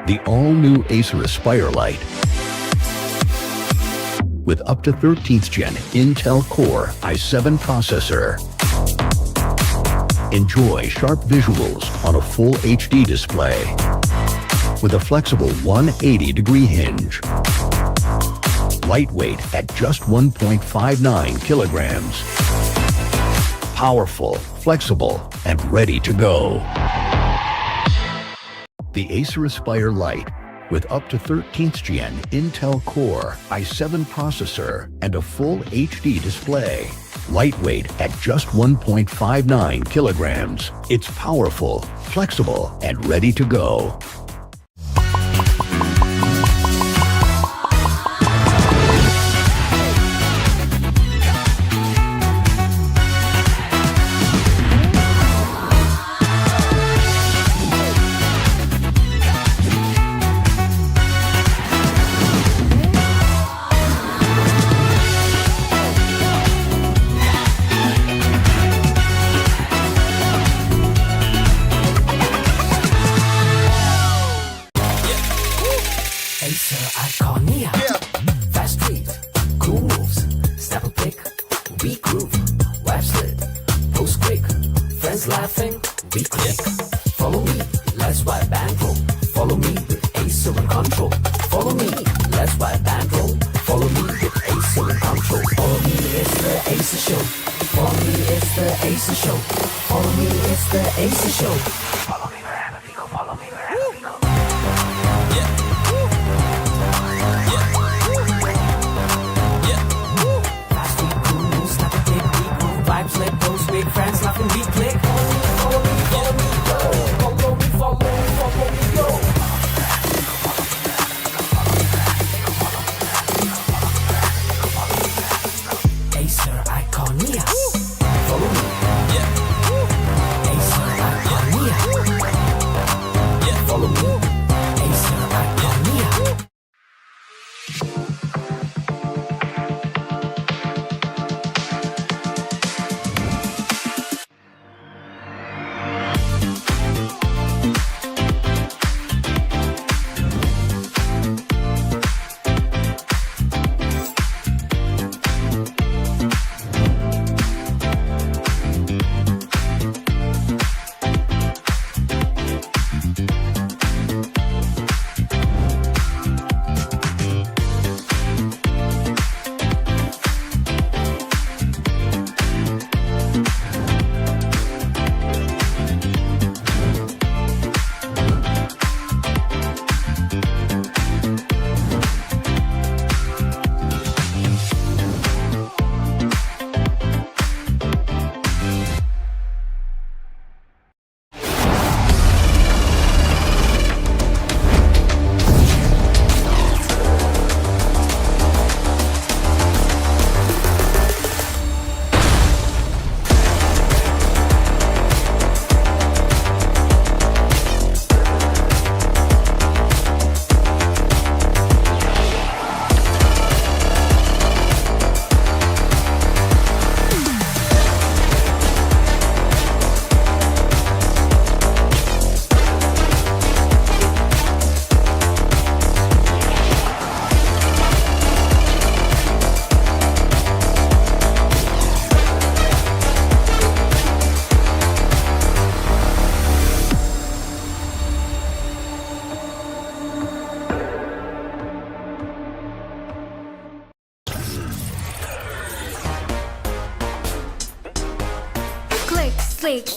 The all-new Acer Aspire Lite with up to 13th Gen Intel Core i7 processor. Enjoy sharp visuals on a full HD display with a flexible 180-degree hinge. Lightweight at just 1.59 kilograms. Powerful, flexible, and ready to go. The Acer Aspire Lite with up to 13th Gen Intel Core i7 processor and a full HD display. Lightweight at just 1.59 kilograms. It's powerful, flexible, and ready to go.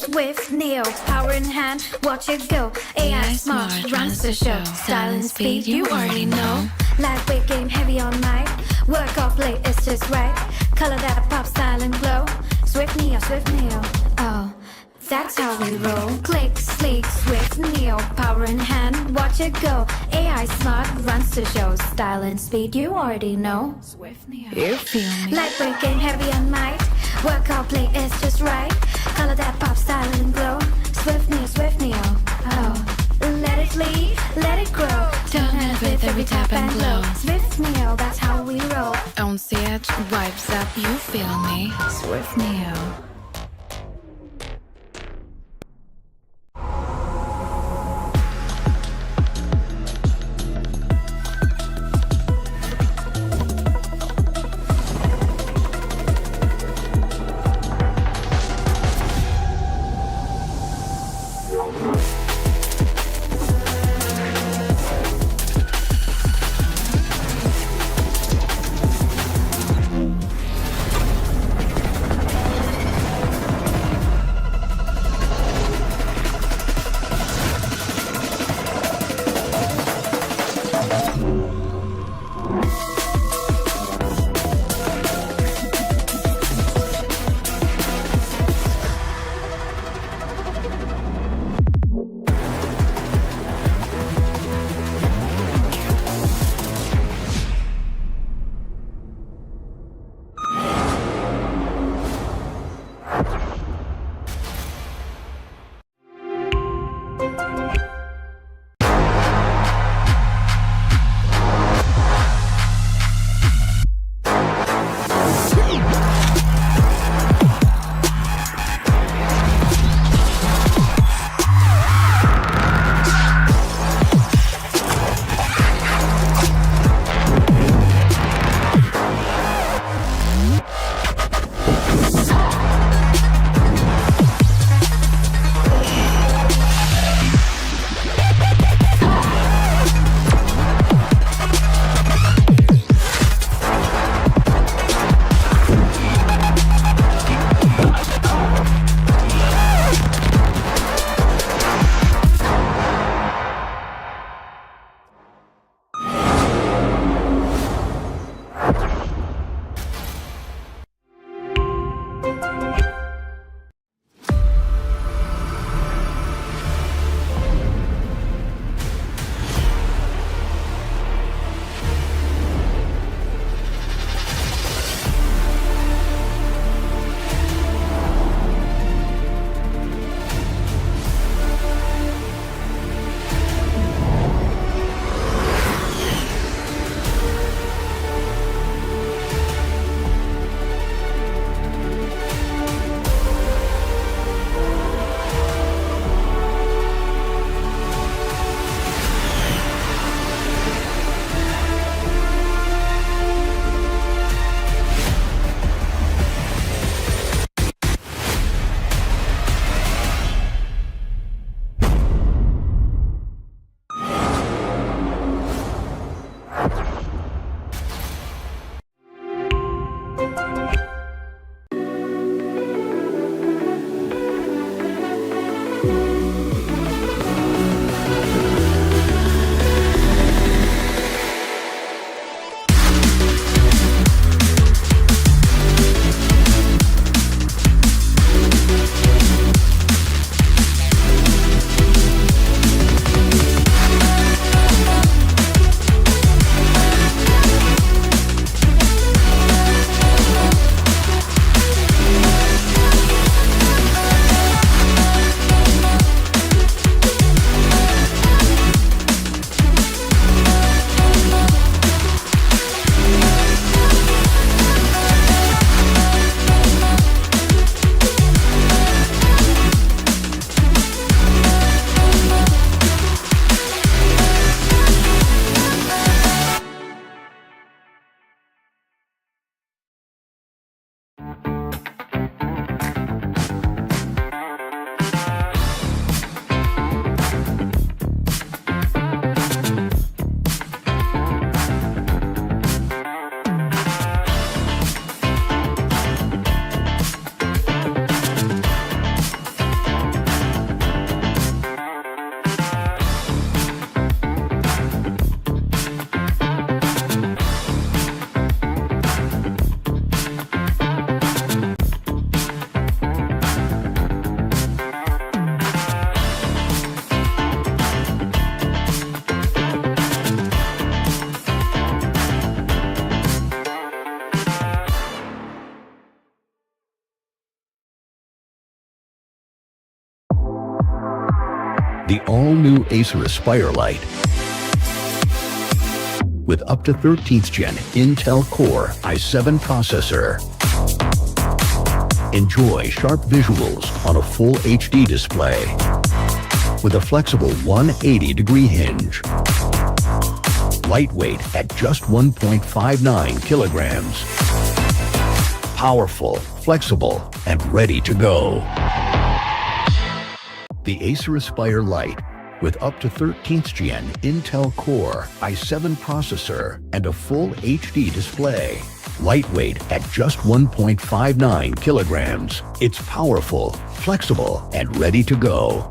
With Neo, power in hand, watch it go. AI smart, runs the show. Style and speed, you already know. Lightweight game, heavy all night. Work off late, it's just right. Color that pop, style and glow. Swift Neo, oh, that's how we roll. Click, sleek, Swift Neo, power in hand, watch it go. AI smart, runs the show. Style and speed, you already know. Swift Neo, you feel me. Lightweight game, heavy all night. Work out, play, it's just right. Color that pop, style and glow. Swift Neo, oh. Let it lead, let it grow. Turn it with every tap and glow. Swift Neo, that's how we roll. Don't see it, vibes up, you feel me. Swift Neo. The all-new Acer Aspire Lite with up to 13th Gen Intel Core i7 processor. Enjoy sharp visuals on a full HD display with a flexible 180-degree hinge. Lightweight at just 1.59 kilograms. Powerful, flexible, and ready to go. The Acer Aspire Lite with up to 13th Gen Intel Core i7 processor and a full HD display. Lightweight at just 1.59 kilograms. It's powerful, flexible, and ready to go.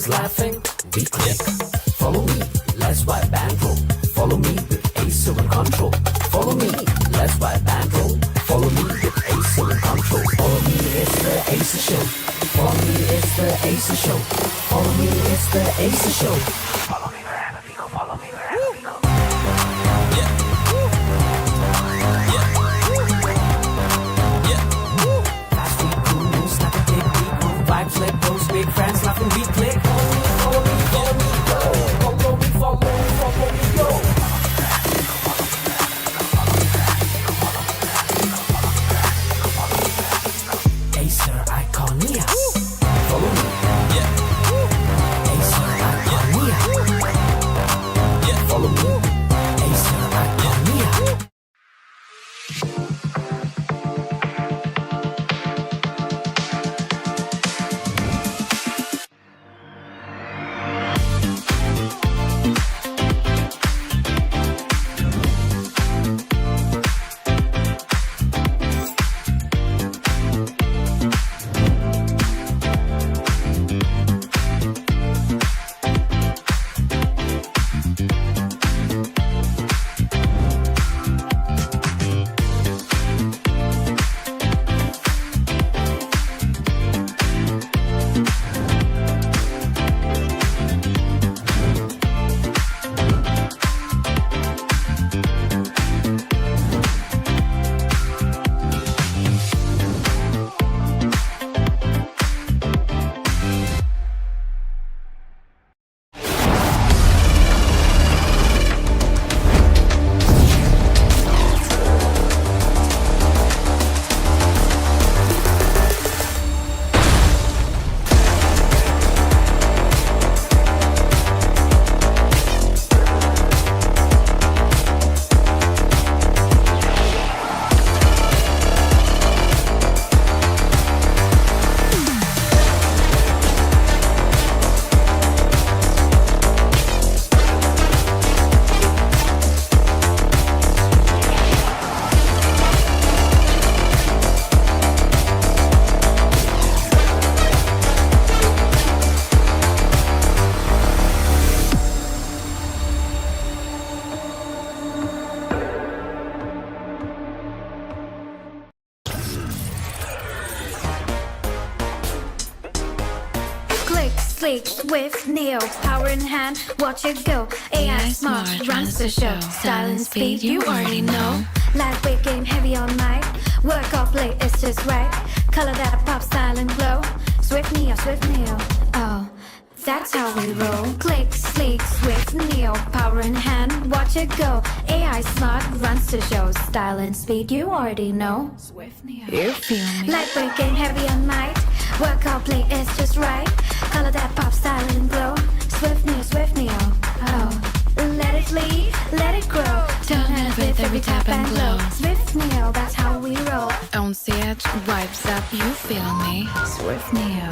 Laughing, we click. Follow me, let's buy bankroll. Follow me with Acer and control. Follow me, let's buy bankroll. Follow me with Acer and control. Follow me, it's the Acer show. Follow me, it's the the Acer Show. Follow me, it's the Acer Show. Follow me wherever we go, follow me wherever we go. Fast, we cool, moves like a big beat, move vibes like those big friends, laughing, we click. Follow me, follow me, go. Follow me, follow me, follow me, go. Acer Iconia. Follow me. Acer Iconia. Follow me. Acer Iconia. Click, sleek, swift, neo, power in hand, watch it go. AI smart, runs the show. Style and speed, you already know. Lightweight game, heavy all night. Work off late, it's just right. Color that pop, style and glow. Swift neo, oh, that's how we roll. Click, sleek, swift, neo, power in hand, watch it go. AI smart, runs the show. Style and speed, you already know. Swift Neo. You feel me? Lightweight game, heavy all night. Work out, play, it's just right. Color that pop, style and glow. Swift neo, oh. Let it lead, let it grow. Turn it with every tap and glow. Swift neo, that's how we roll. On stage, vibes up, you feel me? Swift Neo.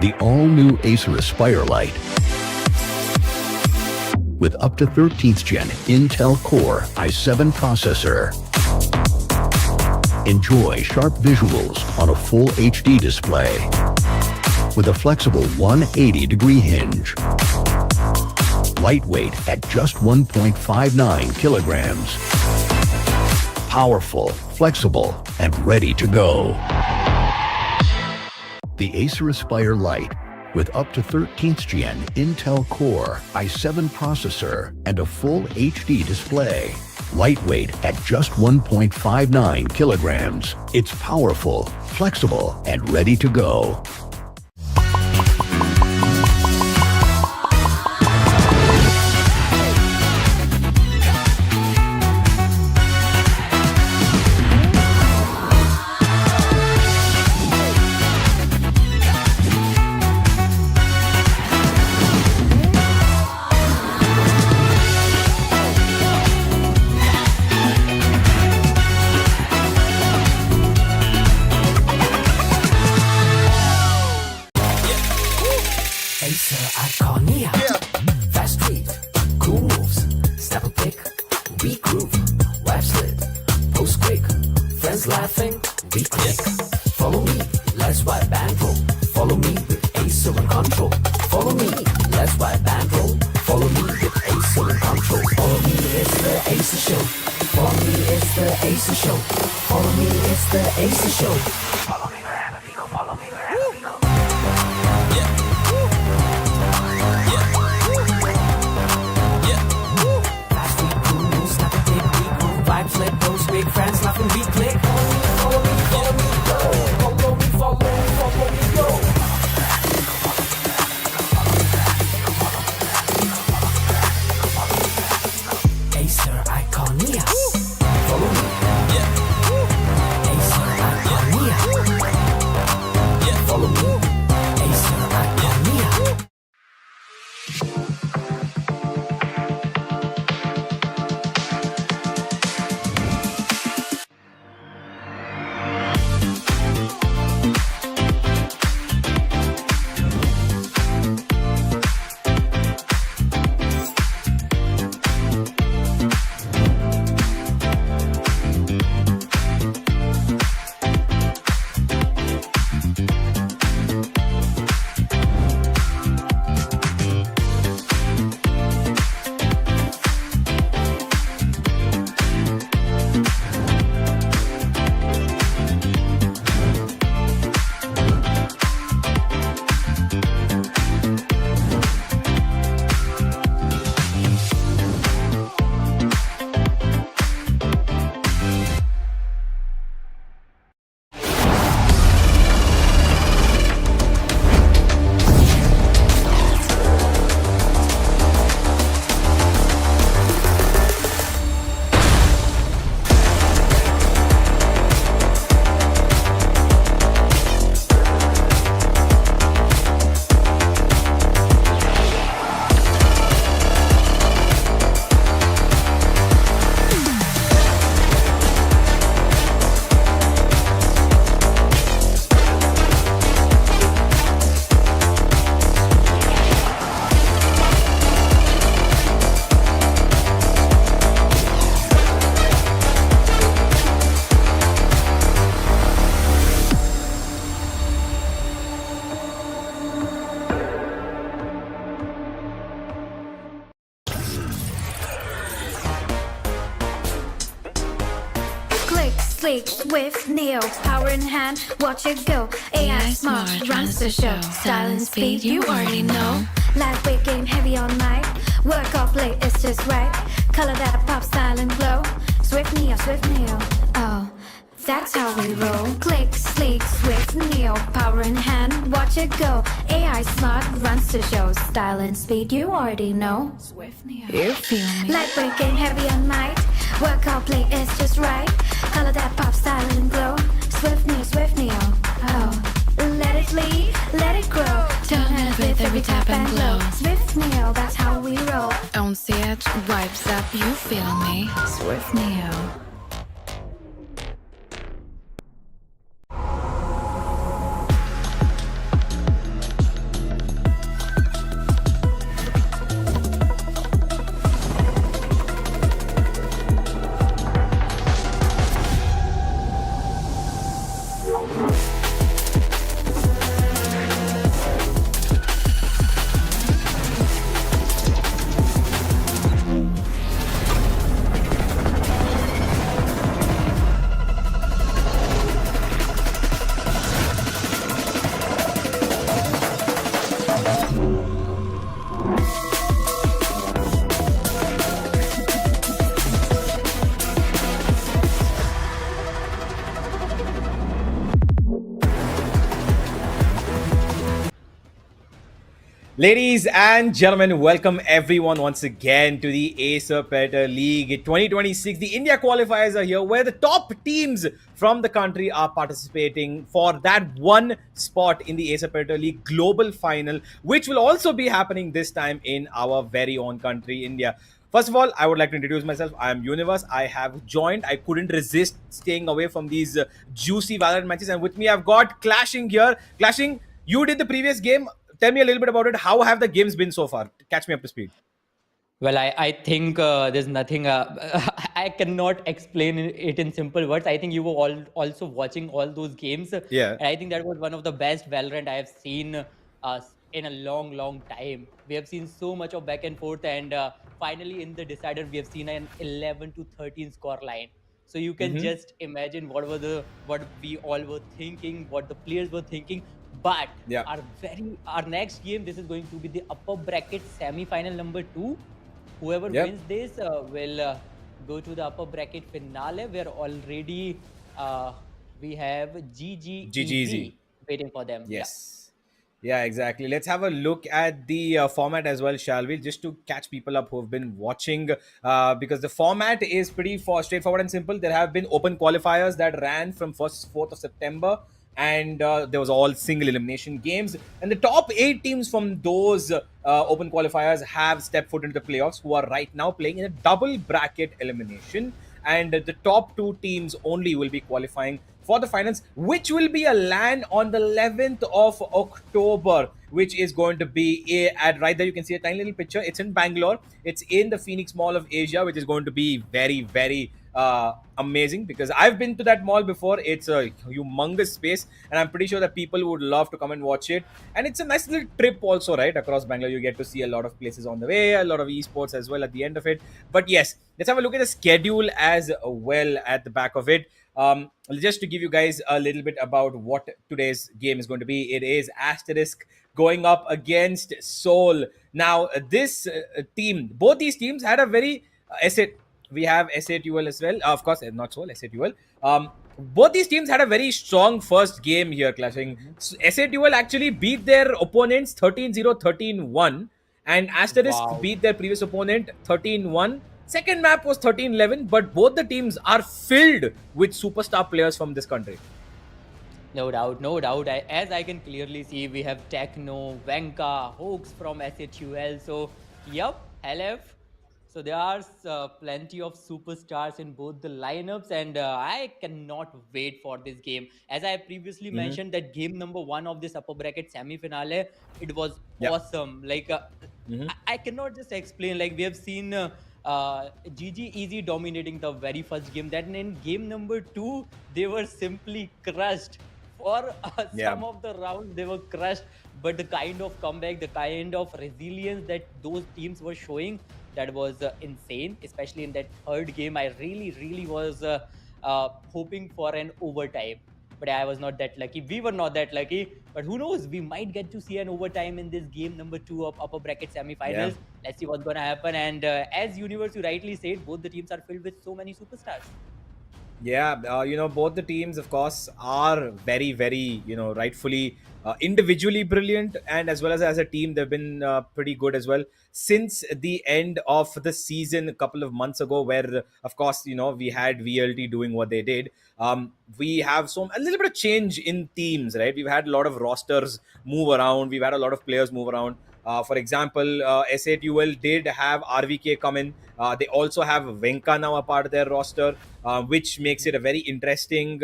The all-new Acer Aspire Lite with up to 13th Gen Intel Core i7 processor. Enjoy sharp visuals on a full HD display with a flexible 180-degree hinge. Lightweight at just 1.59 kilograms. Powerful, flexible, and ready to go. The Acer Aspire Lite with up to 13th Gen Intel Core i7 processor and a full HD display. Lightweight at just 1.59 kilograms. It's powerful, flexible, and ready to go. Acer Iconia. Fast tweet, cool moves, snap a pic, we groove, wipe slit, post quick, friends laughing, we click. Follow me, let's wipe and roll. Follow me with Acer and control. Follow me, let's wipe and roll. Follow me with Acer and control. Follow me, it's the Acer show. Follow me, it's the Acer show. Follow me, it's the Acer show. Follow me wherever we go. Follow me wherever we go. Flip those big friends laughing, we click. Follow me, follow me, go. Follow me, follow me, go. Acer Iconia. Follow me. Acer Iconia. sleek, swift, neo, power in hand, watch it go. AI smart, runs the show. Style and speed, you already know. Lightweight game, heavy all night. Work or play, it's just right. Color that pop, style and glow. Swift neo, oh. That's how we roll. Click, sleek, swift, neo, power in hand, watch it go. AI smart, runs the show. Style and speed, you already know. Swift neo. You feel me? Lightweight game, heavy on might. Work or play, it's just right. Color that pop, style and glow. Swift neo, oh. Let it lead, let it grow. Turn it with every tap and glow. Swift neo, that's how we roll. Don't see it, vibes up, you feel me? Swift Neo. Ladies and gentlemen, welcome everyone once again to the Acer Predator League 2026. The India Qualifiers are here where the top teams from the country are participating for that one spot in the Acer Predator League Global Final, which will also be happening this time in our very own country, India. First of all, I would like to introduce myself. I am Universe. I have joined. I couldn't resist staying away from these juicy Valorant matches. And with me, I've got Clashing here. Clashing, you did the previous game. Tell me a little bit about it. How have the games been so far? Catch me up to speed. Well, I think there's nothing, I cannot explain it in simple words. I think you were all also watching all those games. Yeah. And I think that was one of the best Valorant I have seen in a long, long time. We have seen so much of back and forth, and finally in the decider, we have seen an 11-13 score line. So you can just imagine what we all were thinking, what the players were thinking. But Yeah. our next game, this is going to be the upper bracket semi-final number 2. Whoever Yep. wins this will go to the upper bracket finale, where already we have GGZ waiting for them. Yes. Yeah, exactly. Let's have a look at the format as well, shall we? Just to catch people up who have been watching, because the format is pretty straightforward and simple. There have been open qualifiers that ran from 4th of September, and there was all single elimination games. And the top 8 teams from those open qualifiers have stepped foot into the playoffs, who are right now playing in a double bracket elimination. And the top 2 teams only will be qualifying for the finals, which will be a LAN on the 11th of October, which is going to be at right there. You can see a tiny little picture. It's in Bangalore. It's in the Phoenix Mall of Asia, which is going to be very, very amazing, because I've been to that mall before. It's a humongous space, and I'm pretty sure that people would love to come and watch it. And it's a nice little trip also, right? Across Bangalore, you get to see a lot of places on the way, a lot of esports as well at the end of it. But yes, let's have a look at the schedule as well at the back of it. Just to give you guys a little bit about what today's game is going to be. It is Asterisk going up against Soul. Now, this team, both these teams had a very S8. We have S8UL as well. Of course, not Soul, S8UL. Both these teams had a very strong first game here, clashing. S8UL actually beat their opponents 13-0, 13-1. And Asterisk beat their previous opponent 13-1. Second map was 13-11, but both the teams are filled with superstar players from this country. No doubt, no doubt. As I can clearly see, we have Techno, Venka, Hoax from S8UL. So, yep, LF. So there are plenty of superstars in both the lineups, and I cannot wait for this game. As I previously mentioned, that game number 1 of this upper bracket semi-finale, it was awesome. Like, I cannot just explain. Like, we have seen GG Easy dominating the very first game. Then in game number 2, they were simply crushed. For some of the rounds, they were crushed. But the kind of comeback, the kind of resilience that those teams were showing, that was insane. Especially in that third game, I really was hoping for an overtime. But I was not that lucky. We were not that lucky. But who knows? We might get to see an overtime in this game number 2 of upper bracket Yeah. semi-finals. Let's see what's gonna happen. And as Universe, you rightly said, both the teams are filled with so many superstars. Yeah, both the teams, of course, are very, very, rightfully individually brilliant, and as well as a team, they've been pretty good as well since the end of the season a couple of months ago, where, of course, we had VLT doing what they did. We have a little bit of change in teams, right? We've had a lot of rosters move around. We've had a lot of players move around. For example, S8UL did have RVK come in. They also have Venka now a part of their roster, which makes it a very interesting,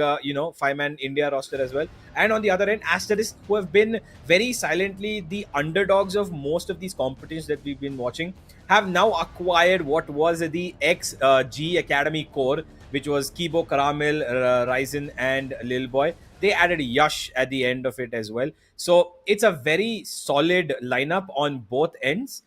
five-man India roster as well. And on the other end, Asterisk, who have been very silently the underdogs of most of these competitions that we've been watching, have now acquired what was the ex-G Academy core, which was Kibo, Karamil, Ryzen, and Lil Boy. They added Yash at the end of it as well. So it's a very solid lineup on both ends.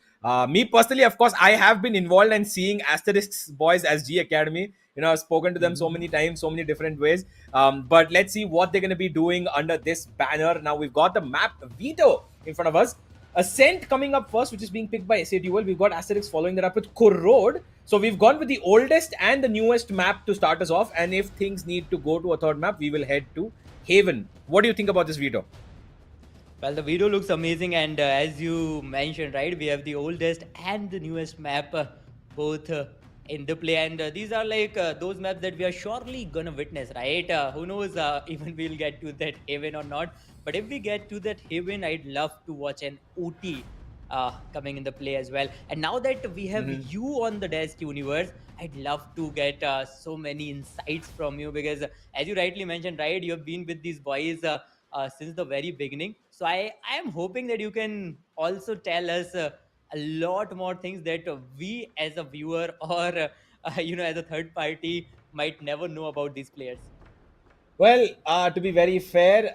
Me personally, of course, I have been involved in seeing Asterisk's boys as G Academy. I've spoken to them so many times, so many different ways. But let's see what they're going to be doing under this banner. Now we've got the map Veto in front of us. Ascent coming up first, which is being picked by S8UL. We've got Asterix following that up with Corrode. So we've gone with the oldest and the newest map to start us off. And if things need to go to a third map, we will head to Haven. What do you think about this Veto? Well, the video looks amazing, and as you mentioned, right, we have the oldest and the newest map, both in the play, and these are like those maps that we are surely gonna witness, right? Who knows, even we'll get to that Haven or not. But if we get to that Haven, I'd love to watch an OT coming in the play as well. And now that we have you on the desk, Universe, I'd love to get so many insights from you, because as you rightly mentioned, right, you have been with these boys since the very beginning. So I am hoping that you can also tell us a lot more things that we as a viewer or as a third party might never know about these players. Well, to be very fair,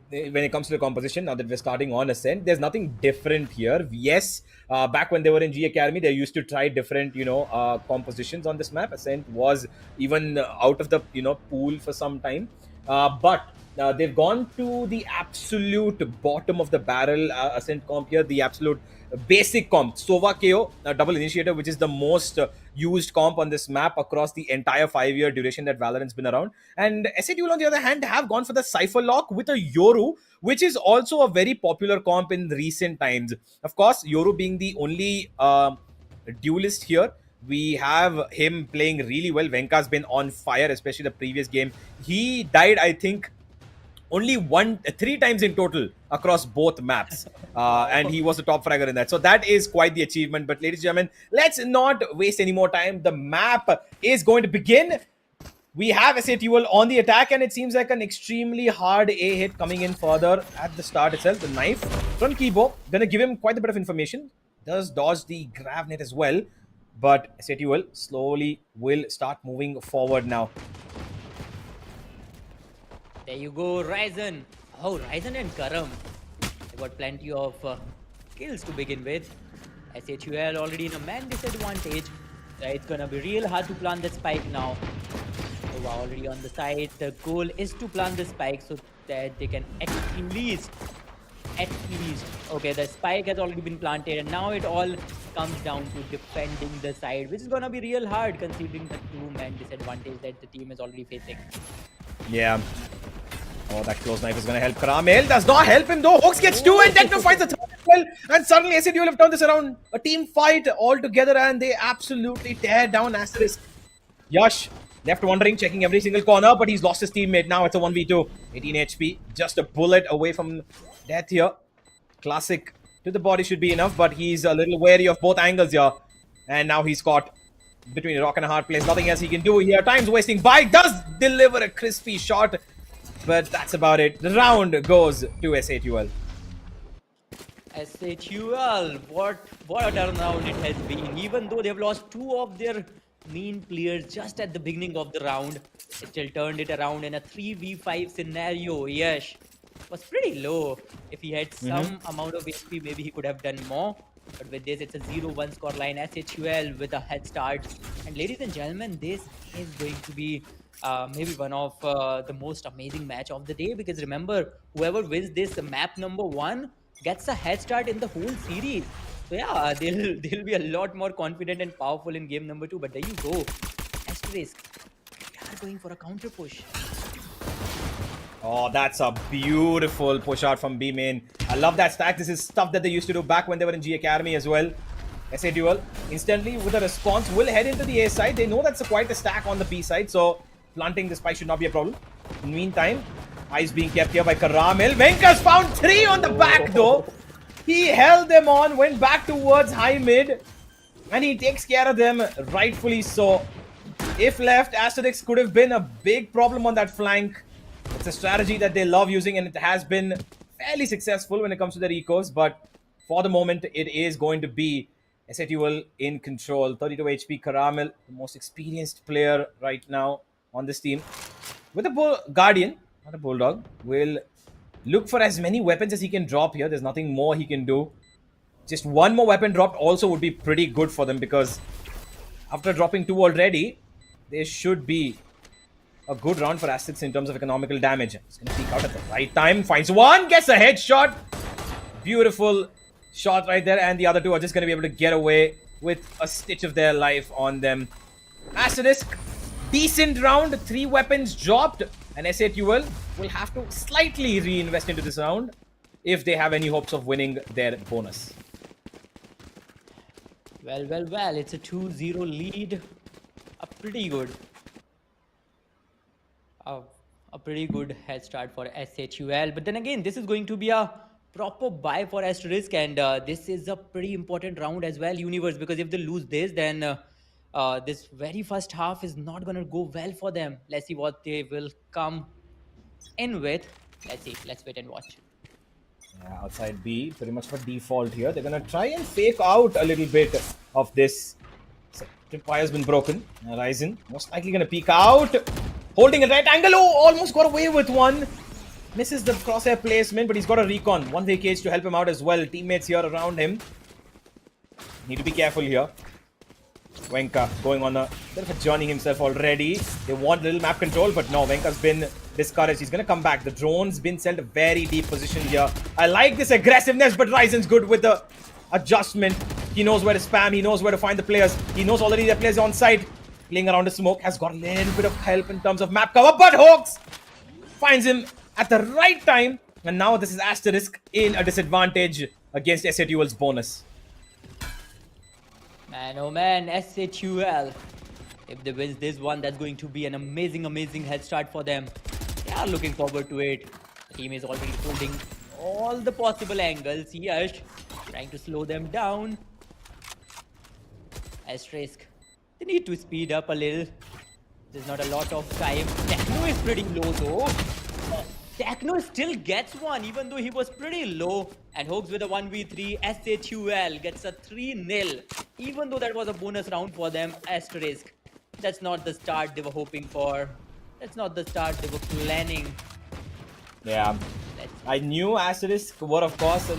when it comes to the composition, now that we're starting on Ascent, there's nothing different here. Yes, back when they were in G Academy, they used to try different, compositions on this map. Ascent was even out of the, pool for some time. But they've gone to the absolute bottom of the barrel Ascent comp here, the absolute basic comp, Sova KO, double initiator, which is the most used comp on this map across the entire 5-year duration that Valorant's been around. And S8UL, on the other hand, have gone for the Cypher Lock with a Yoru, which is also a very popular comp in recent times. Of course, Yoru being the only duelist here. We have him playing really well. Venka's been on fire, especially the previous game. He died, I think, only 3 times in total across both maps. And he was the top fragger in that. So that is quite the achievement. But ladies and gentlemen, let's not waste any more time. The map is going to begin. We have S8UL on the attack, and it seems like an extremely hard A hit coming in further at the start itself. The knife from Kibo, gonna give him quite a bit of information. Does dodge the grav net as well. But S8UL slowly will start moving forward now. There you go, Ryzen. Oh, Ryzen and Karam. They got plenty of kills to begin with. S8UL already in a man disadvantage. It's gonna be real hard to plant the spike now. Nova already on the side. The goal is to plant the spike so that they can at least. Okay, the spike has already been planted, and now it all comes down to defending the side, which is gonna be real hard considering the 2-man disadvantage that the team is already facing. Yeah. Oh, that close knife is going to help Karamel. Does not help him though. Hawks gets 2 and Techno finds the 3rd as well. And suddenly S8UL have turned this around. A team fight all together, and they absolutely tear down Asterisk. Yash left wondering, checking every single corner, but he's lost his teammate. Now it's a 1v2. 18 HP. Just a bullet away from death here. Classic to the body should be enough, but he's a little wary of both angles here. And now he's caught between a rock and a hard place. Nothing else he can do here. Time's wasting by. Does deliver a crispy shot. But that's about it. The round goes to S8UL. S8UL, what a turnaround it has been. Even though they've lost 2 of their main players just at the beginning of the round, they still turned it around in a 3v5 scenario. Yash was pretty low. If he had some amount of HP, maybe he could have done more. But with this, it's a 0-1 scoreline. S8UL with a head start. And ladies and gentlemen, this is going to be maybe one of the most amazing match of the day, because remember, whoever wins this map number 1 gets a head start in the whole series. So yeah, they'll be a lot more confident and powerful in game number 2. But there you go, Asterisk, they are going for a counter push. Oh, that's a beautiful push out from B main. I love that stack. This is stuff that they used to do back when they were in G Academy as well. S8UL instantly with a response will head into the A side. They know that's quite a stack on the B side, so planting the spike should not be a problem. In the meantime, eyes being kept here by Karamil. Venka's found 3 on the back though. He held them on, went back towards high mid, and he takes care of them, rightfully so. If left, Asterix could have been a big problem on that flank. It's a strategy that they love using, and it has been fairly successful when it comes to their ecos, but for the moment, it is going to be S8UL in control. 32 HP, Karamil, the most experienced player right now on this team. With a Guardian, not a Bulldog, will look for as many weapons as he can drop here. There's nothing more he can do. Just one more weapon dropped also would be pretty good for them, because after dropping 2 already, there should be a good round for Ascent in terms of economical damage. He's going to peek out at the right time. Finds one. Gets a headshot. Beautiful shot right there. And the other 2 are just going to be able to get away with a stitch of their life on them. Asterisk, decent round. 3 weapons dropped. And S8UL will have to slightly reinvest into this round if they have any hopes of winning their bonus. Well, it's a 2-0 lead. A pretty good head start for S8UL. But then again, this is going to be a proper buy for Asterisk, and this is a pretty important round as well, Universe, because if they lose this, then this very first half is not going to go well for them. Let's see what they will come in with. Let's see. Let's wait and watch. Yeah, outside B, pretty much for default here. They're going to try and fake out a little bit of this. So, tripwire has been broken. Ryzen most likely going to peek out. Holding a right angle. Oh, almost got away with one. Misses the crosshair placement, but he's got a recon. One way cage to help him out as well. Teammates here around him. Need to be careful here. Venka going on a bit of a journey himself already. They want little map control, but no, Venka's been discouraged. He's going to come back. The drone's been sent a very deep position here. I like this aggressiveness, but Ryzen's good with the adjustment. He knows where to spam. He knows where to find the players. He knows already the players on site. Playing around the smoke, has got a little bit of help in terms of map cover, but Hawks finds him at the right time, and now this is Asterisk in a disadvantage against S8UL's bonus. Man, oh man, S8UL. If they win this one, that's going to be an amazing head start for them. They are looking forward to it. The team is already holding all the possible angles. Yash trying to slow them down. Asterisk, they need to speed up a little. There's not a lot of time. Techno is pretty low though. Techno still gets one even though he was pretty low. And Hoax with a 1v3. S8UL gets a 3-0. Even though that was a bonus round for them. Asterisk, that's not the start they were hoping for. That's not the start they were planning. Yeah, I knew Asterisk were, of course,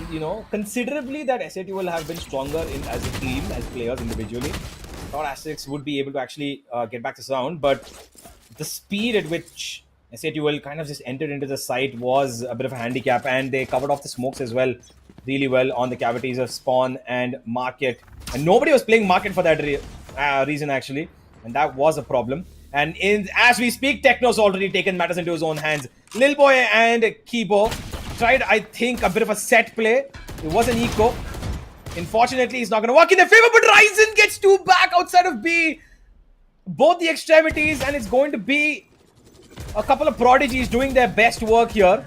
considerably that S8UL have been stronger as a team, as players individually. Thought Asterisk would be able to actually get back this round, but the speed at which S8UL kind of just entered into the site was a bit of a handicap, and they covered off the smokes as well really well on the cavities of Spawn and Market. And nobody was playing Market for that reason, actually, and that was a problem. And as we speak, Techno's already taken matters into his own hands. Lil Boy and Kibo tried, I think, a bit of a set play. It was an eco. Unfortunately, it's not going to work in their favor, but Ryzen gets 2 back outside of B. Both the extremities, and it's going to be a couple of prodigies doing their best work here.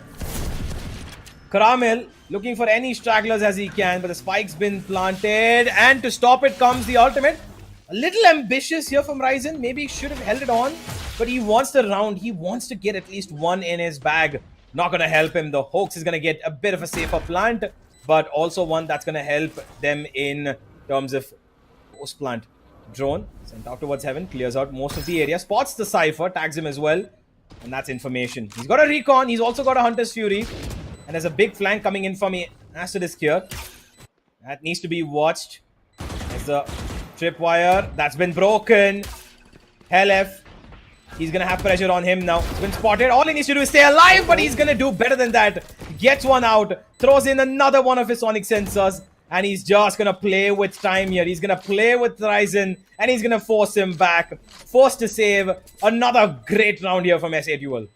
Karamil looking for any stragglers as he can, but the spike's been planted, and to stop it comes the ultimate. A little ambitious here from Ryzen. Maybe he should have held it on, but he wants the round. He wants to get at least one in his bag. Not going to help him. The Hoax is going to get a bit of a safer plant, but also one that's going to help them in terms of post-plant. Drone sent out towards heaven, clears out most of the area, spots the Cypher, tags him as well, and that's information. He's got a recon, he's also got a Hunter's Fury, and there's a big flank coming in from Asterisk here. That needs to be watched. There's the tripwire that's been broken. Helef He's gonna have pressure on him now. He's been spotted. All he needs to do is stay alive, but he's gonna do better than that. Gets one out, throws in another one of his sonic sensors, and he's just gonna play with time here. He's gonna play with Ryzen, and he's gonna force him back. Forced to save. Another great round here from S8UL.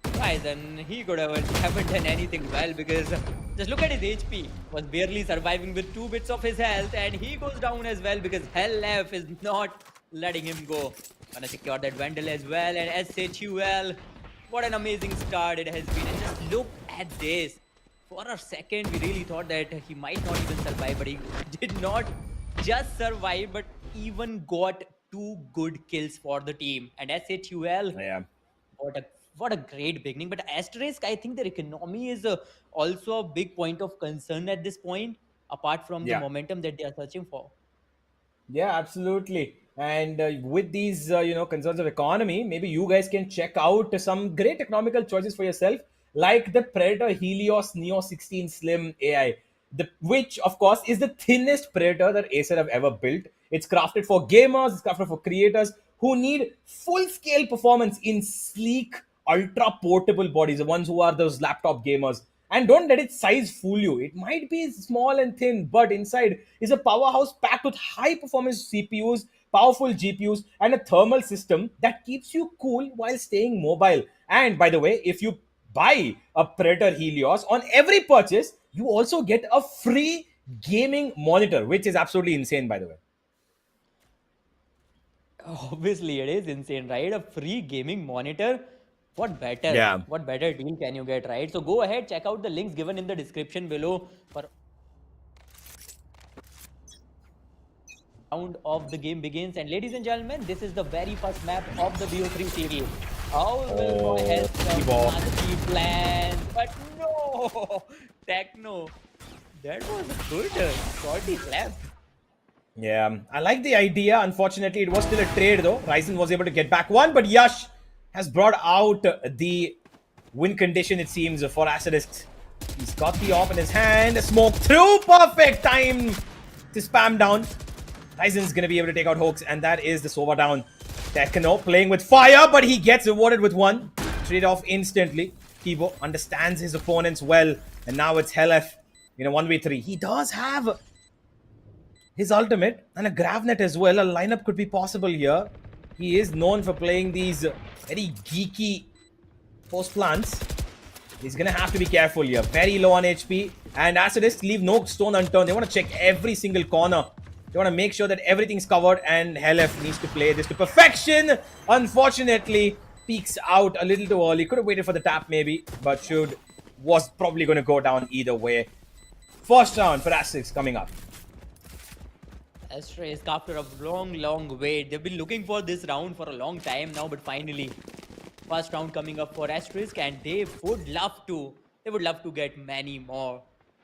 Ryzen, he could haven't done anything well because just look at his HP. Was barely surviving with 2 bits of his health, and he goes down as well because Hell F is not letting him go. Gonna secure that Vandal as well, and S8UL, what an amazing start it has been. And just look at this. For a second, we really thought that he might not even survive, but he did not just survive, but even got 2 good kills for the team. And S8UL, Yeah. what a great beginning. But Asterisk, I think their economy is also a big point of concern at this point, apart from the Yeah. momentum that they are searching for. Yeah, absolutely. And with these, concerns of economy, maybe you guys can check out some great economical choices for yourself, like the Predator Helios Neo 16 Slim AI, which, of course, is the thinnest Predator that Acer have ever built. It's crafted for gamers, it's crafted for creators who need full-scale performance in sleek, ultra-portable bodies, the ones who are those laptop gamers. And don't let its size fool you. It might be small and thin, but inside is a powerhouse packed with high performance CPUs, powerful GPUs, and a thermal system that keeps you cool while staying mobile. And by the way, if you buy a Predator Helios, on every purchase, you also get a free gaming monitor, which is absolutely insane, by the way. Obviously, it is insane, right? A free gaming monitor. What better? Yeah. What better deal can you get, right? So go ahead, check out the links given in the description below for round of the game begins. And ladies and gentlemen, this is the very first map of the BO3 series. How will go ahead the plans? But no, Techno. That was a good shorty left. Yeah, I like the idea. Unfortunately, it was still a trade though. Ryzen was able to get back one, but Yash has brought out the win condition, it seems, for Asterisk. He's got the op in his hand. Smoke through. Perfect time to spam down. Ryzen's going to be able to take out Hoax, and that is the Sova down. Techno playing with fire, but he gets rewarded with one. Trade off instantly. Kibo understands his opponents well, and now it's Hellef in a 1v3. He does have his ultimate and a Gravnet as well. A lineup could be possible here. He is known for playing these very geeky post plants. He's gonna have to be careful here. Very low on HP, and Asterisk leave no stone unturned. They want to check every single corner. They want to make sure that everything's covered, and Hellef needs to play this to perfection. Unfortunately, peeks out a little too early. Could have waited for the tap maybe, but was probably going to go down either way. First round for Asterisk coming up. Asterisk, after a long wait, they've been looking for this round for a long time now, but finally, first round coming up for Asterisk, and they would love to get many more.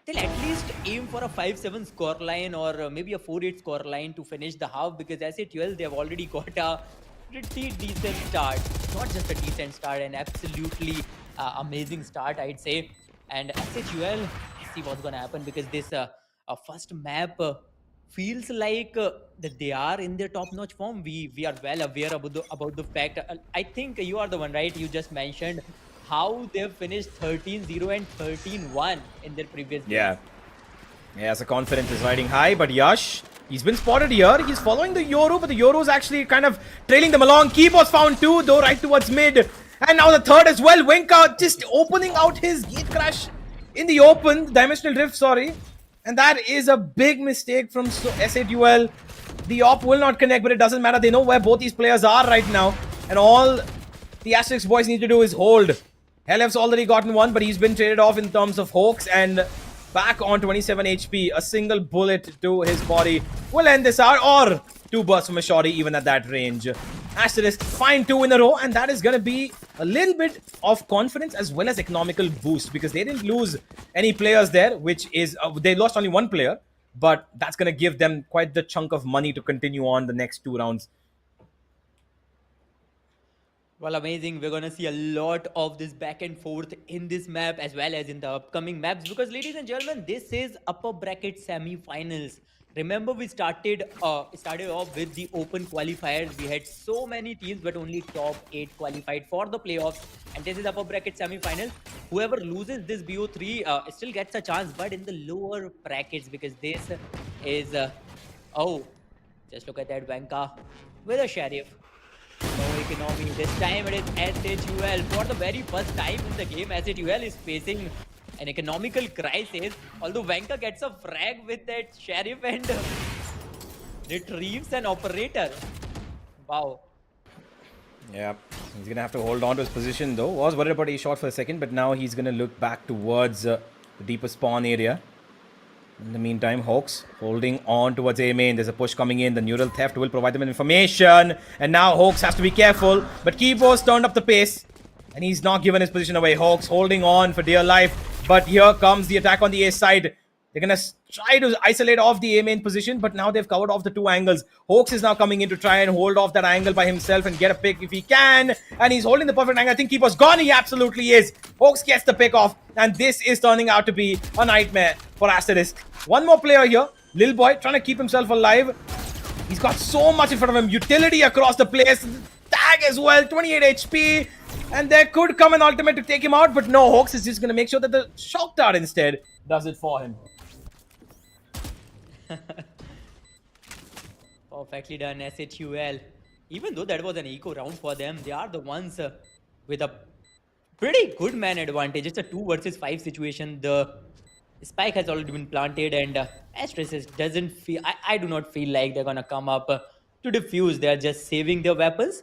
They'll at least aim for a 5-7 scoreline or maybe a 4-8 scoreline to finish the half, because S8UL, they've already got a pretty decent start. Not just a decent start, an absolutely amazing start, I'd say. And S8UL, let's see what's gonna happen, because this first map feels like that they are in their top-notch form. We are well aware about the fact. I think you are the one, right? You just mentioned how they've finished 13-0 and 13-1 in their previous games. Yeah, so confidence is riding high, but Yash, he's been spotted here. He's following the Yoru, but the Yoru's actually kind of trailing them along. Keyboard's found two, though, right towards mid. And now the third as well. Wenka just opening out his gate crash in the open. Dimensional drift, sorry. And that is a big mistake from S8UL. The op will not connect, but it doesn't matter. They know where both these players are right now. And all the Asterisk boys need to do is hold. Helef's already gotten one, but he's been traded off in terms of Hoax, and back on 27 HP. A single bullet to his body will end this out, or two bursts from a shorty even at that range. Asterisk find two in a row, and that is going to be a little bit of confidence as well as economical boost, because they didn't lose any players there, which is they lost only one player, but that's going to give them quite the chunk of money to continue on the next 2 rounds. Well, amazing. We're going to see a lot of this back and forth in this map as well as in the upcoming maps, because, ladies and gentlemen, this is upper bracket semi-finals. Remember, we started off with the open qualifiers. We had so many teams, but only top 8 qualified for the playoffs. And this is upper bracket semi-finals. Whoever loses this BO3 still gets a chance, but in the lower brackets, because this is oh, just look at that Vanka with a sheriff. No economy. This time it is S8UL. For the very first time in the game, S8UL is facing an economical crisis. Although Vanka gets a frag with that sheriff and retrieves an operator. Wow. Yeah, he's going to have to hold on to his position though. Was worried about a shot for a second, but now he's going to look back towards the deeper spawn area. In the meantime, Hawks holding on towards A main. There's a push coming in. The neural theft will provide them information. And now Hawks has to be careful. But Kibo's turned up the pace. And he's not given his position away. Hawks holding on for dear life. But here comes the attack on the A side. They're going to try to isolate off the A main position. But now they've covered off the 2 angles. Hawks is now coming in to try and hold off that angle by himself and get a pick if he can. And he's holding the perfect angle. I think Kibo's gone. He absolutely is. Hawks gets the pick off. And this is turning out to be a nightmare for Asterisk. One more player here. Lil Boy trying to keep himself alive. He's got so much in front of him. Utility across the place. Tag as well. 28 HP. And there could come an ultimate to take him out. But no, Hawks is just going to make sure that the Shock Dart instead does it for him. Perfectly done, S8UL. Even though that was an eco round for them, they are the ones with a pretty good man advantage. It's a 2 versus 5 situation. The spike has already been planted, and Asterisk doesn't feel. I do not feel like they're gonna come up to defuse. They are just saving their weapons.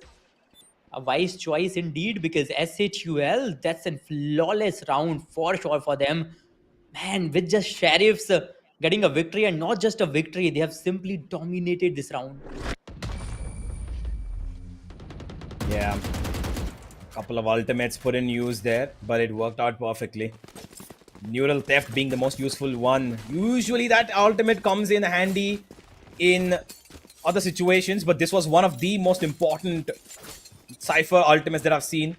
A wise choice indeed, because S8UL, that's a flawless round for sure for them. Man, with just sheriffs getting a victory, and not just a victory, they have simply dominated this round. Yeah. Couple of ultimates put in use there, but it worked out perfectly. Neural theft being the most useful one. Usually that ultimate comes in handy in other situations, but this was one of the most important Cypher ultimates that I've seen.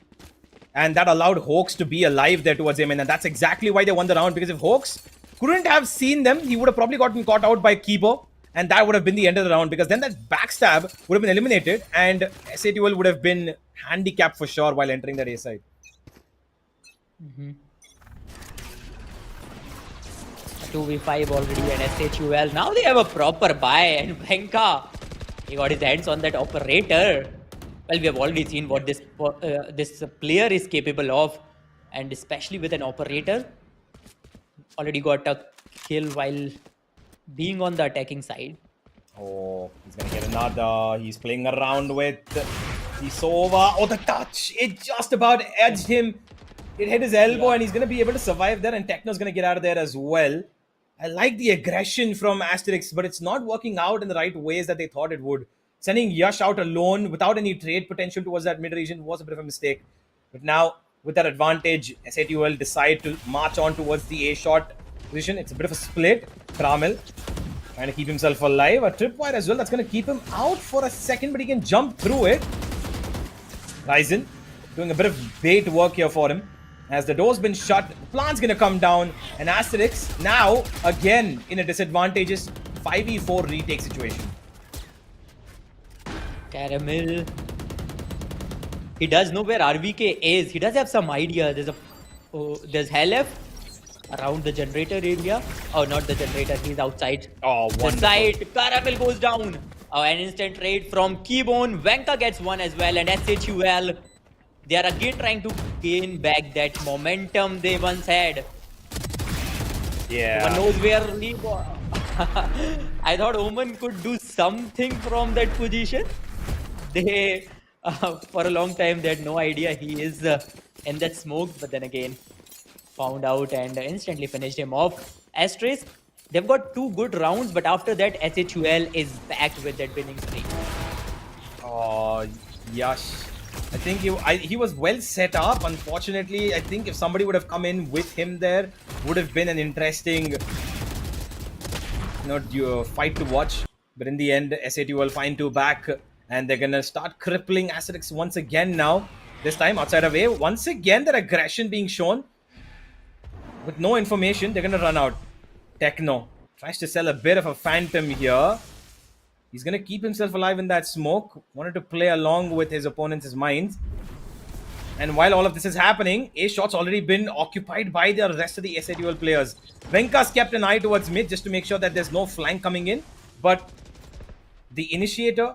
And that allowed Hawks to be alive there towards him. And that's exactly why they won the round. Because if Hawks couldn't have seen them, he would have probably gotten caught out by Kibo. And that would have been the end of the round. Because then that backstab would have been eliminated. And S8UL would have been handicapped for sure while entering that A side. 2v5 already, and S8UL. Now they have a proper buy. And Venka, he got his hands on that operator. Well, we have already seen what this player is capable of, and especially with an operator. Already got a kill while being on the attacking side. Oh, he's gonna get another. He's playing around with the Sova. Oh, the touch! It just about edged him. It hit his elbow, and he's gonna be able to survive there. And Techno's gonna get out of there as well. I like the aggression from Asterix, but it's not working out in the right ways that they thought it would. Sending Yash out alone without any trade potential towards that mid-region was a bit of a mistake. But now, with that advantage, S8UL decide to march on towards the A-shot position. It's a bit of a split. Kramil trying to keep himself alive. A tripwire as well. That's going to keep him out for a second, but he can jump through it. Ryzen doing a bit of bait work here for him. As the door's been shut, the plant's going to come down. And Asterix now, again, in a disadvantageous 5v4 retake situation. Caramel. He does know where RVK is. He does have some idea. There's Halef around the generator area. Oh, not the generator. He's outside. Oh, wonderful. The side. Caramel goes down. Oh, an instant trade from Keybone. Venka gets one as well. And S8UL, they are again trying to gain back that momentum they once had. Yeah. One knows where I thought Omen could do something from that position. They, for a long time, they had no idea he is in that smoke, but then again, found out and instantly finished him off. Asterisk, they've got 2 good rounds, but after that, S8UL is back with that winning streak. Oh, Yash. I think he was well set up. Unfortunately, I think if somebody would have come in with him there, would have been an interesting fight to watch. But in the end, S8UL find 2 back. And they're going to start crippling Asterix once again now. This time outside of A. Once again, their aggression being shown. With no information, they're going to run out. Techno Tries to sell a bit of a phantom here. He's going to keep himself alive in that smoke. Wanted to play along with his opponent's minds. And while all of this is happening, A shot's already been occupied by the rest of the S8UL players. Venka's kept an eye towards mid just to make sure that there's no flank coming in. But the Initiator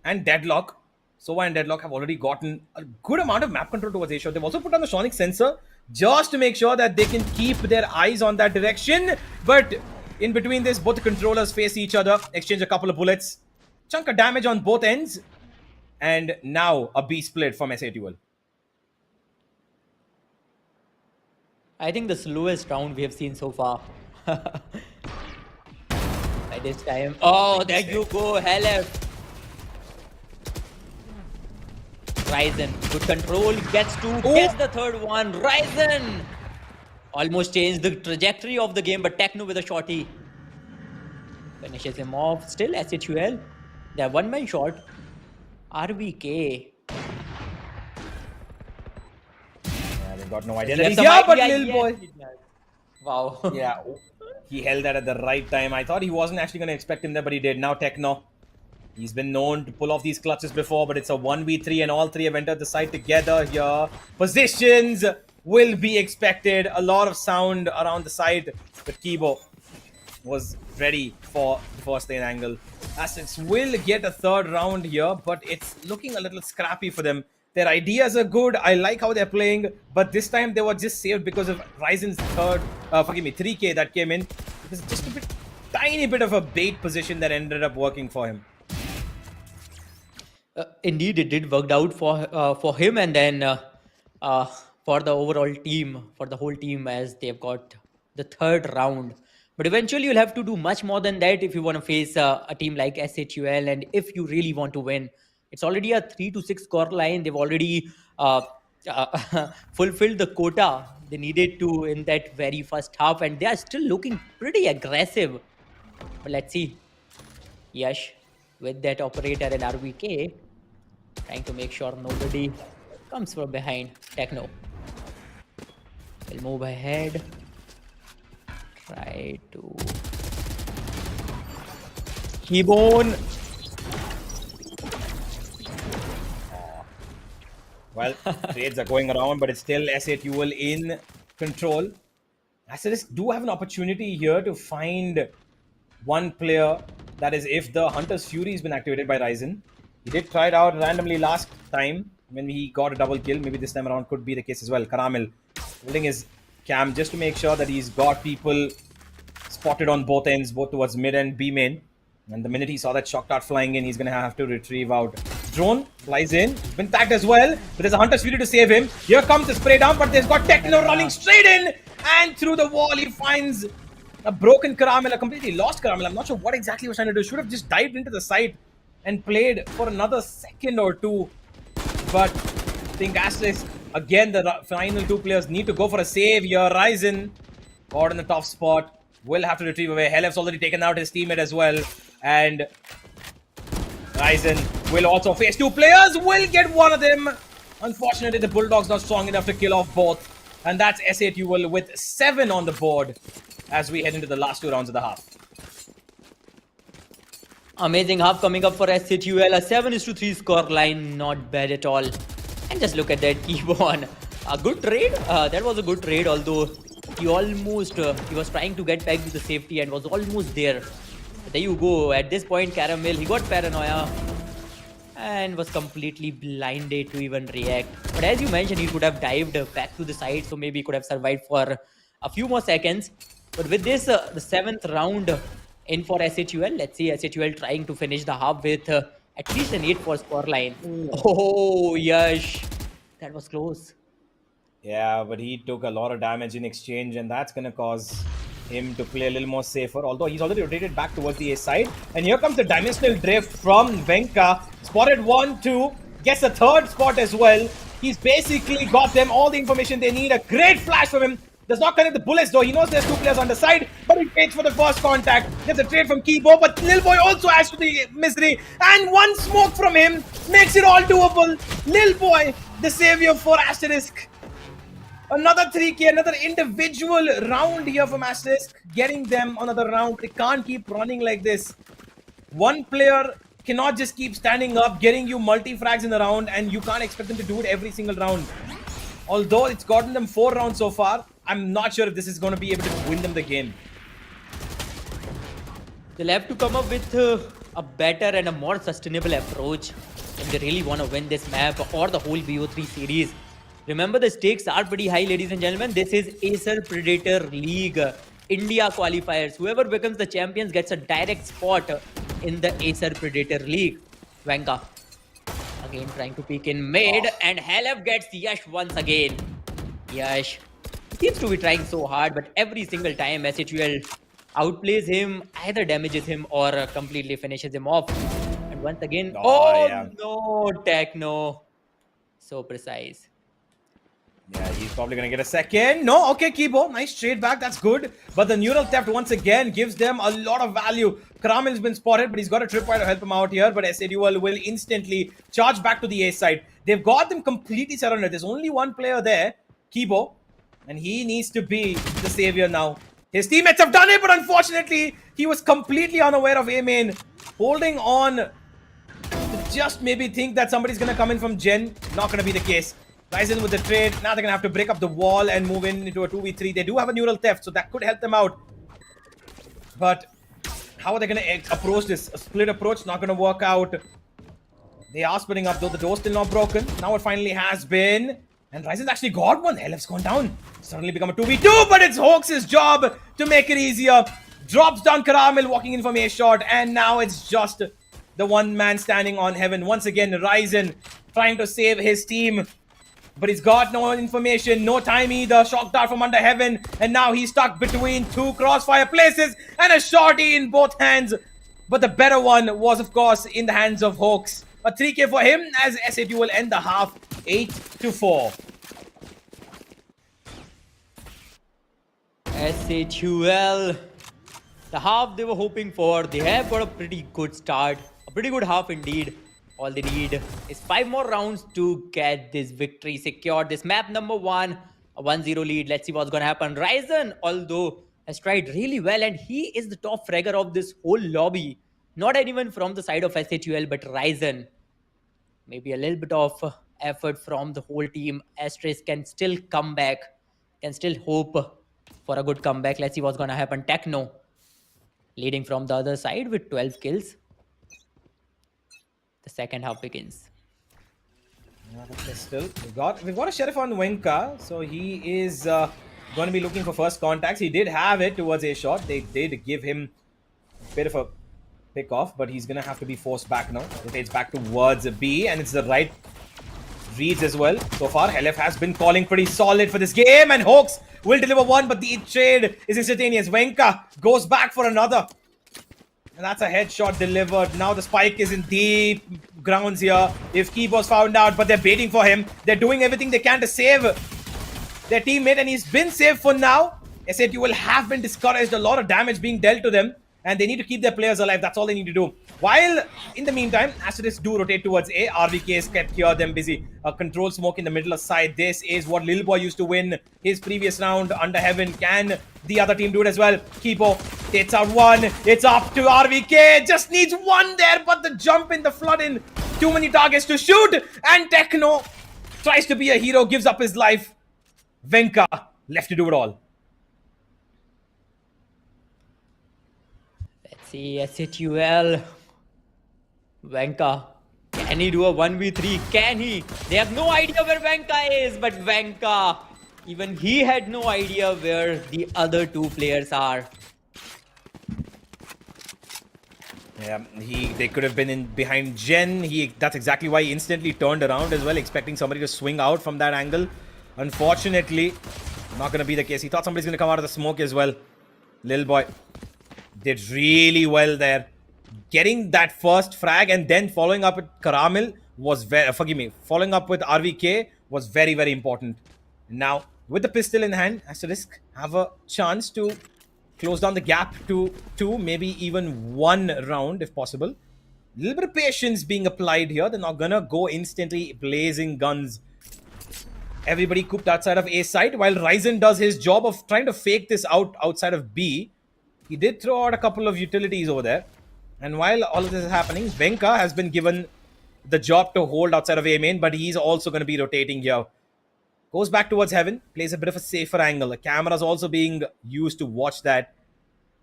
and Deadlock, Sova and Deadlock have already gotten a good amount of map control towards A shot. They've also put on the sonic sensor just to make sure that they can keep their eyes on that direction. But in between this, both the controllers face each other, exchange a couple of bullets, chunk of damage on both ends, and now a B split from S8UL. I think the slowest round we have seen so far. By this time. Oh, there you go, Halef. Ryzen, good control, gets the third one. Ryzen almost changed the trajectory of the game, but Techno with a shorty finishes him off. Still S8UL. They have one-man shot. RBK. They've got no identity. Yeah, but Lil Boy. Wow. Yeah, he held that at the right time. I thought he wasn't actually going to expect him there, but he did. Now Techno. He's been known to pull off these clutches before, but it's a 1v3 and all three have entered the site together here. Positions will be expected. A lot of sound around the site, but Kibo was ready for the first lane angle. Ascent will get a third round here, but it's looking a little scrappy for them. Their ideas are good. I like how they're playing, but this time they were just saved because of Ryzen's 3K that came in. It was just a tiny bit of a bait position that ended up working for him. Indeed, it did work out for him, and then for the overall team, for the whole team, as they've got the third round. But eventually, you'll have to do much more than that if you want to face a team like S8UL, and if you really want to win. It's already a 3-6 score line. They've already fulfilled the quota they needed to in that very first half, and they are still looking pretty aggressive. But let's see. Yash with that operator and RVK, trying to make sure nobody comes from behind. Techno will move ahead. Try to Keyboard. Well, trades are going around, but it's still S8UL in control. Asterisk do have an opportunity here to find one player. That is, if the Hunter's Fury has been activated by Ryzen. He did try it out randomly last time when he got a double kill. Maybe this time around could be the case as well. Karamil holding his cam just to make sure that he's got people spotted on both ends, both towards mid and B main. And the minute he saw that shock dart flying in, he's going to have to retrieve out. Drone flies in. He's been tagged as well. But there's a Hunter's Fury to save him. Here comes the spray down, but there's got Techno running straight in. And through the wall, he finds a broken Karamil, a completely lost Karamil. I'm not sure what exactly he was trying to do. Should have just dived into the site and played for another second or two. But I think Asterisk, again, the final two players need to go for a save here. Ryzen, caught in the top spot, will have to retrieve away. Helef's already taken out his teammate as well. And Ryzen will also face two players, will get one of them. Unfortunately, the Bulldog's not strong enough to kill off both. And that's S8UL with 7 on the board as we head into the last 2 rounds of the half. Amazing half coming up for S8UL. A 7-3 score line, not bad at all. And just look at that keyboard. A good trade. That was a good trade, although he almost he was trying to get back to the safety and was almost there. But there you go. At this point, Caramel, he got paranoia and was completely blinded to even react. But as you mentioned, he could have dived back to the side, so maybe he could have survived for a few more seconds. But with this, the 7th round in for S8UL, let's see S8UL trying to finish the half with at least an 8-4 score line. Oh, Yash. That was close. Yeah, but he took a lot of damage in exchange, and that's going to cause him to play a little more safer, although he's already rotated back towards the A side. And here comes the Dimensional Drift from Venka. Spotted 1, 2, gets a 3rd spot as well. He's basically got them all the information they need. A great flash from him. Does not connect the bullets though. He knows there's 2 players on the side, but he waits for the first contact. Gets a trade from Kibo, but Lil Boy also adds to the misery. And one smoke from him makes it all doable. Lil Boy, the savior for Asterisk. Another 3K, another individual round here from Asterisk, getting them another round. They can't keep running like this. One player cannot just keep standing up, getting you multi-frags in the round, and you can't expect them to do it every single round. Although it's gotten them 4 rounds so far, I'm not sure if this is going to be able to win them the game. They'll have to come up with a better and a more sustainable approach if they really want to win this map or the whole BO3 series. Remember, the stakes are pretty high, ladies and gentlemen. This is Acer Predator League India Qualifiers. Whoever becomes the champions gets a direct spot in the Acer Predator League. Venka again trying to peek in mid, and Halef gets Yash once again. Yash seems to be trying so hard, but every single time S8UL outplays him, either damages him or completely finishes him off. And once again, no, Techno. So precise. Yeah, he's probably going to get a second. No, okay, Kibo. Nice trade back. That's good. But the neural theft once again gives them a lot of value. Karamil's been spotted, but he's got a tripwire to help him out here. But S8UL will instantly charge back to the A side. They've got them completely surrounded. There's only one player there, Kibo. And he needs to be the savior now. His teammates have done it, but unfortunately, he was completely unaware of A-main. Holding on to just maybe think that somebody's going to come in from Gen. Not going to be the case. Ryzen with the trade. Now they're going to have to break up the wall and move in into a 2v3. They do have a neural theft, so that could help them out. But how are they going to approach this? A split approach, not going to work out. They are splitting up, though. The door's still not broken. Now it finally has been. And Ryzen's actually got one. Halef's gone down. Suddenly become a 2v2, but it's Hawks' job to make it easier. Drops down Karamil, walking in from a shot. And now it's just the one man standing on heaven. Once again, Ryzen trying to save his team. But he's got no information, no time either. Shock dart from under heaven. And now he's stuck between 2 crossfire places. And a shorty in both hands. But the better one was, of course, in the hands of Hawks. A 3K for him as S8UL will end the half 8-4. S8UL, the half they were hoping for. They have got a pretty good start. A pretty good half indeed. All they need is 5 more rounds to get this victory secured. This map number 1, a 1-0 lead. Let's see what's going to happen. Ryzen, although, has tried really well, and he is the top fragger of this whole lobby. Not anyone from the side of S8UL, but Ryzen. Maybe a little bit of effort from the whole team. Asterisk can still come back. Can still hope for a good comeback. Let's see what's going to happen. Techno leading from the other side with 12 kills. The second half begins. Another pistol. We've got a sheriff on Wenka, so he is going to be looking for first contacts. He did have it towards a shot. They did give him a bit of a pick off, but he's going to have to be forced back now. Rotates back towards B, and it's the right reads as well. So far, Halef has been calling pretty solid for this game, and Hawks will deliver one, but the trade is instantaneous. Wenka goes back for another. And that's a headshot delivered. Now the spike is in deep grounds here. If Kibo's found out, but they're baiting for him. They're doing everything they can to save their teammate, and he's been saved for now. S8UL have been discouraged. A lot of damage being dealt to them, and they need to keep their players alive. That's all they need to do. While, in the meantime, Asterisk do rotate towards A. RVK is kept here, them busy. A control smoke in the middle of side. This is what Lil Boy used to win his previous round under heaven. Can the other team do it as well? Kibo takes out one. It's up to RVK. Just needs one there, but the jump in, the flood in. Too many targets to shoot. And Techno tries to be a hero, gives up his life. Venka left to do it all. Let's see, S8UL. Venka, can he do a 1v3? Can he? They have no idea where Venka is, but Venka, even he had no idea where the other 2 players are. Yeah, they could have been in behind Gen. That's exactly why he instantly turned around as well, expecting somebody to swing out from that angle. Unfortunately, not going to be the case. He thought somebody's going to come out of the smoke as well. Lil Boy did really well there. Getting that first frag and then following up with Karamil was following up with RVK was very, very important. Now, with the pistol in hand, Asterisk have a chance to close down the gap to 2, maybe even 1 round if possible. A little bit of patience being applied here. They're not gonna go instantly blazing guns. Everybody cooped outside of A side, while Ryzen does his job of trying to fake this out outside of B. He did throw out a couple of utilities over there. And while all of this is happening, Venka has been given the job to hold outside of A main, but he's also going to be rotating here. Goes back towards Heaven, plays a bit of a safer angle. The camera's also being used to watch that.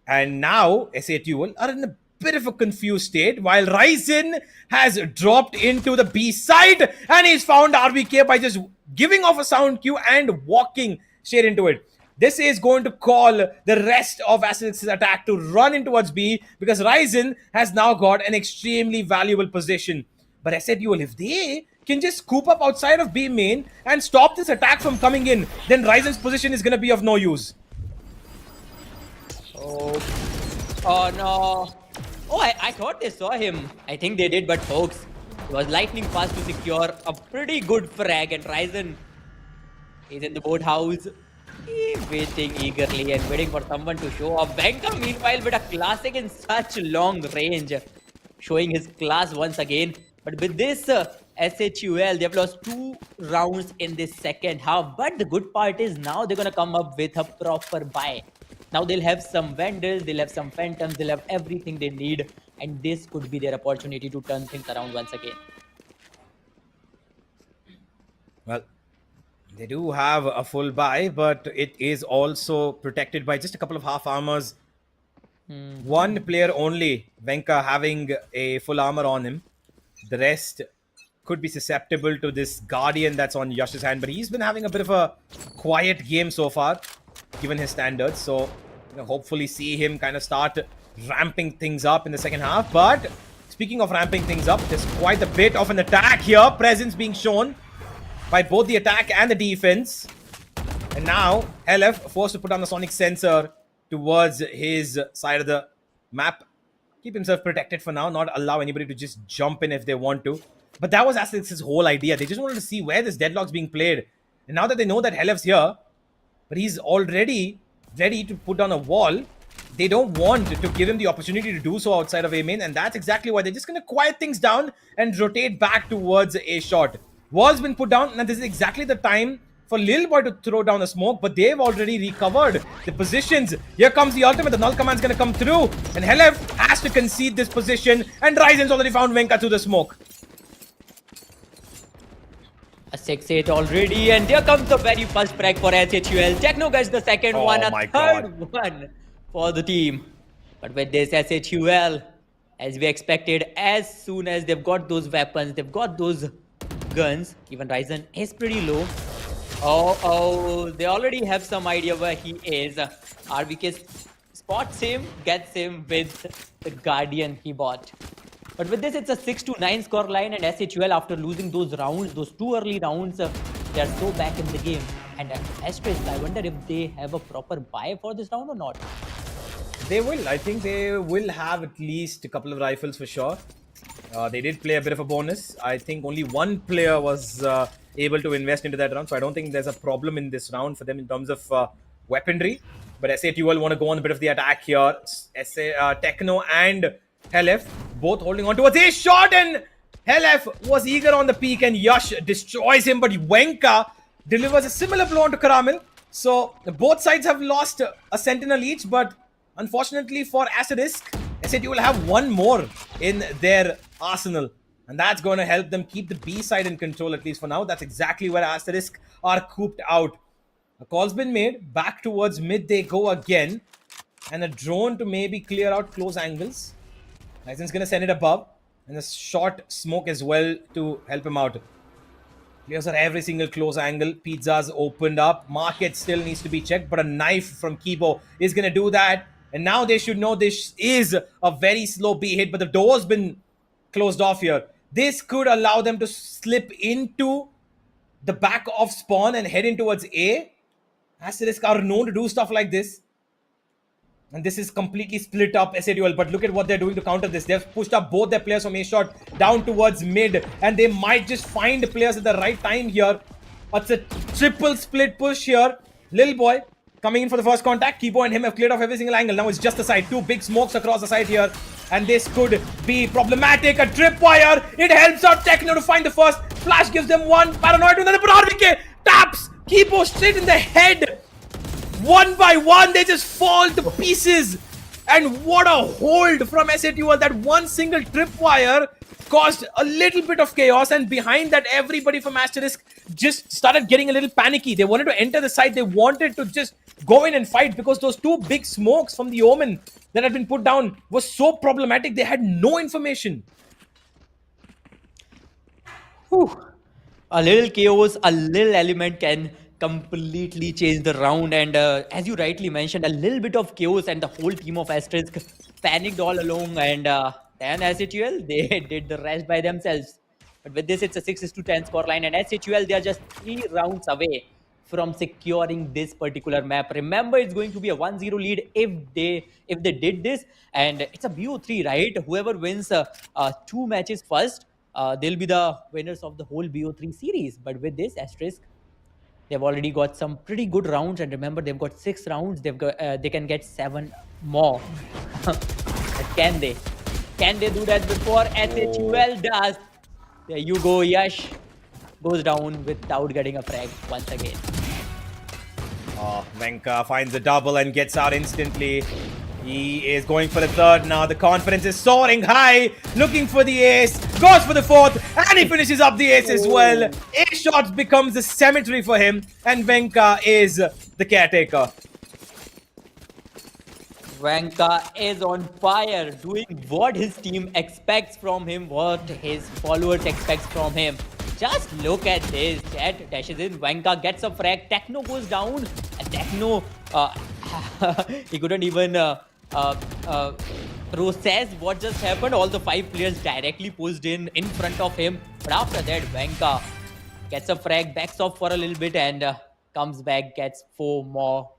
And now S8UL are in a bit of a confused state, while Ryzen has dropped into the B side and he's found RBK by just giving off a sound cue and walking straight into it. This is going to call the rest of Ascent's attack to run in towards B because Ryzen has now got an extremely valuable position. But S8UL, if they can just scoop up outside of B main and stop this attack from coming in, then Ryzen's position is going to be of no use. Oh no. Oh, I thought they saw him. I think they did, but Hoax was lightning fast to secure a pretty good frag, and Ryzen is in the boathouse. He's waiting eagerly and waiting for someone to show up. Venka, meanwhile, with a classic in such long range, showing his class once again. But with this S8UL, they've lost 2 rounds in this second half. But the good part is now they're going to come up with a proper buy. Now they'll have some Vandals, they'll have some Phantoms, they'll have everything they need. And this could be their opportunity to turn things around once again. Well, they do have a full buy, but it is also protected by just a couple of half armors. One player only, Venka, having a full armor on him. The rest could be susceptible to this Guardian that's on Yash's hand, but he's been having a bit of a quiet game so far, given his standards. So, hopefully see him kind of start ramping things up in the second half. But speaking of ramping things up, there's quite a bit of an attack here. Presence being shown by both the attack and the defense. And now, LF forced to put on the sonic sensor towards his side of the map. Keep himself protected for now, not allow anybody to just jump in if they want to. But that was Ascent's whole idea. They just wanted to see where this deadlock's being played. And now that they know that Helef's here, but he's already ready to put down a wall, they don't want to give him the opportunity to do so outside of A main. And that's exactly why they're just going to quiet things down and rotate back towards A shot. Wall's been put down, and this is exactly the time for Lil Boy to throw down a smoke, but they've already recovered the positions. Here comes the ultimate. The null command's going to come through, and Helef has to concede this position, and Ryzen's already found Venka through the smoke. A 6-8 already, and here comes the very first frag for S8UL. Techno gets the second one, a third one for the team. But with this S8UL, as we expected, as soon as they've got those weapons, they've got those guns, even Ryzen is pretty low. Oh, they already have some idea where he is. RBK spots him, gets him with the Guardian he bought. But with this, it's a 6-9 score line, and S8UL, after losing those rounds, those 2 early rounds, they are so back in the game. And Asterisk, I wonder if they have a proper buy for this round or not. They will. I think they will have at least a couple of rifles for sure. They did play a bit of a bonus. I think only one player was able to invest into that round, so I don't think there's a problem in this round for them in terms of weaponry. But S8UL want to go on a bit of the attack here. Techno and Helef both holding on towards a shot, and Helef was eager on the peak, and Yash destroys him, but Venka delivers a similar blow onto Karamil. So both sides have lost a sentinel each, but unfortunately for Asterisk, S8UL will have one more in their arsenal, and that's going to help them keep the B side in control, at least for now. That's exactly where Asterisk are cooped out. A call's been made. Back towards mid they go again, and a drone to maybe clear out close angles. Ryzen's going to send it above, and a short smoke as well to help him out. Clears out every single close angle. Pizza's opened up. Market still needs to be checked, but a knife from Kibo is going to do that. And now they should know this is a very slow B hit, but the door's been closed off here. This could allow them to slip into the back of spawn and head in towards A. Asterisk are known to do stuff like this. And this is completely split up S8UL, but look at what they're doing to counter this. They've pushed up both their players from A shot down towards mid, and they might just find players at the right time here. It's a triple split push here. Lil Boy coming in for the first contact. Kibo and him have cleared off every single angle. Now it's just the side. 2 big smokes across the side here, and this could be problematic. A tripwire. It helps out Techno to find the first. Flash gives them one. Paranoid to another, but RBK Taps Kibo straight in the head. One by one, they just fall to pieces. And what a hold from S8UL. That one single tripwire caused a little bit of chaos. And behind that, everybody from Asterisk just started getting a little panicky. They wanted to enter the site. They wanted to just go in and fight because those two big smokes from the Omen that had been put down was so problematic. They had no information. Whew. A little chaos, a little element can completely change the round. And as you rightly mentioned, a little bit of chaos and the whole team of Asterisk panicked all along. And then S8UL, they did the rest by themselves. But with this, it's a 6-10 scoreline. And S8UL, they are just 3 rounds away from securing this particular map. Remember, it's going to be a 1-0 lead if they did this. And it's a BO3, right? Whoever wins 2 matches first, they'll be the winners of the whole BO3 series. But with this Asterisk, they've already got some pretty good rounds, and remember, they've got 6 rounds. They've got they can get 7 more. Can they? Can they do that before S8UL does? There you go. Yash goes down without getting a frag once again. Oh, Venka finds a double and gets out instantly. He is going for the third now. The confidence is soaring high. Looking for the ace. Goes for the fourth. And he finishes up the ace as well. 8 shots becomes a cemetery for him. And Venka is the caretaker. Venka is on fire, doing what his team expects from him, what his followers expect from him. Just look at this. Chat dashes in. Venka gets a frag. Techno goes down. And Techno, he couldn't even process what just happened. All the 5 players directly pushed in front of him. But after that, Venka gets a frag, backs off for a little bit, and comes back, gets 4 more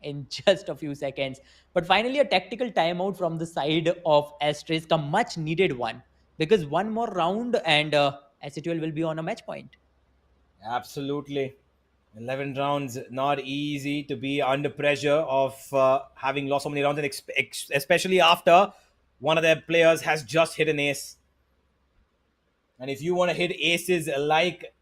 in just a few seconds. But finally, a tactical timeout from the side of Asterisk, a much needed one, because one more round and S8UL will be on a match point. Absolutely. 11 rounds, not easy to be under pressure of having lost so many rounds, and especially after one of their players has just hit an ace. And if you want to hit aces like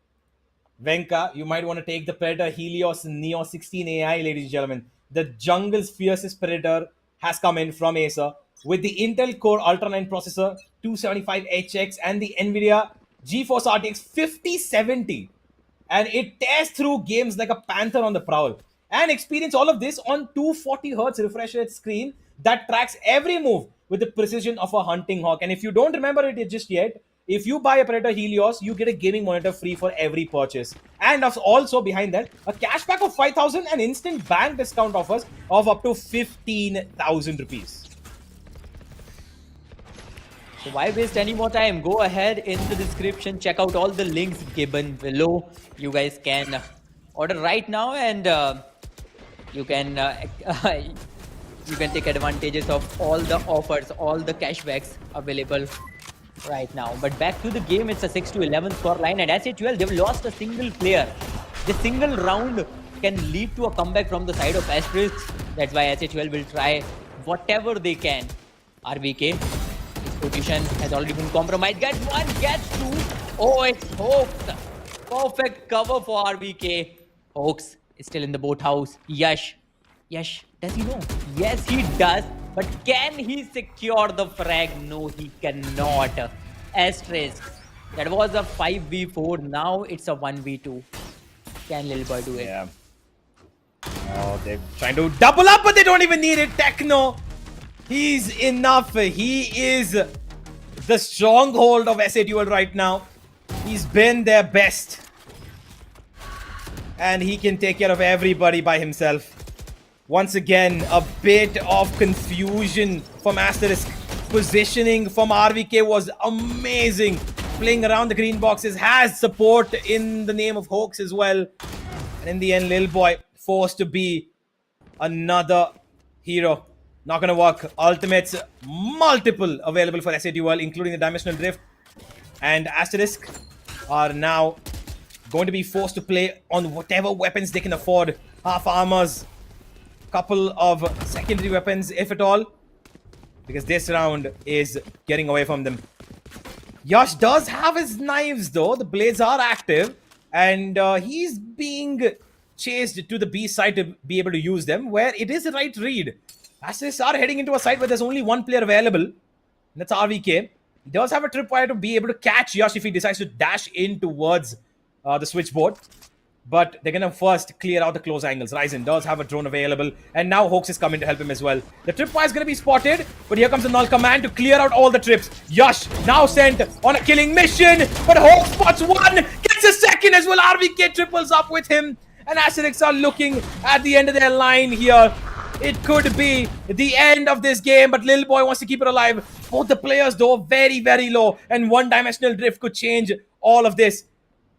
Venka, you might want to take the Predator Helios Neo 16 AI, ladies and gentlemen. The jungle's fiercest Predator has come in from Acer with the Intel Core Ultra 9 processor, 275HX, and the NVIDIA GeForce RTX 5070. And it tears through games like a panther on the prowl. And experience all of this on 240Hz refresh rate screen that tracks every move with the precision of a hunting hawk. And if you don't remember it just yet, if you buy a Predator Helios, you get a gaming monitor free for every purchase. And also behind that, a cashback of 5,000 and instant bank discount offers of up to 15,000 rupees. So why waste any more time? Go ahead in the description, check out all the links given below. You guys can order right now, and you can take advantages of all the offers, all the cashbacks available right now. But back to the game, it's a 6-11 scoreline, and S8UL, they've lost a single player. The single round can lead to a comeback from the side of Asterisk. That's why S8UL will try whatever they can. RBK, his position has already been compromised. Gets 1, gets 2. Oh, it's Hoax. Perfect cover for RBK. Hoax is still in the boathouse. Yash, does he know? Yes, he does. But can he secure the frag? No, he cannot. Asterisk. That was a 5v4. Now it's a 1v2. Can Lil Boy do it? Yeah. Oh, they're trying to double up, but they don't even need it. Techno, he's enough. He is the stronghold of S8UL right now. He's been their best. And he can take care of everybody by himself. Once again, a bit of confusion from Asterisk. Positioning from RVK was amazing. Playing around the green boxes, has support in the name of Hoax as well. And in the end, Lil Boy forced to be another hero. Not gonna work. Ultimates, multiple available for S8UL, including the Dimensional Drift. And Asterisk are now going to be forced to play on whatever weapons they can afford. Half armors, couple of secondary weapons, if at all, because this round is getting away from them. Yash does have his knives though. The blades are active, and he's being chased to the B side to be able to use them, where it is the right read. Asterisk are heading into a site where there's only one player available. That's RVK. He does have a tripwire to be able to catch Yash if he decides to dash in towards the switchboard. But they're going to first clear out the close angles. Ryzen does have a drone available, and now Hoax is coming to help him as well. The tripwire is going to be spotted, but here comes the null command to clear out all the trips. Yash now sent on a killing mission, but Hoax spots one, gets a second as well. RVK triples up with him, and Acerix are looking at the end of their line here. It could be the end of this game, but Lil Boy wants to keep it alive. Both the players, though, very, very low, and one-dimensional drift could change all of this.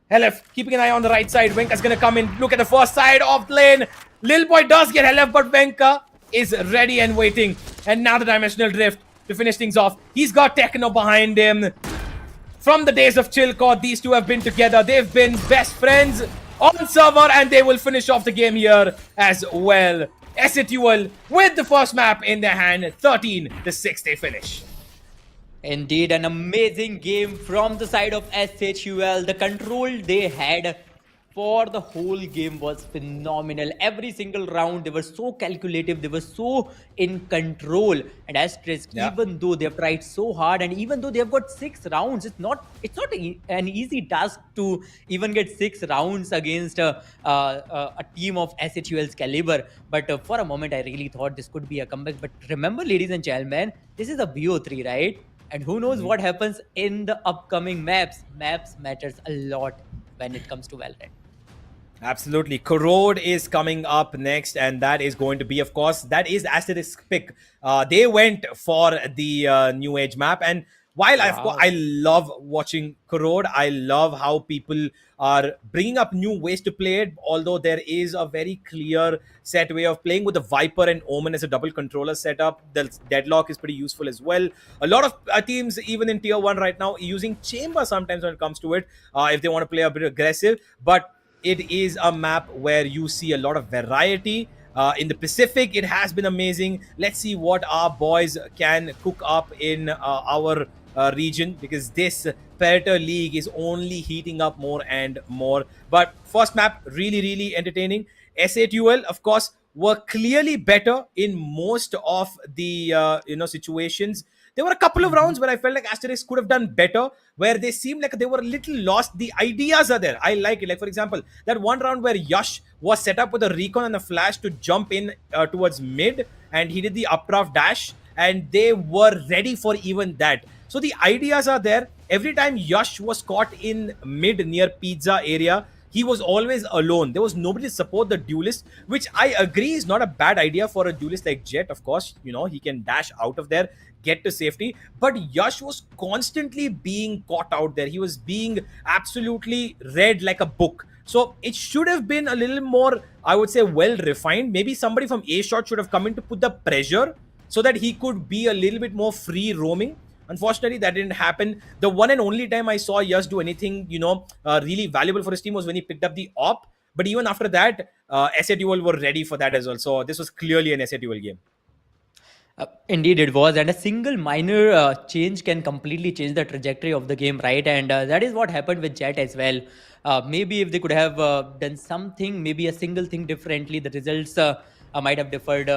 LF keeping an eye on the right side. Venka's gonna come in. Look at the first side of the lane. Lil Boy does get LF, but Venka is ready and waiting. And now the dimensional drift to finish things off. He's got Techno behind him. From the days of Chillcore, these two have been together. They've been best friends on server, and they will finish off the game here as well. S8UL with the first map in their hand. 13-6 they finish. Indeed, an amazing game from the side of S8UL. The control they had for the whole game was phenomenal. Every single round, they were so calculative, they were so in control. And Asterisk, even though they've tried so hard, and even though they've got 6 rounds, it's not an easy task to even get 6 rounds against a team of S8UL's caliber. But for a moment, I really thought this could be a comeback. But remember, ladies and gentlemen, this is a BO3, right? And who knows what happens in the upcoming maps. Maps matters a lot when it comes to Valorant. Absolutely. Corrode is coming up next, and that is going to be, of course, that is Asterisk pick. They went for the New Age map, and while I love watching Corrode, I love how people are bringing up new ways to play it, although there is a very clear set way of playing with the Viper and Omen as a double controller setup. The Deadlock is pretty useful as well. A lot of teams, even in Tier 1 right now, using Chamber sometimes when it comes to it, if they want to play a bit aggressive. But it is a map where you see a lot of variety. In the Pacific, it has been amazing. Let's see what our boys can cook up in our region, because this Predator League is only heating up more and more. But first map, really, really entertaining. S8UL, of course, were clearly better in most of the situations. There were a couple of rounds where I felt like Asterisk could have done better, where they seemed like they were a little lost. The ideas are there. I like it. Like, for example, that one round where Yash was set up with a recon and a flash to jump in towards mid, and he did the updraft dash, and they were ready for even that. So the ideas are there. Every time Yash was caught in mid near pizza area, he was always alone. There was nobody to support the duelist, which I agree is not a bad idea for a duelist like Jet. Of course, he can dash out of there, get to safety. But Yash was constantly being caught out there. He was being absolutely read like a book. So it should have been a little more, I would say, well refined. Maybe somebody from A Shot should have come in to put the pressure so that he could be a little bit more free roaming. Unfortunately, that didn't happen. The one and only time I saw Yash do anything, really valuable for his team was when he picked up the op. But even after that, S8UL were ready for that as well. So this was clearly an S8UL game. Indeed, it was. And a single minor change can completely change the trajectory of the game, right? And that is what happened with Jet as well. Maybe if they could have done something, maybe a single thing differently, the results might have differed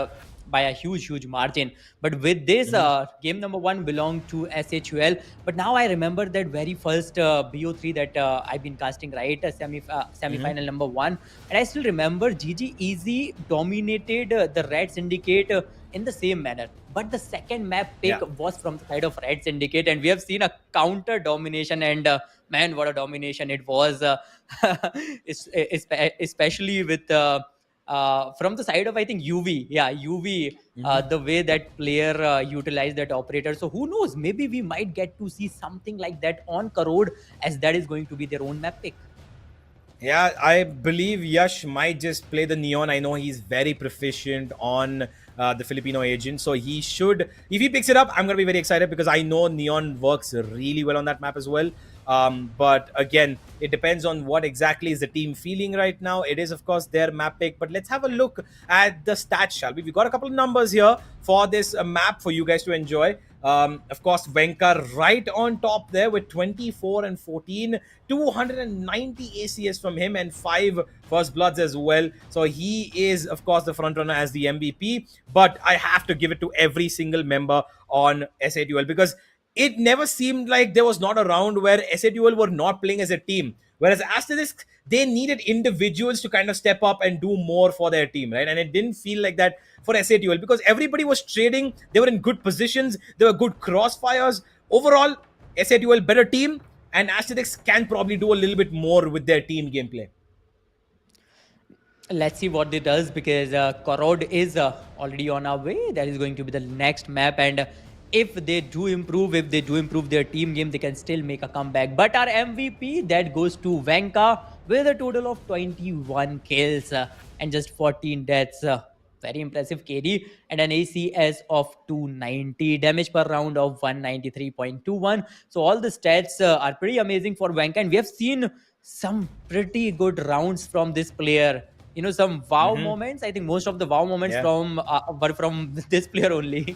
by a huge margin. But with this, game number 1 belonged to S8UL. But now I remember that very first BO3 that I've been casting, right? Semi-final number 1. And I still remember GG Easy dominated the Red Syndicate in the same manner. But the second map pick was from the side of Red Syndicate, and we have seen a counter domination, and man, what a domination it was, especially with from the side of, I think, UV. Yeah, UV, the way that player utilized that operator. So who knows, maybe we might get to see something like that on Corrode, as that is going to be their own map pick. Yeah, I believe Yash might just play the Neon. I know he's very proficient on the Filipino agent. So he should, if he picks it up, I'm going to be very excited, because I know Neon works really well on that map as well. But again, it depends on what exactly is the team feeling right now. It is, of course, their map pick. But let's have a look at the stats, shall we? We got a couple of numbers here for this map for you guys to enjoy. Of course, Venka right on top there with 24 and 14, 290 ACS from him and 5 first bloods as well. So he is, of course, the front runner as the MVP. But I have to give it to every single member on S8UL because it never seemed like there was not a round where S8UL were not playing as a team. Whereas Asterisk, they needed individuals to kind of step up and do more for their team, right? And it didn't feel like that for S8UL because everybody was trading. They were in good positions. They were good crossfires. Overall, S8UL better team, and Asterisk can probably do a little bit more with their team gameplay. Let's see what it does because Korod is already on our way. That is going to be the next map, and if they do improve their team game, they can still make a comeback. But our MVP, that goes to Venka with a total of 21 kills and just 14 deaths. Very impressive KD and an ACS of 290, damage per round of 193.21. So all the stats are pretty amazing for Venka, and we have seen some pretty good rounds from this player. Some wow moments. I think most of the wow moments were from this player only.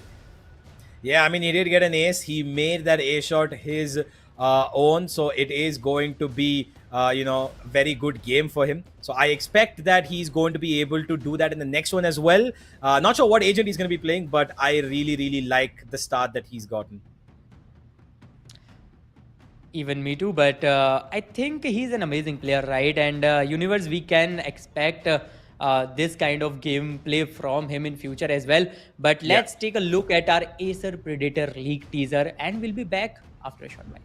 Yeah, I mean, he did get an ace. He made that ace shot his own. So it is going to be, very good game for him. So I expect that he's going to be able to do that in the next one as well. Not sure what agent he's going to be playing, but I really, really like the start that he's gotten. Even me too, but I think he's an amazing player, right? And Universe, we can expect this kind of gameplay from him in future as well. But let's take a look at our Acer Predator League teaser, and we'll be back after a short while.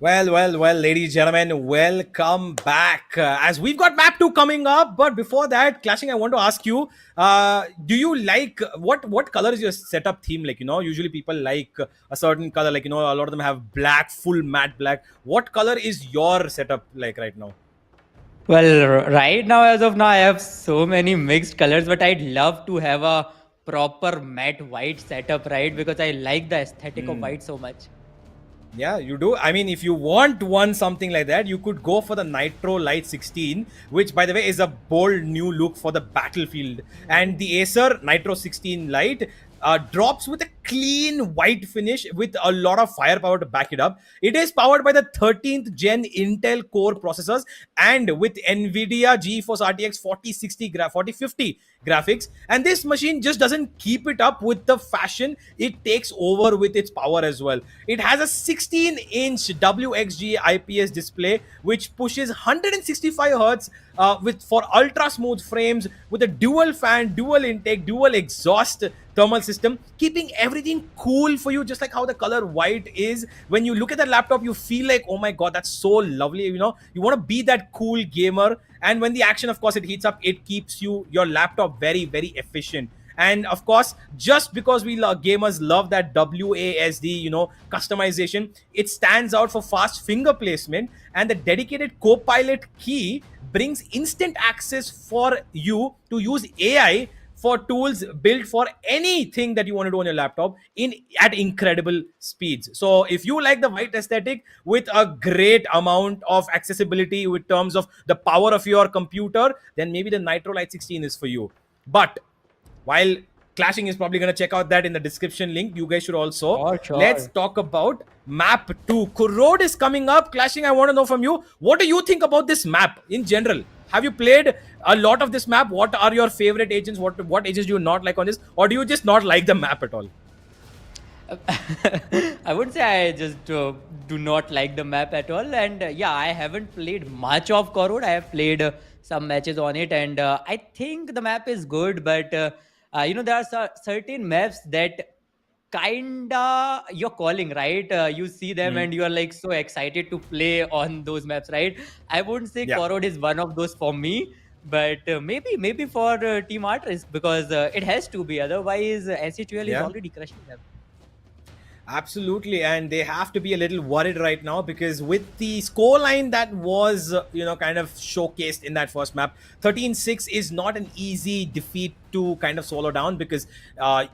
Well, ladies and gentlemen, welcome back. As we've got map 2 coming up, but before that, Clashing, I want to ask you, do you like, what color is your setup theme like? Usually people like a certain color, like, a lot of them have black, full matte black. What color is your setup like right now? Well, right now, as of now, I have so many mixed colors, but I'd love to have a proper matte white setup, right? Because I like the aesthetic of white so much. Yeah, you do. I mean, if you want one something like that, you could go for the Nitro Light 16, which, by the way, is a bold new look for the battlefield. And the Acer Nitro 16 Lite drops with a clean white finish with a lot of firepower to back it up. It is powered by the 13th gen Intel Core processors and with NVIDIA GeForce RTX 4050 graphics. And this machine just doesn't keep it up with the fashion, it takes over with its power as well. It has a 16-inch WXG IPS display which pushes 165 hertz with for ultra smooth frames with a dual fan, dual intake, dual exhaust thermal system, keeping everything cool for you, just like how the color white is. When you look at the laptop, you feel like, oh my god, that's so lovely. You want to be that cool gamer. And when the action, of course, it heats up, it keeps your laptop very, very efficient. And of course, just because we gamers love that WASD, customization, it stands out for fast finger placement, and the dedicated Copilot key brings instant access for you to use AI for tools built for anything that you want to do on your laptop at incredible speeds. So if you like the white aesthetic with a great amount of accessibility in terms of the power of your computer, then maybe the Nitro Lite 16 is for you. But while Clashing is probably going to check out that in the description link, you guys should also. Sure. Let's talk about map 2. Kurod is coming up. Clashing, I want to know from you, what do you think about this map in general? Have you played a lot of this map? What are your favorite agents? What agents do you not like on this? Or do you just not like the map at all? I would say I just do not like the map at all. And yeah, I haven't played much of Korod. I have played some matches on it, and I think the map is good. But there are certain maps that kinda you're calling, right? You see them and you are like so excited to play on those maps, right? I wouldn't say Yeah. Korod is one of those for me. But maybe for Team Artist, because it has to be. Otherwise, S8UL is Yeah. already crushing them. Absolutely, and they have to be a little worried right now because with the scoreline that was, kind of showcased in that first map, 13-6 is not an easy defeat to kind of swallow down because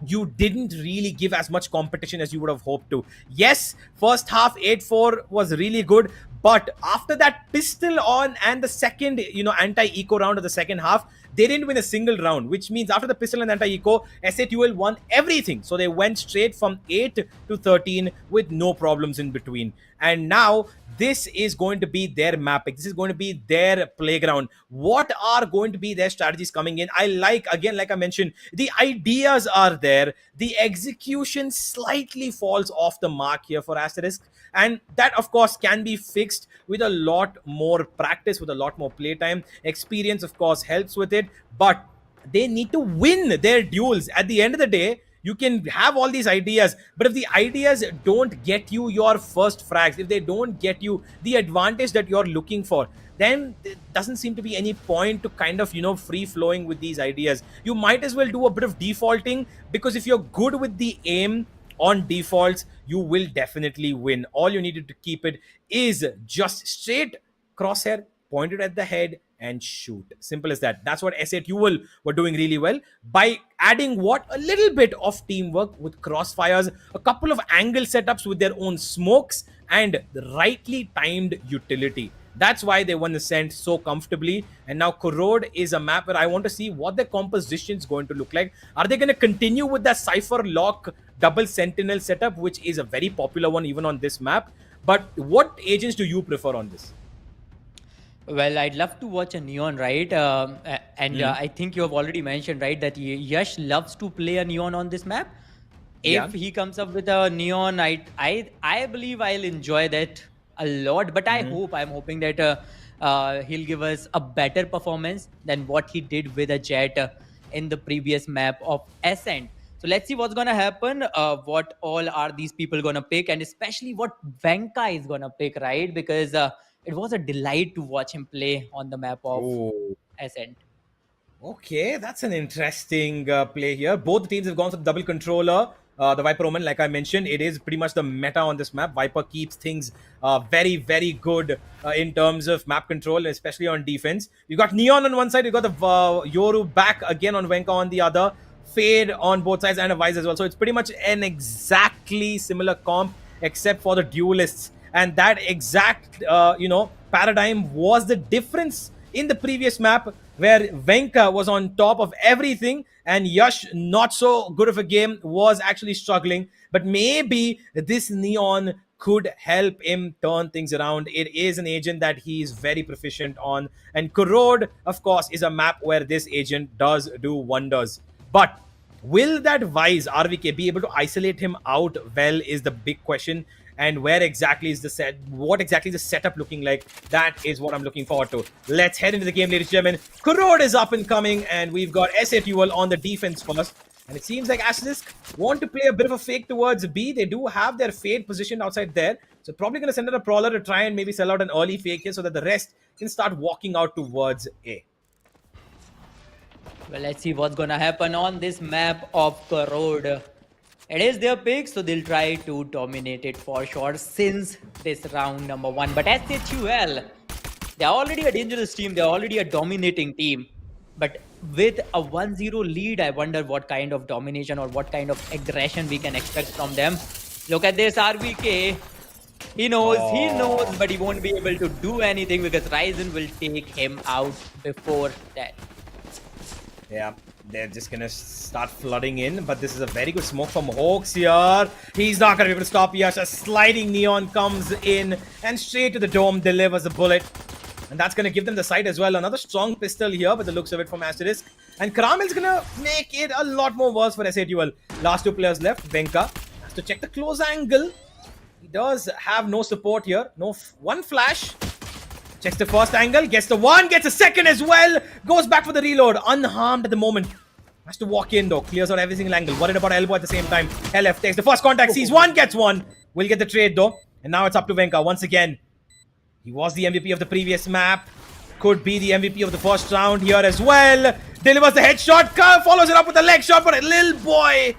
you didn't really give as much competition as you would have hoped to. Yes, first half 8-4 was really good, but after that pistol on and the second, anti-eco round of the second half, they didn't win a single round, which means after the pistol and anti-eco, S8UL won everything. So they went straight from 8 to 13 with no problems in between. And now this is going to be their mapping. This is going to be their playground. What are going to be their strategies coming in? I like, again, like I mentioned, the ideas are there. The execution slightly falls off the mark here for Asterisk. And that, of course, can be fixed with a lot more practice, with a lot more playtime. Experience, of course, helps with it. But they need to win their duels. At the end of the day, you can have all these ideas, but if the ideas don't get you your first frags, if they don't get you the advantage that you're looking for, then there doesn't seem to be any point to kind of, free flowing with these ideas. You might as well do a bit of defaulting, because if you're good with the aim on defaults, you will definitely win. All you needed to keep it is just straight crosshair pointed at the head and shoot. Simple as that. That's what S8UL were doing really well by adding a little bit of teamwork with crossfires, a couple of angle setups with their own smokes, and the rightly timed utility. That's why they won Ascent so comfortably. And now Korod is a map where I want to see what the composition is going to look like. Are they going to continue with that Cypher Lock double Sentinel setup, which is a very popular one even on this map? But what agents do you prefer on this? Well, I'd love to watch a Neon, right? I think you have already mentioned, right, that Yash loves to play a Neon on this map. If he comes up with a Neon, I believe I'll enjoy that a lot. But I'm hoping that he'll give us a better performance than what he did with a Jet in the previous map of Ascent. So let's see what's gonna happen. What all are these people gonna pick, and especially what Venka is gonna pick, right? Because it was a delight to watch him play on the map of Oh. Ascent. Okay, that's an interesting play here. Both teams have gone for the double controller. The Viper Omen, like I mentioned, it is pretty much the meta on this map. Viper keeps things very, very good in terms of map control, especially on defense. You got Neon on one side, you got the Yoru back again on Venka on the other. Fade on both sides and a Vice as well. So it's pretty much an exactly similar comp except for the duelists. And that exact, paradigm was the difference in the previous map where Venka was on top of everything and Yash, not so good of a game, was actually struggling. But maybe this Neon could help him turn things around. It is an agent that he is very proficient on. And Corrode, of course, is a map where this agent does do wonders. But will that Vice RVK be able to isolate him out well is the big question. And where exactly is the set? What exactly is the setup looking like? That is what I'm looking forward to. Let's head into the game, ladies and gentlemen. Corrode is up and coming, and we've got S8UL on the defense first. And it seems like Asterisk want to play a bit of a fake towards B. They do have their Fade positioned outside there. So probably going to send out a Prowler to try and maybe sell out an early fake here so that the rest can start walking out towards A. Well, let's see what's gonna happen on this map of Corrode. It is their pick, so they'll try to dominate it for sure since this round number 1. But S8UL, they're already a dangerous team. They're already a dominating team. But with a 1-0 lead, I wonder what kind of domination or what kind of aggression we can expect from them. Look at this RVK. He knows, but he won't be able to do anything because Ryzen will take him out before that. Yeah, they're just going to start flooding in. But this is a very good smoke from Hawks here. He's not going to be able to stop Yash. A sliding Neon comes in and straight to the dome, delivers a bullet. And that's going to give them the sight as well. Another strong pistol here by the looks of it from Asterisk. And Karamel's going to make it a lot more worse for S8UL. Last 2 players left. Venka has to check the close angle. He does have no support here. One flash. Checks the first angle, gets the one, gets a second as well. Goes back for the reload, unharmed at the moment. Has to walk in though, clears out every single angle. Worried about elbow at the same time. LF takes the first contact, sees one, gets one. Will get the trade though. And now it's up to Venka once again. He was the MVP of the previous map. Could be the MVP of the first round here as well. Delivers the headshot, follows it up with a leg shot, but a little boy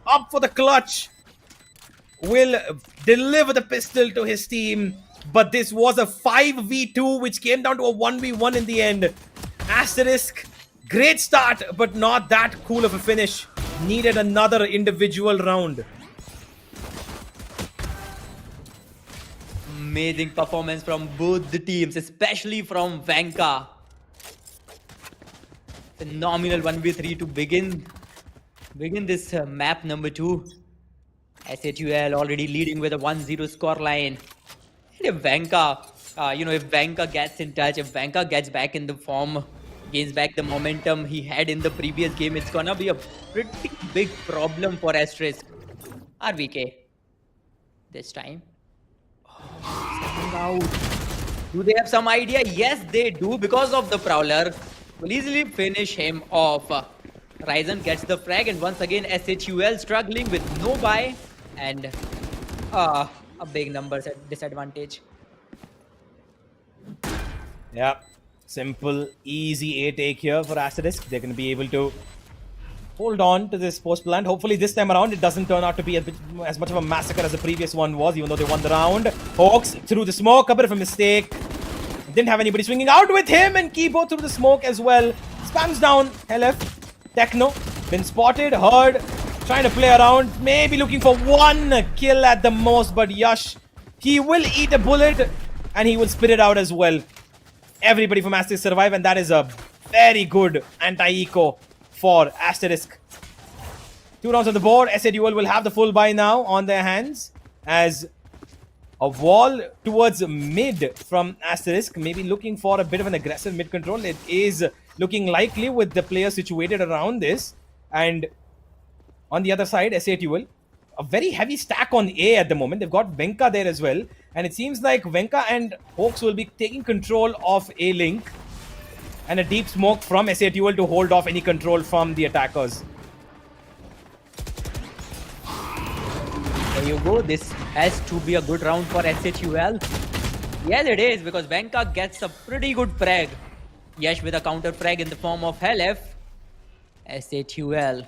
up for the clutch. Will deliver the pistol to his team. But this was a 5v2 which came down to a 1v1 in the end. Asterisk, great start, but not that cool of a finish. Needed another individual round. Amazing performance from both the teams, especially from Venka. Phenomenal 1v3 to begin this map number 2. S8UL already leading with a 1-0 scoreline. If Venka, if Venka gets in touch, if Venka gets back in the form, gains back the momentum he had in the previous game, it's gonna be a pretty big problem for Asterisk. RVK. This time. Stepping out. Do they have some idea? Yes, they do. Because of the Prowler, will easily finish him off. Ryzen gets the frag, and once again, S8UL struggling with no buy and a big numbers at disadvantage. Yeah, simple, easy A take here for Asterisk. They're going to be able to hold on to this post plant. Hopefully this time around it doesn't turn out to be as much of a massacre as the previous one was, even though they won the round. Hawks through the smoke, a bit of a mistake. Didn't have anybody swinging out with him, and Kibo through the smoke as well. Spams down, LF, Techno, been spotted, heard, trying to play around, maybe looking for one kill at the most, but Yash, he will eat a bullet and he will spit it out as well. Everybody from Asterisk survive, and that is a very good anti-eco for Asterisk. 2 rounds on the board. S8UL will have the full buy now on their hands as a wall towards mid from Asterisk, maybe looking for a bit of an aggressive mid control. It is looking likely with the players situated around this. And on the other side, S8UL, a very heavy stack on A at the moment. They've got Venka there as well. And it seems like Venka and Hawks will be taking control of A link. And a deep smoke from S8UL to hold off any control from the attackers. There you go. This has to be a good round for S8UL. Yes, it is, because Venka gets a pretty good frag. Yash with a counter frag in the form of Helef. S8UL.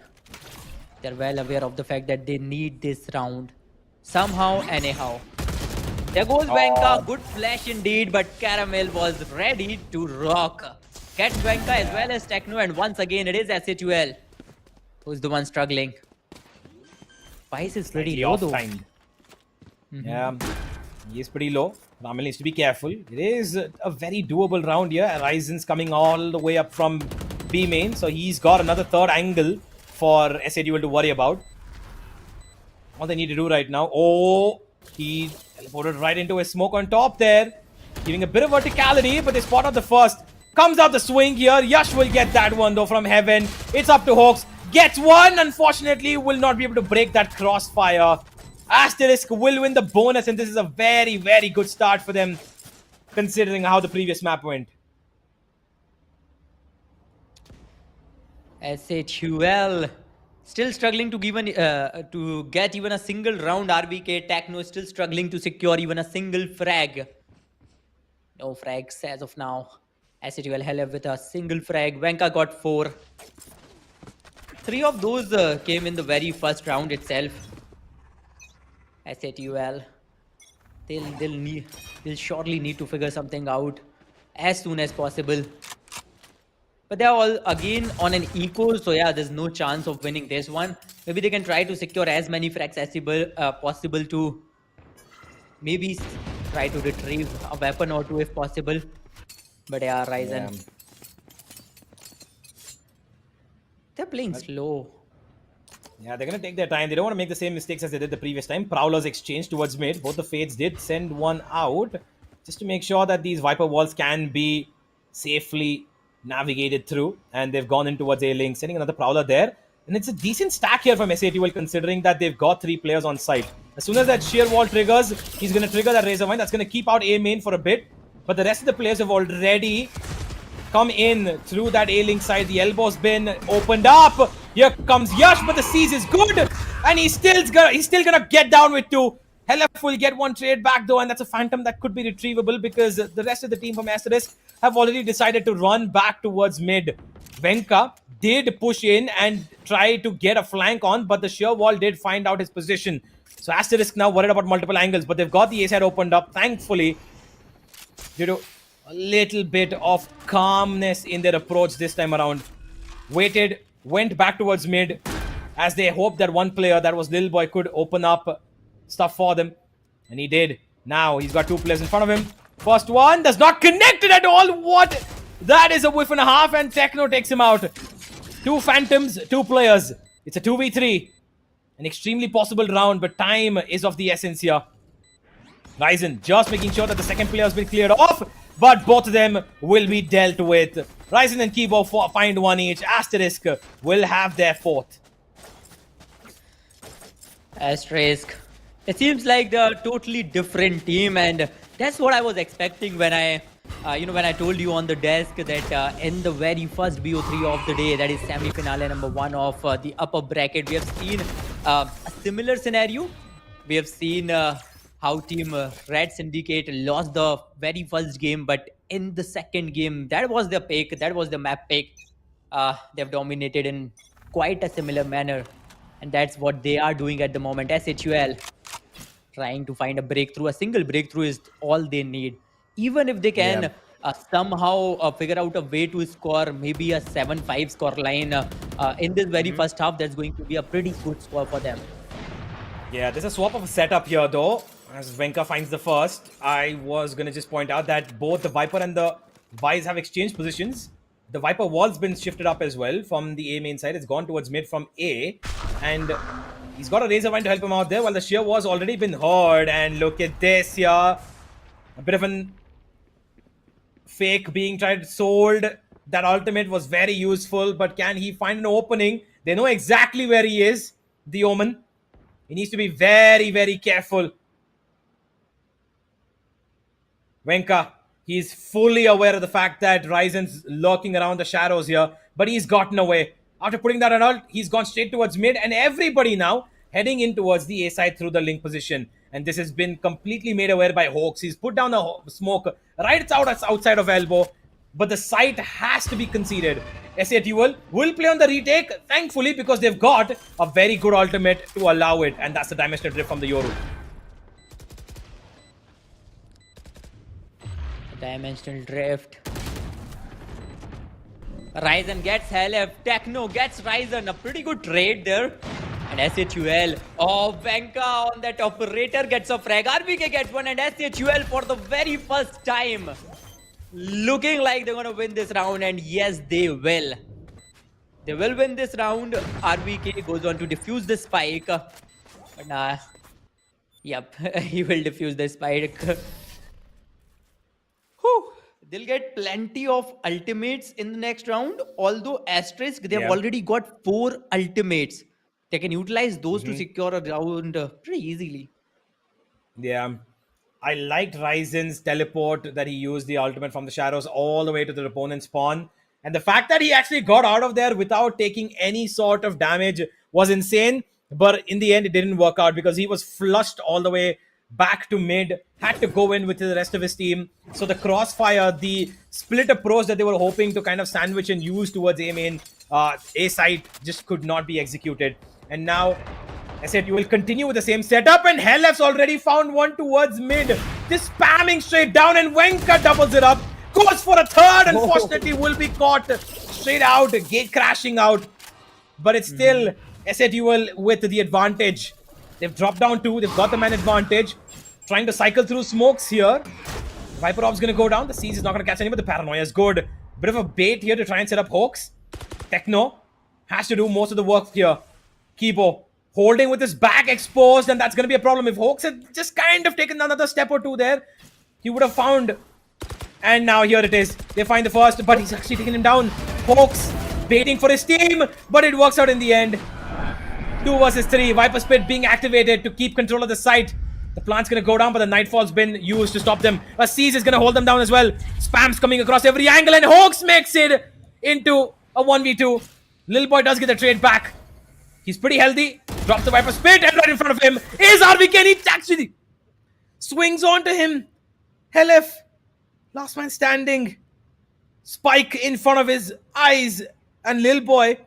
They're well aware of the fact that they need this round. Somehow, anyhow. There goes Venka. Good flash indeed, but Caramel was ready to rock. Gets Venka as well as Techno, and once again it is S8UL who's the one struggling. Vice is pretty low though. Yeah, he is pretty low. Ramil needs to be careful. It is a very doable round here. Ryzen's coming all the way up from B main, so he's got another third angle for S8UL to worry about. All they need to do right now. Oh, he teleported right into a smoke on top there, giving a bit of verticality, but they spot out the first. Comes out the swing here. Yash will get that one though from heaven. It's up to Hawks. Gets one. Unfortunately, will not be able to break that crossfire. Asterisk will win the bonus, and this is a very, very good start for them, considering how the previous map went. S8UL still struggling to get even a single round. RBK Techno is still struggling to secure even a single frag. No frags as of now. S8UL Helef with a single frag. Venka got 4. 3 of those came in the very first round itself. S8UL, they'll shortly need to figure something out as soon as possible. But they're all again on an eco, so yeah, there's no chance of winning this one. Maybe they can try to secure as many frags as possible to maybe try to retrieve a weapon or two if possible. But yeah, Ryzen. Yeah. They're playing slow. Yeah, they're going to take their time. They don't want to make the same mistakes as they did the previous time. Prowlers exchange towards mid. Both the Fates did send one out just to make sure that these Viper walls can be safely navigated through. And they've gone in towards A-Link, sending another Prowler there. And it's a decent stack here from S8UL, considering that they've got 3 players on site. As soon as that sheer wall triggers, he's going to trigger that Razor Vine. That's going to keep out A main for a bit. But the rest of the players have already come in through that A-Link side. The elbow's been opened up. Here comes Yash, but the seize is good. And he's still gonna get down with 2. Helef will get one trade back though, and that's a Phantom that could be retrievable because the rest of the team from Asterisk have already decided to run back towards mid. Venka did push in and try to get a flank on, but the sheer wall did find out his position. So Asterisk now worried about multiple angles, but they've got the A side opened up, thankfully, due to a little bit of calmness in their approach this time around. Waited, went back towards mid as they hoped that one player, that was Lil Boy, could open up stuff for them. And he did. Now he's got 2 players in front of him. First one does not connect it at all. What? That is a whiff and a half, and Techno takes him out. 2 Phantoms, 2 players. It's a 2v3. An extremely possible round, but time is of the essence here. Ryzen just making sure that the second player has been cleared off, but both of them will be dealt with. Ryzen and Kibo find 1 each. Asterisk will have their 4th. Asterisk. It seems like they're a totally different team, and that's what I was expecting when I told you on the desk that in the very first BO3 of the day, that is semi-finale number 1 of the upper bracket, we have seen a similar scenario. We have seen how Team Red Syndicate lost the very first game, but in the second game, that was the pick, that was the map pick. They've dominated in quite a similar manner, and that's what they are doing at the moment. S8UL trying to find a breakthrough. A single breakthrough is all they need. Even if they can somehow figure out a way to score maybe a 7-5 score line in this very first half, that's going to be a pretty good score for them. Yeah, there's a swap of a setup here though, as Venka finds the first. I was going to just point out that both the Viper and the Vice have exchanged positions. The Viper wall's been shifted up as well from the A main side. It's gone towards mid from A, and he's got a Razor Vine to help him out there, while the Sheer War's already been heard. And look at this here. A bit of an fake being tried, sold. That ultimate was very useful, but can he find an opening? They know exactly where he is, the Omen. He needs to be very, very careful. Venka, he's fully aware of the fact that Ryzen's lurking around the shadows here, but he's gotten away. After putting that on ult, he's gone straight towards mid, and everybody now heading in towards the A side through the link position. And this has been completely made aware by Hawks. He's put down the smoke right outside of elbow, but the site has to be conceded. S8UL will play on the retake, thankfully, because they've got a very good ultimate to allow it, and that's the dimensional drift from the Yoru. Dimensional drift. Ryzen gets LF. Techno gets Ryzen. A pretty good trade there. And S8UL. Oh, Venka on that operator gets a frag. RBK gets one, and S8UL for the very first time looking like they're going to win this round. And yes, they will. They will win this round. RBK goes on to defuse the spike. But nah. Yep, he will defuse the spike. Whew. They'll get plenty of ultimates in the next round. Although Asterisk, they've already got 4 ultimates. They can utilize those to secure a round pretty easily. Yeah. I liked Ryzen's teleport that he used the ultimate from the shadows all the way to the opponent's spawn. And the fact that he actually got out of there without taking any sort of damage was insane. But in the end, it didn't work out because he was flushed all the way back to mid, had to go in with the rest of his team. So the crossfire, the split approach that they were hoping to kind of sandwich and use towards A main, A side just could not be executed. And now, I said you will continue with the same setup, and Hellef's already found one towards mid. Just spamming straight down, and Venka doubles it up. Goes for a third, unfortunately will be caught straight out, gate crashing out. But it's still S8UL with the advantage. They've dropped down 2, they've got the man advantage. Trying to cycle through smokes here. Viper Op's gonna go down, the Siege is not gonna catch any, but the paranoia is good. Bit of a bait here to try and set up Hawks. Techno has to do most of the work here. Kibo holding with his back exposed, and that's going to be a problem. If Hawks had just kind of taken another step or two there, he would have found. And now here it is. They find the first, but he's actually taking him down. Hawks baiting for his team, but it works out in the end. 2 versus 3. Viper Spit being activated to keep control of the site. The plant's going to go down, but the Nightfall's been used to stop them. A Siege is going to hold them down as well. Spam's coming across every angle, and Hawks makes it into a 1v2. Lil Boy does get the trade back. He's pretty healthy. Drops the Viper Spit, and right in front of him is RBK, and he actually swings onto him. Helef, last man standing. Spike in front of his eyes, and Lil Boy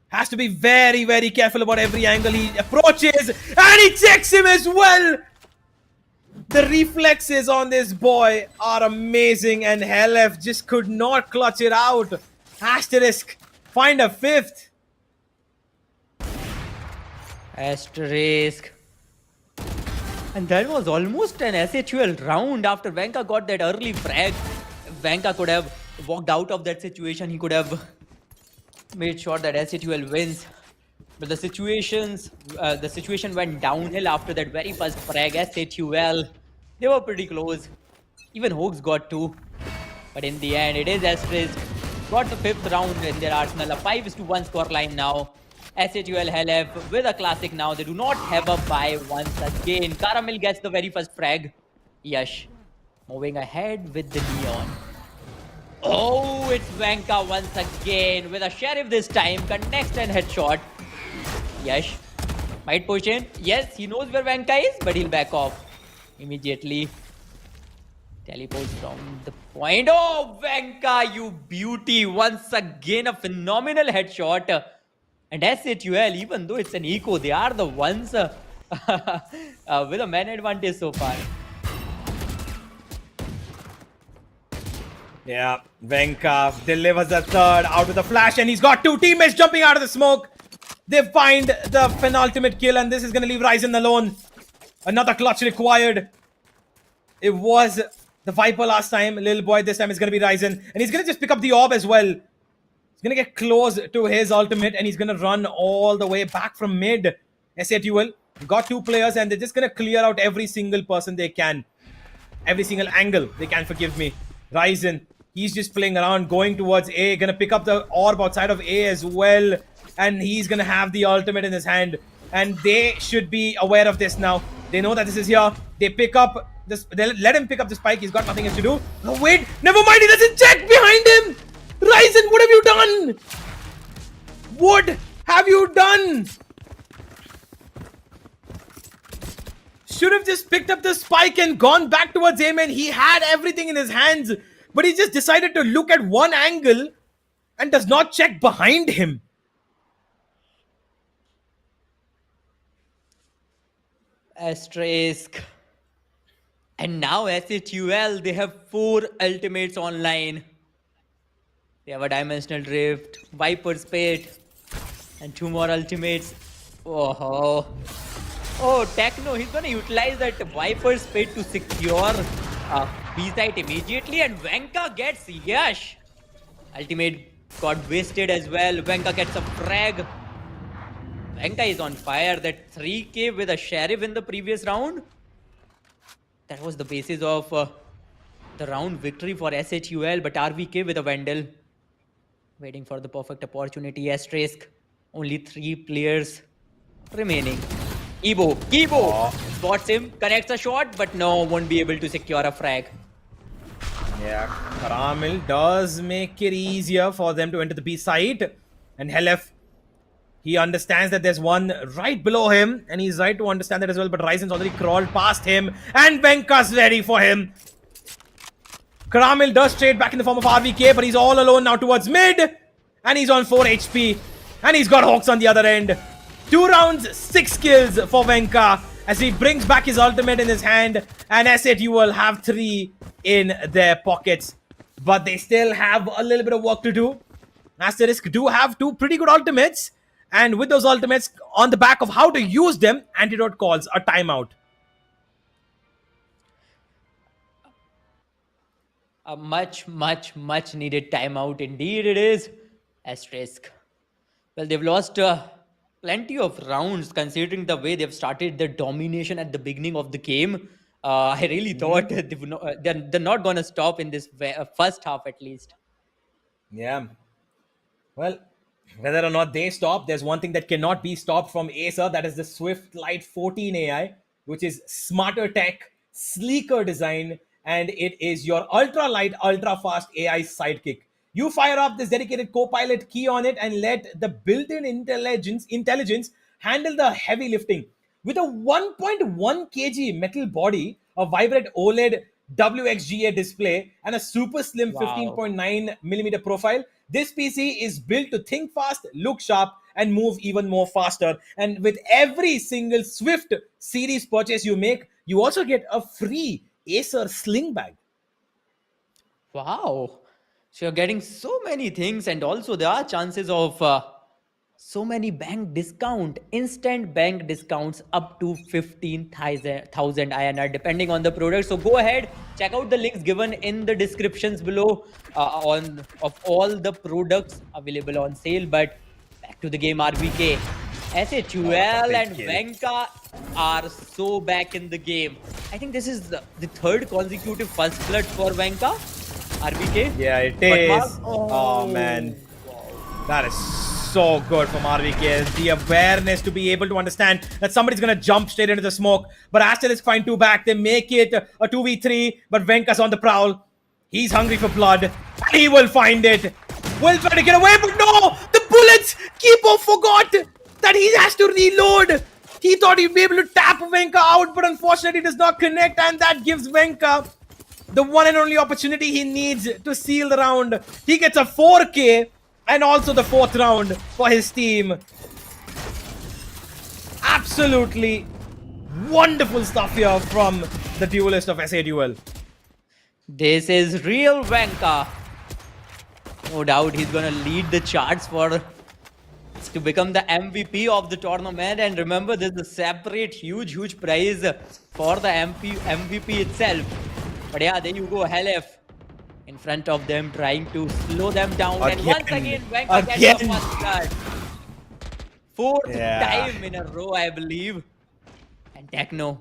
has to be very, very careful about every angle he approaches, and he checks him as well. The reflexes on this boy are amazing, and Helef just could not clutch it out. Asterisk, find a 5th. Asterisk. And that was almost an S8UL round after Venka got that early frag. Venka could have walked out of that situation. He could have made sure that S8UL wins. But the situation went downhill after that very first frag. S8UL, they were pretty close. Even Hawks got 2. But in the end, it is Asterisk. Got the 5th round in their arsenal. A 5-1 scoreline now. S8UL Helef with a classic now. They do not have a bye once again. Caramel gets the very first frag. Yash moving ahead with the Neon. Oh, it's Venka once again with a Sheriff this time. Connects and headshot. Yash might push in. Yes, he knows where Venka is, but he'll back off immediately. Teleports from the point. Oh, Venka, you beauty. Once again, a phenomenal headshot. And S8UL, even though it's an eco, they are the ones with a man advantage so far. Yeah, Venka delivers the 3rd out with a flash, and he's got 2 teammates jumping out of the smoke. They find the penultimate kill, and this is going to leave Ryzen alone. Another clutch required. It was the Viper last time. Lil Boy this time is going to be Ryzen, and he's going to just pick up the orb as well. He's going to get close to his ultimate, and he's going to run all the way back from mid. S8UL got 2 players, and they're just going to clear out every single person they can. Every single angle they can, forgive me. Ryzen, he's just playing around, going towards A. Going to pick up the orb outside of A as well. And he's going to have the ultimate in his hand. And they should be aware of this now. They know that this is here. They pick up this. They let him pick up the spike. He's got nothing else to do. Oh, wait. Never mind. He doesn't check behind him. Ryzen, what have you done? What have you done? should have just picked up the spike and gone back towards him, and he had everything in his hands, but he just decided to look at one angle and does not check behind him. Asterisk. And now S8UL, they have 4 ultimates online. They have a Dimensional Drift, Viper's Pit, and 2 more ultimates. Oh, Techno, he's gonna utilize that Viper's Pit to secure B site immediately, and Venka gets Yash. Ultimate got wasted as well. Venka gets a frag. Venka is on fire. That 3k with a Sheriff in the previous round, that was the basis of the round victory for S8UL, but RVK with a Vandal. Waiting for the perfect opportunity. Asterisk. Only 3 players remaining. Kibo spots him, connects a shot, but no, won't be able to secure a frag. Yeah, Karamil does make it easier for them to enter the B site. And Helef, he understands that there's one right below him, and he's right to understand that as well, but Ryzen's already crawled past him, and Venka's ready for him. Karamil does trade back in the form of RVK, but he's all alone now towards mid, and he's on 4 HP, and he's got Hawks on the other end. 2 rounds, 6 kills for Venka as he brings back his ultimate in his hand, and S8UL have 3 in their pockets. But they still have a little bit of work to do. Asterisk do have 2 pretty good ultimates, and with those ultimates on the back of how to use them, Antidote calls a timeout. A much needed timeout indeed it is. Asterisk. Well, they've lost plenty of rounds considering the way they've started their domination at the beginning of the game. I really thought they're not going to stop in this first half at least. Yeah. Well, whether or not they stop, there's one thing that cannot be stopped from Acer. That is the Swift Lite 14 AI, which is smarter tech, sleeker design, and it is your ultra light, ultra fast AI sidekick. You fire up this dedicated co-pilot key on it and let the built-in intelligence handle the heavy lifting. With a 1.1 kg metal body, a vibrant OLED WXGA display, and a super slim 15.9mm profile, this PC is built to think fast, look sharp, and move even more faster. And with every single Swift series purchase you make, you also get a free Acer sling bag. Wow. So you're getting so many things, and also there are chances of so many bank discount, instant bank discounts up to 15,000 INR depending on the product. So go ahead, check out the links given in the descriptions below of all the products available on sale. But back to the game, RVK. S8UL and Venka are so back in the game. I think this is the 3rd consecutive first blood for Venka. RVK? Yeah, it is. Oh man. That is so good from RVK. The awareness to be able to understand that somebody's going to jump straight into the smoke. But Asterisk find 2 back. They make it a 2v3. But Venka's on the prowl. He's hungry for blood. And he will find it. Will try to get away, but no! The bullets! Kipo forgot that he has to reload. He thought he'd be able to tap Venka out, but unfortunately does not connect. And that gives Venka the one and only opportunity he needs to seal the round. He gets a 4K and also the 4th round for his team. Absolutely wonderful stuff here from the duelist of S8UL. This is real Venka. No doubt he's gonna lead the charts to become the MVP of the tournament. And remember, there's a separate huge prize for the MVP itself. But yeah, there you go, Helef in front of them, trying to slow them down. And once again, Venka gets the first blood. 4th time in a row, I believe. And Techno,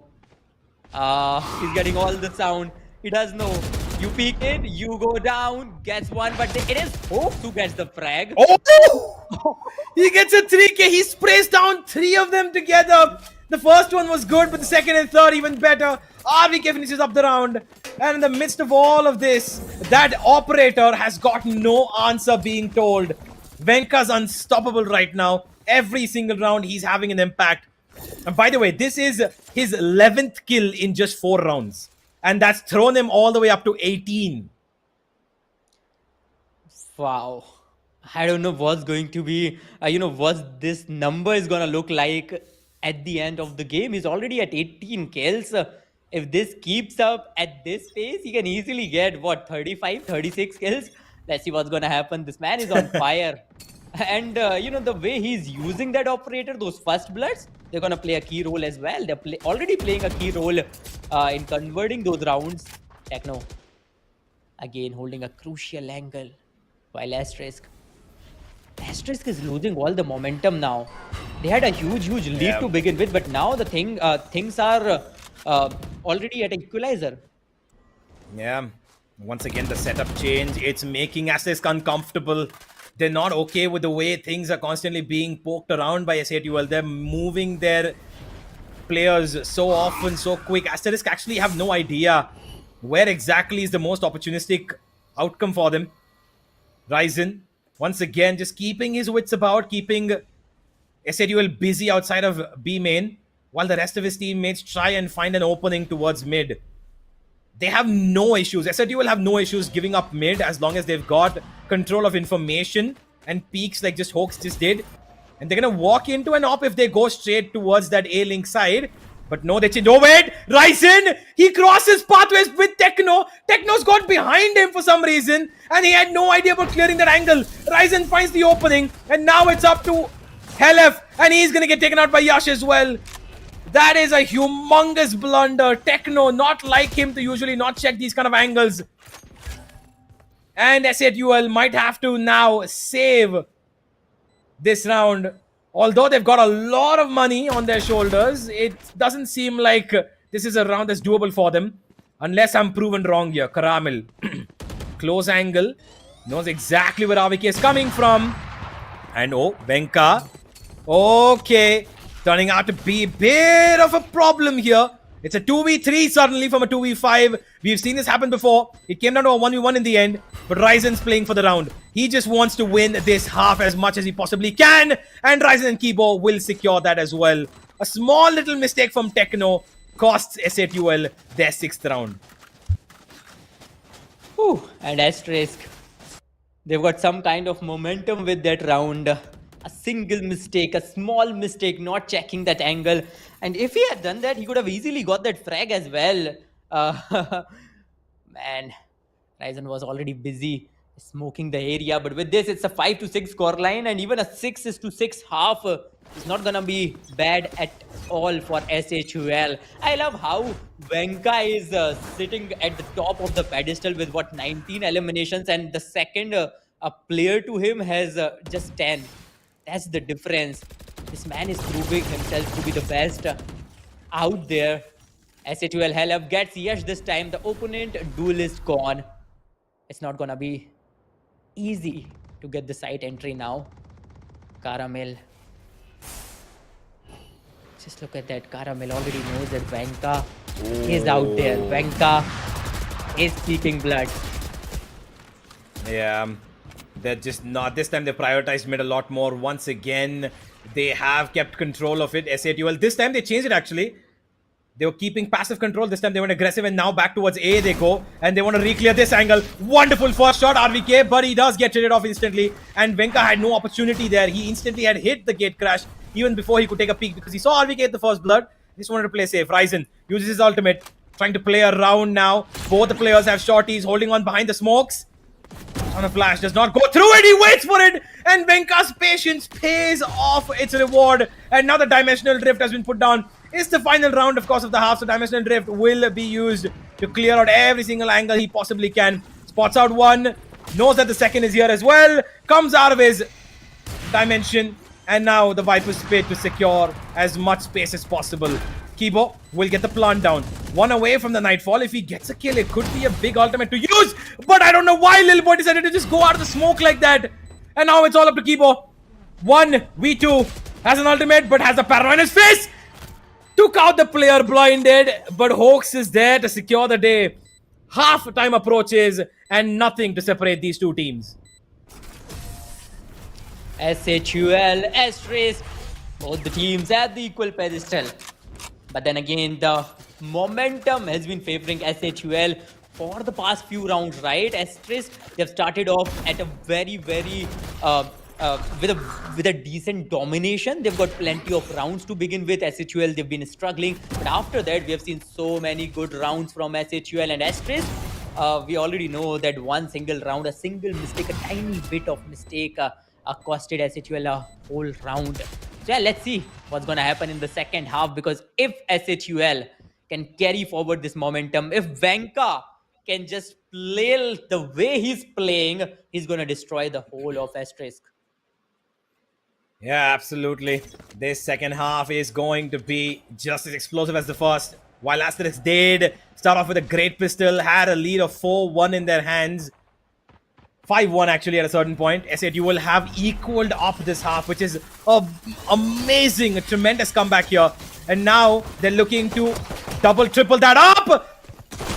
he's getting all the sound. He does know. You peek in, you go down, gets one, but it is Hopes who gets the frag. Oh! He gets a 3K. He sprays down 3 of them together. The first one was good, but the second and third even better. RVK finishes up the round. And in the midst of all of this, that operator has got no answer being told. Venka's unstoppable right now. Every single round, he's having an impact. And by the way, this is his 11th kill in just 4 rounds. And that's thrown him all the way up to 18. Wow. I don't know what's going to be, what this number is going to look like at the end of the game. He's already at 18 kills. If this keeps up at this pace, he can easily get, 35, 36 kills? Let's see what's going to happen. This man is on fire. And, the way he's using that operator, those first bloods, they're going to play a key role as well. They're already playing a key role in converting those rounds. Techno, again, holding a crucial angle. While Asterisk is losing all the momentum now. They had a huge lead to begin with, but now the things are already at equalizer. Yeah. Once again, the setup change. It's making Asterisk uncomfortable. They're not okay with the way things are constantly being poked around by S8UL. They're moving their players so often, so quick. Asterisk actually have no idea where exactly is the most opportunistic outcome for them. Ryzen, once again, just keeping his wits about, keeping S8UL busy outside of B main, while the rest of his teammates try and find an opening towards mid. They have no issues. S8UL have no issues giving up mid as long as they've got control of information and peaks like just Hoax just did. And they're going to walk into an op if they go straight towards that A-link side. But no, they change. Oh, wait! Ryzen! He crosses pathways with Techno. Techno's got behind him for some reason. And he had no idea about clearing that angle. Ryzen finds the opening. And now it's up to Helef. And he's going to get taken out by Yash as well. That is a humongous blunder. Techno, not like him to usually not check these kind of angles. And S8UL might have to now save this round. Although they've got a lot of money on their shoulders, it doesn't seem like this is a round that's doable for them. Unless I'm proven wrong here. Caramel. Close angle. Knows exactly where AVK is coming from. And oh, Venka. Okay. Turning out to be a bit of a problem here. It's a 2v3 suddenly from a 2v5. We've seen this happen before. It came down to a 1v1 in the end. But Ryzen's playing for the round. He just wants to win this half as much as he possibly can. And Ryzen and Kibo will secure that as well. A small little mistake from Techno costs S8UL their 6th round. Whew. And Asterisk, they've got some kind of momentum with that round. A single mistake, a small mistake, not checking that angle. And if he had done that, he could have easily got that frag as well. Man, Ryzen was already busy smoking the area. But with this, it's a 5-6 scoreline. And even a 6-6 half is not going to be bad at all for S8UL. I love how Venka is sitting at the top of the pedestal with, 19 eliminations. And the second a player to him has just 10. That's the difference. This man is proving himself to be the best out there. S8UL Helef gets Yash this time. The opponent duelist gone. It's not gonna be easy to get the site entry now. Caramel. Just look at that. Caramel already knows that Venka is out there. Venka is seeking blood. Yeah. They're just not. This time they prioritized mid a lot more. Once again, they have kept control of it. S8UL. This time they changed it actually. They were keeping passive control. This time they went aggressive and now back towards A they go. And they want to re-clear this angle. Wonderful first shot RVK, but he does get traded off instantly. And Venka had no opportunity there. He instantly had hit the gate crash even before he could take a peek because he saw RVK at the first blood. Just wanted to play safe. Ryzen uses his ultimate. Trying to play around now. Both the players have shorties holding on behind the smokes. On a flash, does not go through it, he waits for it, and Venka's patience pays off its reward. And now the Dimensional Drift has been put down. It's the final round, of course, of the half, so Dimensional Drift will be used to clear out every single angle he possibly can. Spots out one, knows that the second is here as well, comes out of his dimension, and now the Viper's Spit to secure as much space as possible. Kibo will get the plant down. One away from the Nightfall. If he gets a kill, it could be a big ultimate to use. But I don't know why Lil Boy decided to just go out of the smoke like that. And now it's all up to Kibo. 1v2. Has an ultimate, but has a paranoia in his face. Took out the player blinded. But Hoax is there to secure the day. Half time approaches and nothing to separate these two teams. S8UL, Asterisk. Both the teams at the equal pedestal. But then again, the momentum has been favoring S8UL for the past few rounds, right? Asterisk, they've started off at a very with a decent domination. They've got plenty of rounds to begin with. S8UL, they've been struggling, but after that, we have seen so many good rounds from S8UL and Asterisk. We already know that one single round, a single mistake, a tiny bit of mistake costed S8UL a whole round. So yeah, let's see what's going to happen in the second half, because if S8UL can carry forward this momentum, if Venka can just play the way he's playing, he's going to destroy the whole of Asterisk. Yeah, absolutely. This second half is going to be just as explosive as the first. While Asterisk did start off with a great pistol, had a lead of 4-1 in their hands. 5-1 actually at a certain point. S8 will have equaled up this half, which is amazing, a tremendous comeback here. And now they're looking to double, triple that up.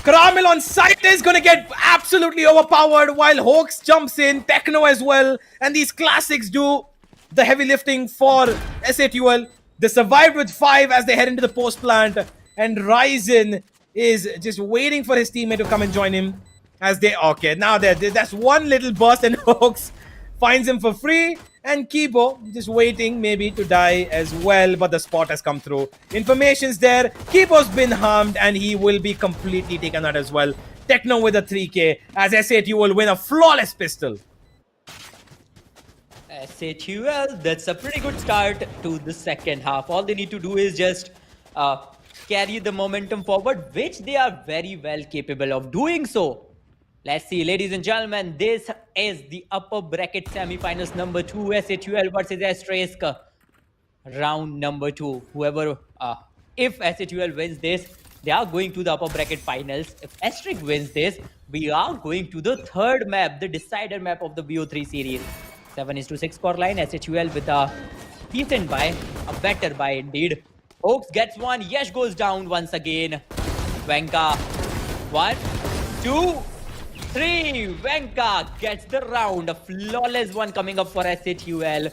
Caramel on site is going to get absolutely overpowered while Hoax jumps in, Techno as well. And these classics do the heavy lifting for S8UL. They survived with 5 as they head into the post plant. And Ryzen is just waiting for his teammate to come and join him. As they, okay, now that's one little burst and Hoax finds him for free. And Kibo just waiting maybe to die as well, but the spot has come through. Information's there. Kibo's been harmed and he will be completely taken out as well. Techno with a 3k as S8 will win a flawless pistol. S8UL, that's a pretty good start to the second half. All they need to do is just carry the momentum forward, which they are very well capable of doing so. Let's see, ladies and gentlemen, this is the upper bracket semi-finals number 2, S8UL versus Asterisk. Round number 2. Whoever, if S8UL wins this, they are going to the upper bracket finals. If Asterisk wins this, we are going to the third map, the decider map of the BO3 series. 7-6 scoreline, S8UL with a decent buy, a better buy indeed. Oaks gets one, Yash goes down once again. Venka, 1, 2, 3. Venka gets the round, a flawless one coming up for S8UL.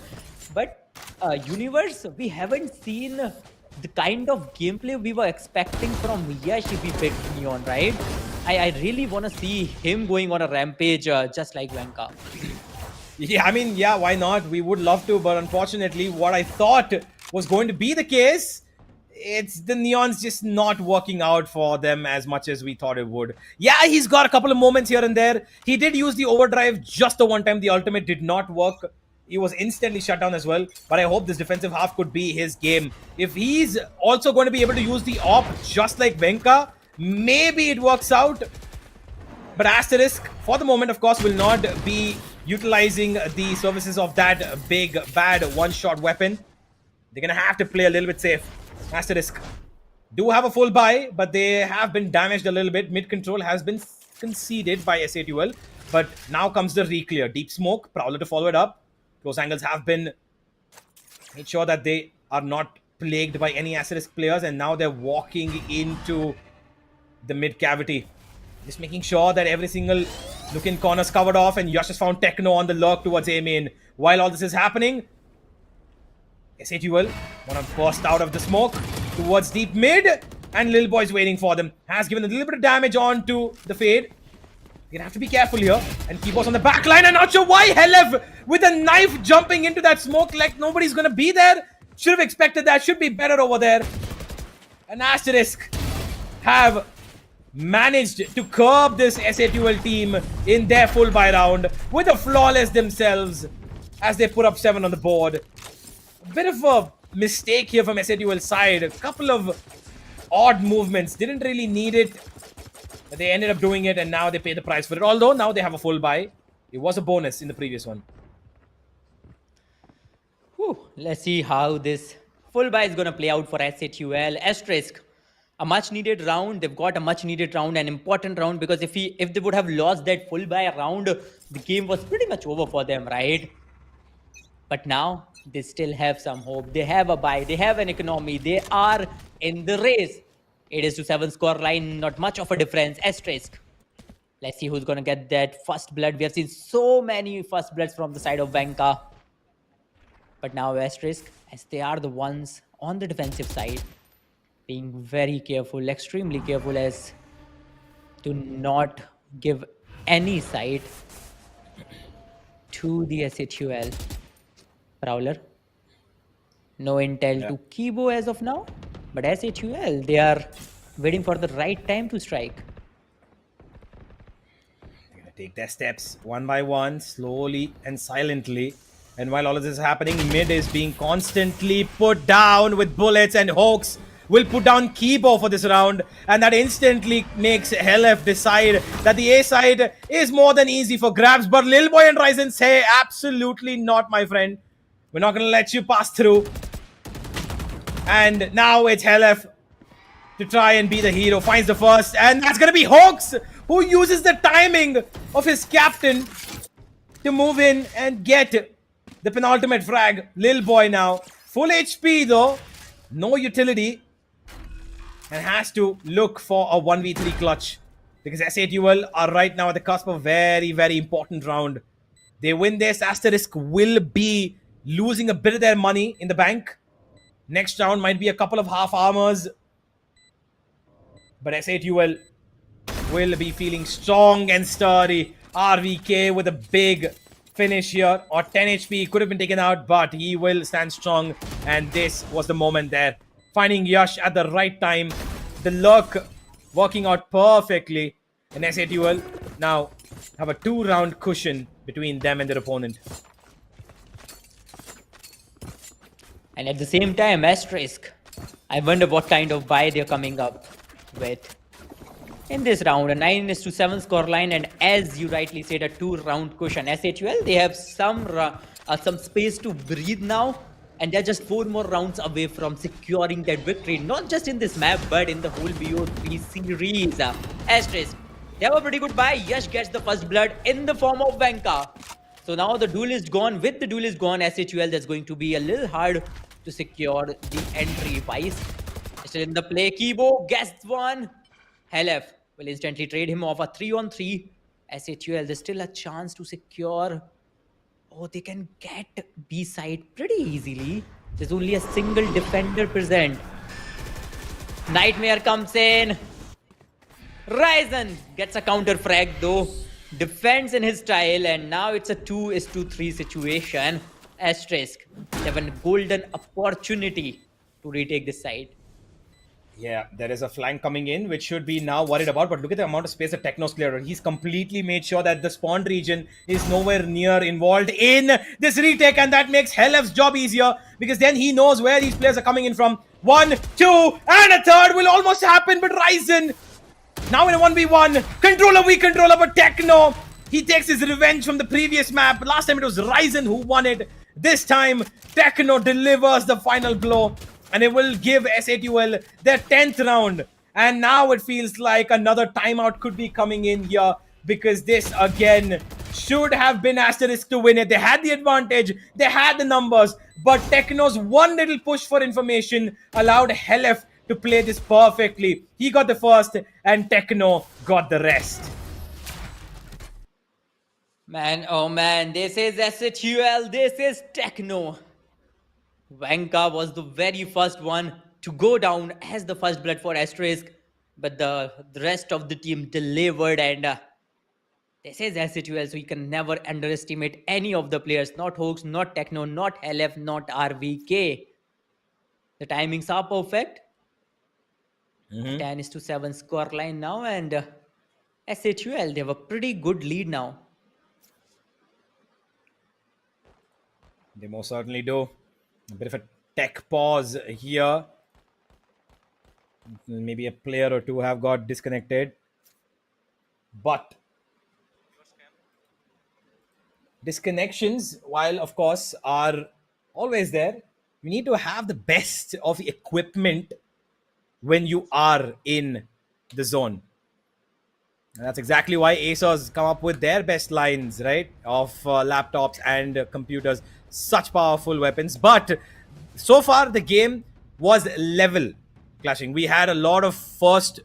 But Universe, we haven't seen the kind of gameplay we were expecting from Yash if he picked Neon, right? I really want to see him going on a rampage just like Venka. Yeah, I mean, yeah, why not? We would love to, but unfortunately, what I thought was going to be the case, it's the Neon's just not working out for them as much as we thought it would. Yeah, he's got a couple of moments here and there. He did use the overdrive just the one time. The ultimate did not work. He was instantly shut down as well. But I hope this defensive half could be his game. If he's also going to be able to use the op just like Venka, maybe it works out. But Asterisk, for the moment, of course, will not be utilizing the services of that big, bad one-shot weapon. They're going to have to play a little bit safe. Asterisk do have a full buy, but they have been damaged a little bit. Mid control has been conceded by S8UL, but now comes the re-clear. Deep smoke, Prowler to follow it up. Close angles have been made sure that they are not plagued by any Asterisk players, and now they're walking into the mid cavity. Just making sure that every single looking corner is covered off, and Yash has found Techno on the lurk towards A main. While all this is happening, S8UL want to burst out of the smoke towards deep mid, and Lil Boy's waiting for them. Has given a little bit of damage onto the fade. You're gonna have to be careful here. And Keyboard's on the back line. I'm not sure why Helev with a knife jumping into that smoke like nobody's gonna be there. Should have expected that. Should be better over there. And Asterisk have managed to curb this S8UL team in their full buy round with a flawless themselves as they put up 7 on the board. A bit of a mistake here from S8UL's side. A couple of odd movements. Didn't really need it. But they ended up doing it, and now they pay the price for it. Although now they have a full buy. It was a bonus in the previous one. Whew. Let's see how this full buy is going to play out for S8UL. Asterisk, a much needed round. They've got a much needed round, an important round, because if they would have lost that full buy round, the game was pretty much over for them, right? But now they still have some hope. They have a buy. They have an economy. They are in the race. 8-7 score line. Not much of a difference. Asterisk. Let's see who's going to get that first blood. We have seen so many first bloods from the side of Venka. But now Asterisk, as they are the ones on the defensive side, being very careful, extremely careful, as to not give any sight to the S8UL Prowler. No intel to Kibo as of now, but S8UL, they are waiting for the right time to strike. They're gonna take their steps one by one, slowly and silently. And while all of this is happening, mid is being constantly put down with bullets, and Hawks will put down Kibo for this round, and that instantly makes Helef decide that the A side is more than easy for grabs. But Lil Boy and Ryzen say, absolutely not, my friend. We're not gonna let you pass through. And now it's Helef to try and be the hero. Finds the first, and that's gonna be Hawks, who uses the timing of his captain to move in and get the penultimate frag. Lil Boy now, full HP though, no utility, and has to look for a 1v3 clutch, because S8UL are right now at the cusp of a very, very important round. They win this, Asterisk will be losing a bit of their money in the bank. Next round might be a couple of half armors, but S8UL will be feeling strong and sturdy. RVK with a big finish here, or 10 HP, could have been taken out, but he will stand strong, and this was the moment there. Finding Yash at the right time, the lurk working out perfectly, and S8UL now have a 2-round cushion between them and their opponent. And at the same time, Asterisk, I wonder what kind of buy they're coming up with in this round. A 9-7 scoreline, and as you rightly said, a 2-round cushion. S8UL, they have some space to breathe now, and they're just 4 more rounds away from securing that victory, not just in this map, but in the whole BO3 series. Asterisk, they have a pretty good buy. Yash gets the first blood in the form of Venka. So now the duelist gone. With the duelist gone, S8UL, that's going to be a little hard to secure the entry. Vice still in the play. Kibo gets one. Helef will instantly trade him off. A 3-on-3. S8UL, there's still a chance to secure. Oh, they can get B side pretty easily. There's only a single defender present. Nightmare comes in. Ryzen gets a counter frag though. Defends in his style, and now it's a 2-3 situation. Asterisk, they have a golden opportunity to retake this side. Yeah, there is a flank coming in, which should be now worried about. But look at the amount of space that Techno's cleared. He's completely made sure that the spawn region is nowhere near involved in this retake, and that makes Helef's job easier, because then he knows where these players are coming in from. 1, 2, and a third will almost happen, but Ryzen now in a 1v1. Controller, weak controller, but Techno, he takes his revenge from the previous map. Last time it was Ryzen who won it. This time, Techno delivers the final blow, and it will give S8UL their 10th round. And now it feels like another timeout could be coming in here, because this again should have been Asterisk to win it. They had the advantage, they had the numbers, but Techno's one little push for information allowed Helef to play this perfectly. He got the first, and Techno got the rest. Man, oh man, this is S8UL, this is Techno. Venka was the very first one to go down as the first blood for Asterisk, but the rest of the team delivered, and this is S8UL, so you can never underestimate any of the players. Not Hawks, not Techno, not LF, not RVK. The timings are perfect. 10-7 scoreline now, and S8UL, they have a pretty good lead now. They most certainly do. A bit of a tech pause here. Maybe a player or two have got disconnected. But disconnections, while of course are always there, you need to have the best of equipment when you are in the zone. And that's exactly why Acer's come up with their best lines, right? Of laptops and computers. Such powerful weapons. But so far, the game was level clashing. We had a lot of first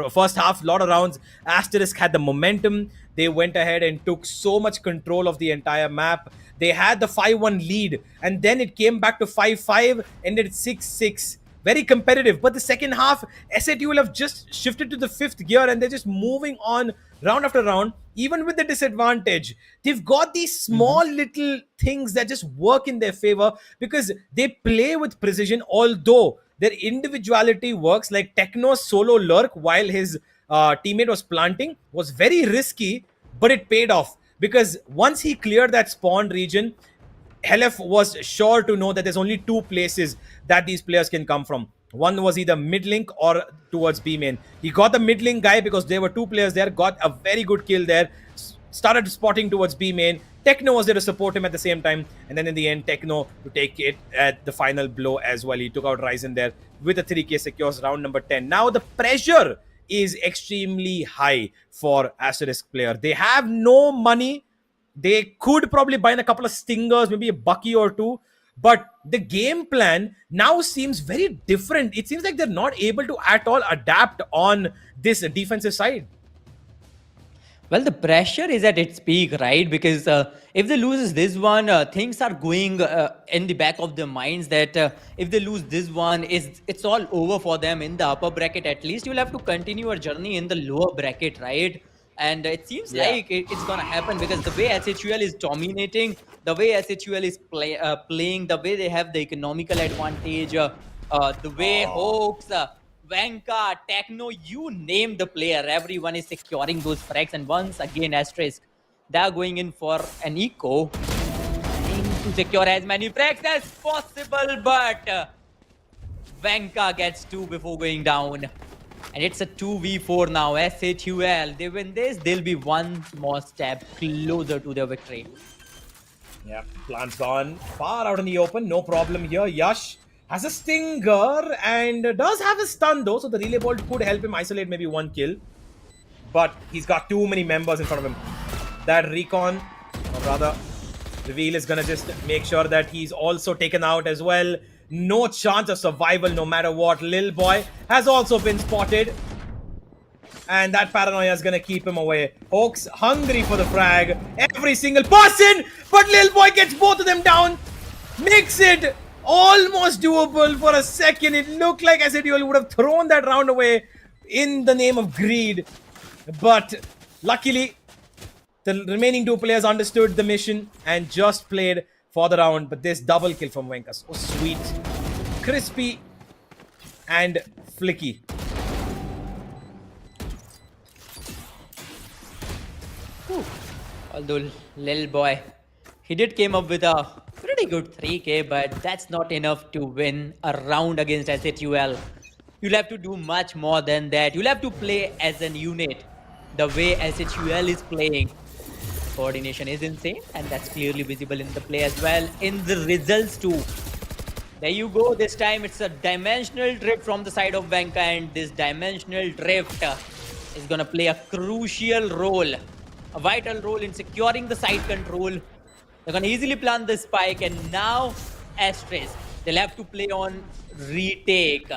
first half, lot of rounds, Asterisk had the momentum. They went ahead and took so much control of the entire map. They had the 5-1 lead, and then it came back to 5-5, ended 6-6. Very competitive. But the second half, S8UL have just shifted to the fifth gear, and they're just moving on round after round, even with the disadvantage. They've got these small little things that just work in their favor because they play with precision, although their individuality works. Like Techno's solo lurk while his teammate was planting was very risky, but it paid off because once he cleared that spawn region, Helef was sure to know that there's only two places that these players can come from. One was either mid link or towards B main. He got the mid link guy because there were two players there, got a very good kill there, started spotting towards B main. Techno was there to support him at the same time, and then in the end, Techno to take it at the final blow as well. He took out Ryzen there with a 3k secures round number 10. Now the pressure is extremely high for Asterisk player. They have no money. They could probably buy in a couple of stingers, maybe a bucky or two. But the game plan now seems very different. It seems like they're not able to at all adapt on this defensive side. Well, the pressure is at its peak, right? Because if they lose this one, things are going in the back of their minds that if they lose this one, it's all over for them in the upper bracket. At least you'll have to continue your journey in the lower bracket, right? And it seems like it's going to happen because the way S8UL is dominating, the way S8UL is playing, the way they have the economical advantage, the way Hawks, Vanka, Techno, you name the player, everyone is securing those frags. And once again, Asterisk, they're going in for an eco, trying to secure as many frags as possible, but Vanka gets two before going down. And it's a 2v4 now. S8UL, they win this, they'll be one more step closer to their victory. Yeah, plant's gone far out in the open. No problem here. Yash has a stinger and does have a stun though, so the relay bolt could help him isolate maybe one kill. But he's got too many members in front of him. That recon, or rather, reveal is gonna just make sure that he's also taken out as well. No chance of survival no matter what. Lil Boy has also been spotted. And that paranoia is gonna keep him away. Hawks hungry for the frag. Every single person! But Lil Boy gets both of them down. Makes it almost doable for a second. It looked like S8UL would have thrown that round away in the name of greed. But luckily, the remaining two players understood the mission and just played for the round. But this double kill from Venkas. Oh, sweet. Crispy and flicky. Although Lil Boy, he did came up with a pretty good 3k, but that's not enough to win a round against S8UL. You'll have to do much more than that. You'll have to play as an unit. The way S8UL is playing, coordination is insane, and that's clearly visible in the play as well, in the results too. There you go. This time it's a dimensional drift from the side of Vanka, and this dimensional drift is gonna play a crucial role, a vital role in securing the side control. They're gonna easily plant the spike, and now Asterisk, they'll have to play on retake.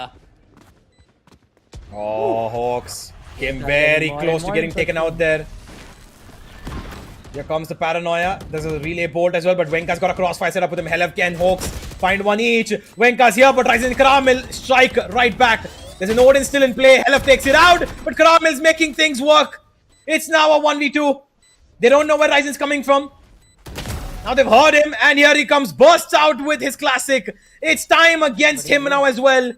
Oh, Hawks came very close to getting taken out there. Here comes the paranoia. There's a relay bolt as well, but Venka's got a crossfire set up with him. Helef and Hawks find one each. Venka's here, but Ryzen Karamil strike right back. There's an Odin still in play. Helef takes it out, but Karamil's making things work. It's now a 1v2. They don't know where Ryzen's coming from. Now they've heard him, and here he comes. Bursts out with his classic. It's time against him now as well.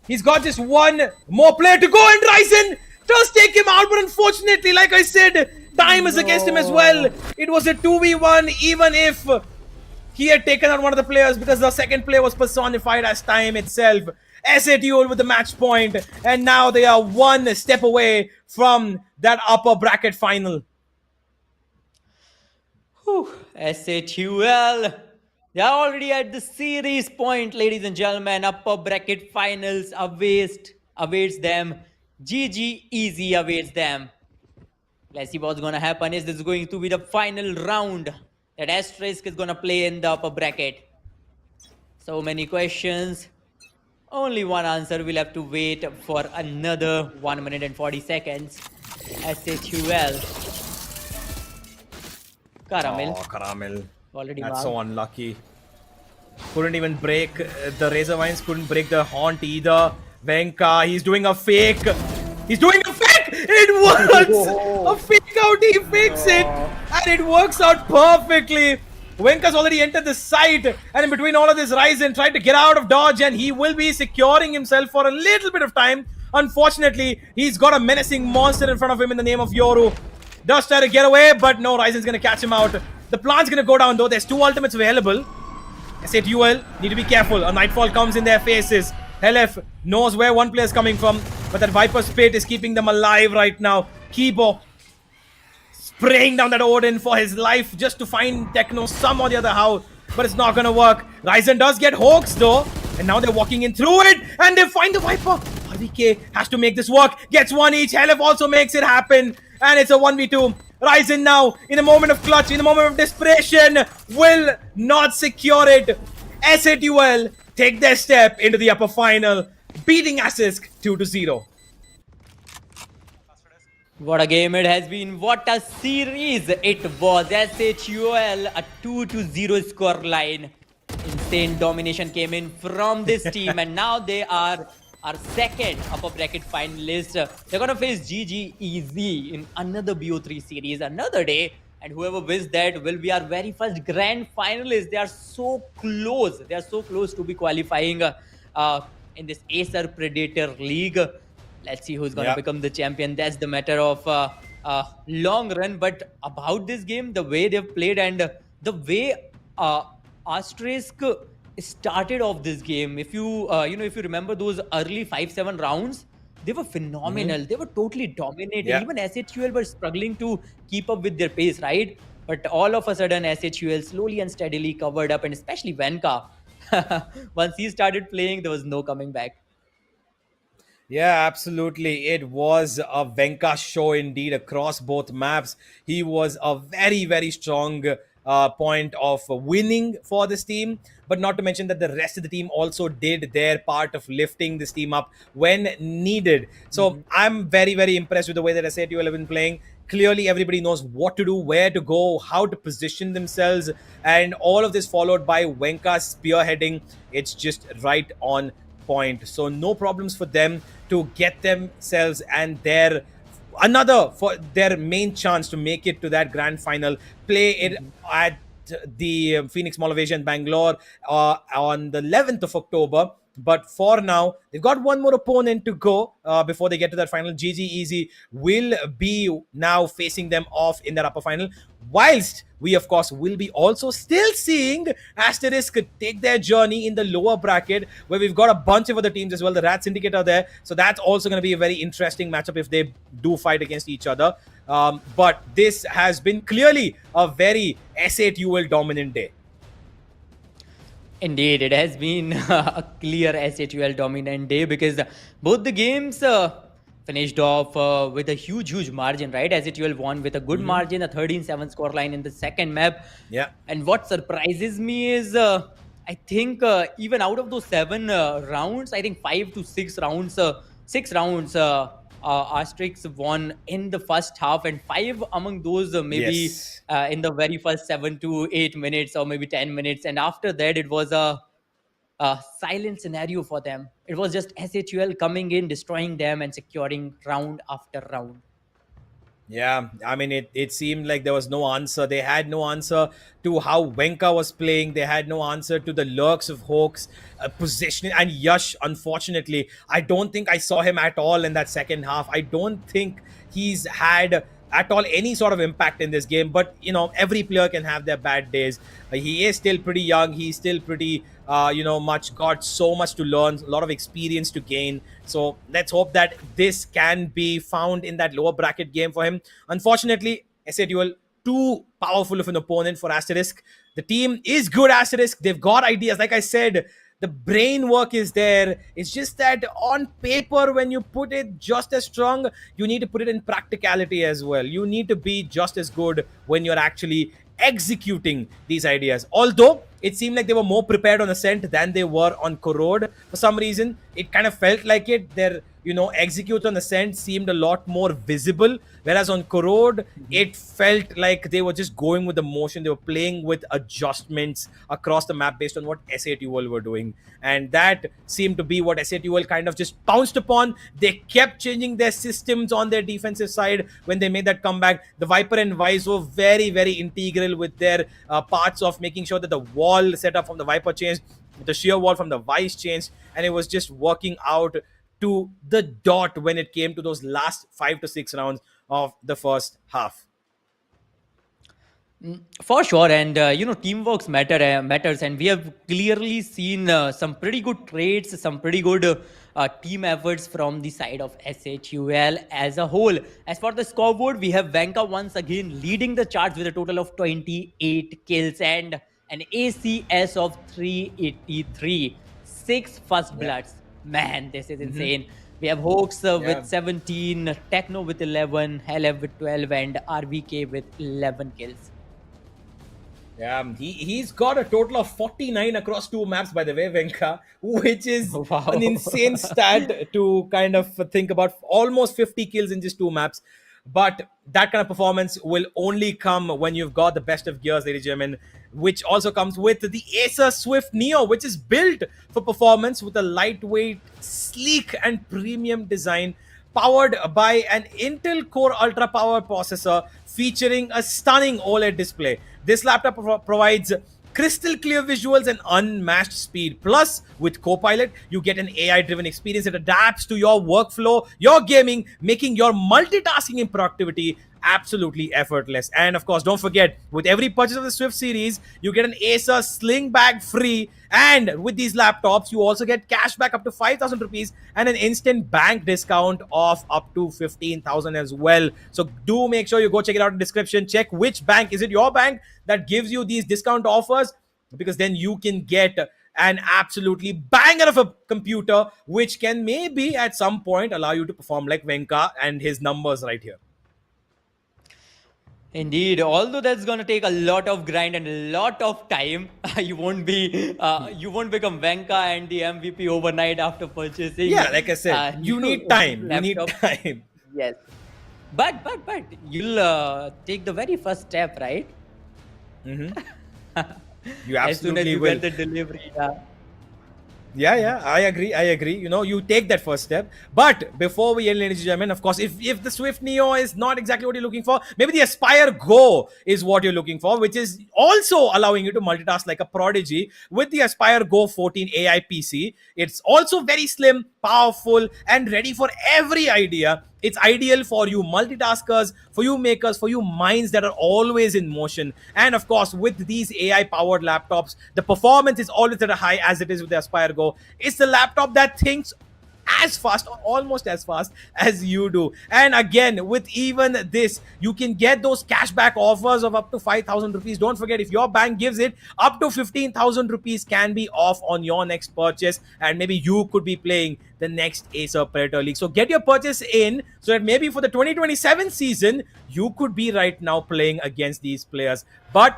He's got just one more player to go, and Ryzen does take him out, but unfortunately, like I said, time is against him as well. It was a 2v1, even if he had taken out one of the players, because the second player was personified as time itself. S8UL with the match point, and now they are one step away from that upper bracket final. S8UL, they are already at the series point, ladies and gentlemen. Upper bracket finals awaits them. GG easy awaits them. Let's see what's gonna happen. Is this going to be the final round that Asterisk is gonna play in the upper bracket? So many questions. Only one answer. We'll have to wait for another 1 minute and 40 seconds. S8UL. Caramel. Oh, Caramel. Already That's marked. so unlucky. Couldn't even break the Razor Vines, couldn't break the Haunt either. Venka, he's doing a fake. He's doing a fake! It works! A fake out, he fakes it! And it works out perfectly. Venka's already entered the site, and in between all of this, Ryzen tried to get out of dodge, and he will be securing himself for a little bit of time. Unfortunately, he's got a menacing monster in front of him in the name of Yoru. Does try to get away, but no, Ryzen's gonna catch him out. The plant's gonna go down though. There's 2 ultimates available. S8UL need to be careful. A Nightfall comes in their faces. LF knows where one player is coming from, but that Viper's Pit is keeping them alive right now. Kibo spraying down that Odin for his life just to find Techno some or the other how, but it's not gonna work. Ryzen does get hoaxed though, and now they're walking in through it, and they find the Viper. RVK has to make this work, gets 1 each. LF also makes it happen, and it's a 1v2. Ryzen now, in a moment of clutch, in a moment of desperation, will not secure it. S8UL take their step into the upper final, beating Asisk 2-0. What a game it has been. What a series it was. S8UL, a 2-0 scoreline. Insane domination came in from this team, and now they are our second upper bracket finalist. They're gonna face GG Easy in another BO3 series another day, and whoever wins that will be our very first grand finalist. They are so close. They are so close to be qualifying in this Acer Predator League. Let's see who's gonna become the champion. That's the matter of long run. But about this game, the way they've played and the way Asterisk started off this game, if you if you remember those early 5-7 rounds, they were phenomenal. They were totally dominating. Even S8UL were struggling to keep up with their pace, right? But all of a sudden, S8UL slowly and steadily covered up, and especially Venka. Once he started playing, there was no coming back. Yeah, absolutely. It was a Venka show indeed across both maps. He was a very, very strong point of winning for this team. But not to mention that the rest of the team also did their part of lifting this team up when needed. So I'm very, very impressed with the way that S8UL have been playing. Clearly, everybody knows what to do, where to go, how to position themselves, and all of this followed by Venka spearheading. It's just right on point. So no problems for them to get themselves and their main chance to make it to that grand final. Play it at the Phoenix Mall of Asia in Bangalore on the 11th of October. But for now, they've got one more opponent to go before they get to that final. GG Easy will be now facing them off in that upper final. Whilst we, of course, will be also still seeing Asterisk take their journey in the lower bracket, where we've got a bunch of other teams as well. The Rat Syndicate are there. So that's also going to be a very interesting matchup if they do fight against each other. But this has been clearly a very S8UL dominant day. Indeed, it has been a clear S8UL dominant day because both the games finished off with a huge margin, right? S8UL won with a good margin, a 13-7 scoreline in the second map. Yeah. And what surprises me is, I think even out of those 7 rounds, I think 5 to 6 rounds, 6 rounds, Asterix won in the first half, and 5 among those maybe in the very first 7 to 8 minutes or maybe 10 minutes. And after that, it was a silent scenario for them. It was just S8UL coming in, destroying them, and securing round after round. Yeah, I mean, it seemed like there was no answer. They had no answer to how Venka was playing. They had no answer to the lurks of Hawks, positioning. And Yash, unfortunately, I don't think I saw him at all in that second half. I don't think he's had at all any sort of impact in this game. But, you know, every player can have their bad days. He is still pretty young. He's still pretty, got so much to learn, a lot of experience to gain. So let's hope that this can be found in that lower bracket game for him. Unfortunately, S8UL, too powerful of an opponent for Asterisk. The team is good, Asterisk. They've got ideas. Like I said, the brain work is there. It's just that on paper, when you put it just as strong, you need to put it in practicality as well. You need to be just as good when you're actually executing these ideas. Although it seemed like they were more prepared on Ascent than they were on Corrode. For some reason, it kind of felt like it. Their execute on Ascent seemed a lot more visible, whereas on Corrode, it felt like they were just going with the motion. They were playing with adjustments across the map based on what S8UL were doing, and that seemed to be what S8UL kind of just pounced upon. They kept changing their systems on their defensive side when they made that comeback. The Viper and Vice were very, very integral with their parts of making sure that the wall setup from the Viper changed, the sheer wall from the Vice changed, and it was just working out to the dot when it came to those last 5 to 6 rounds of the first half. For sure, and teamwork matters, and we have clearly seen some pretty good traits, some pretty good team efforts from the side of S8UL as a whole. As for the scoreboard, we have Venka once again leading the charts with a total of 28 kills and an ACS of 383, 6 first bloods. Man, this is insane. We have Hoax with 17, Techno with 11, Hellev with 12, and RVK with 11 kills. Yeah, he's got a total of 49 across 2 maps, by the way, Venka, which is an insane stat to kind of think about. Almost 50 kills in just 2 maps. But that kind of performance will only come when you've got the best of gears, ladies and gentlemen, which also comes with the Acer Swift Neo, which is built for performance with a lightweight, sleek, and premium design, powered by an Intel Core Ultra Power processor featuring a stunning OLED display. This laptop provides crystal clear visuals and unmatched speed. Plus, with Copilot, you get an AI-driven experience that adapts to your workflow, your gaming, making your multitasking and productivity absolutely effortless. And of course, don't forget, with every purchase of the Swift series, you get an Acer Sling Bag free. And with these laptops, you also get cash back up to 5,000 rupees and an instant bank discount of up to 15,000 as well. So do make sure you go check it out in the description. Check which bank. Is it your bank that gives you these discount offers? Because then you can get an absolutely banger of a computer, which can maybe at some point allow you to perform like Venka and his numbers right here. Indeed, although that's gonna take a lot of grind and a lot of time, you won't become Venka and the MVP overnight after purchasing. Yeah, like I said, you need time. Laptop. You need time. Yes, but you'll take the very first step, right? You absolutely As soon as you will. get the delivery. Yeah, I agree. You take that first step. But before we end, ladies and gentlemen, of course, if the Swift Neo is not exactly what you're looking for, maybe the Aspire Go is what you're looking for, which is also allowing you to multitask like a prodigy with the Aspire Go 14 AI PC. It's also very slim, powerful, and ready for every idea. It's ideal for you multitaskers, for you makers, for you minds that are always in motion. And of course, with these AI-powered laptops, the performance is always at a high as it is with the Aspire Go. It's the laptop that thinks as fast or almost as fast as you do. And again, with even this, you can get those cashback offers of up to 5,000 rupees. Don't forget, if your bank gives it, up to 15,000 rupees can be off on your next purchase, and maybe you could be playing the next Acer Predator League. So get your purchase in so that maybe for the 2027 season, you could be right now playing against these players. But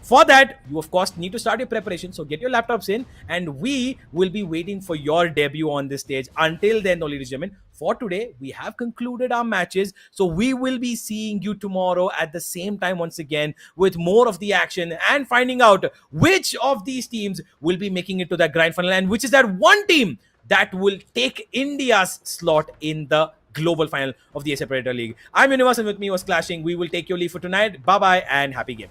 for that, you of course need to start your preparation. So get your laptops in, and we will be waiting for your debut on this stage. Until then, though, ladies and gentlemen, for today, we have concluded our matches. So we will be seeing you tomorrow at the same time once again with more of the action and finding out which of these teams will be making it to that grand final and which is that one team that will take India's slot in the global final of the Acer Predator League. I'm Universe, and with me was Clashing. We will take your leave for tonight. Bye-bye and happy game.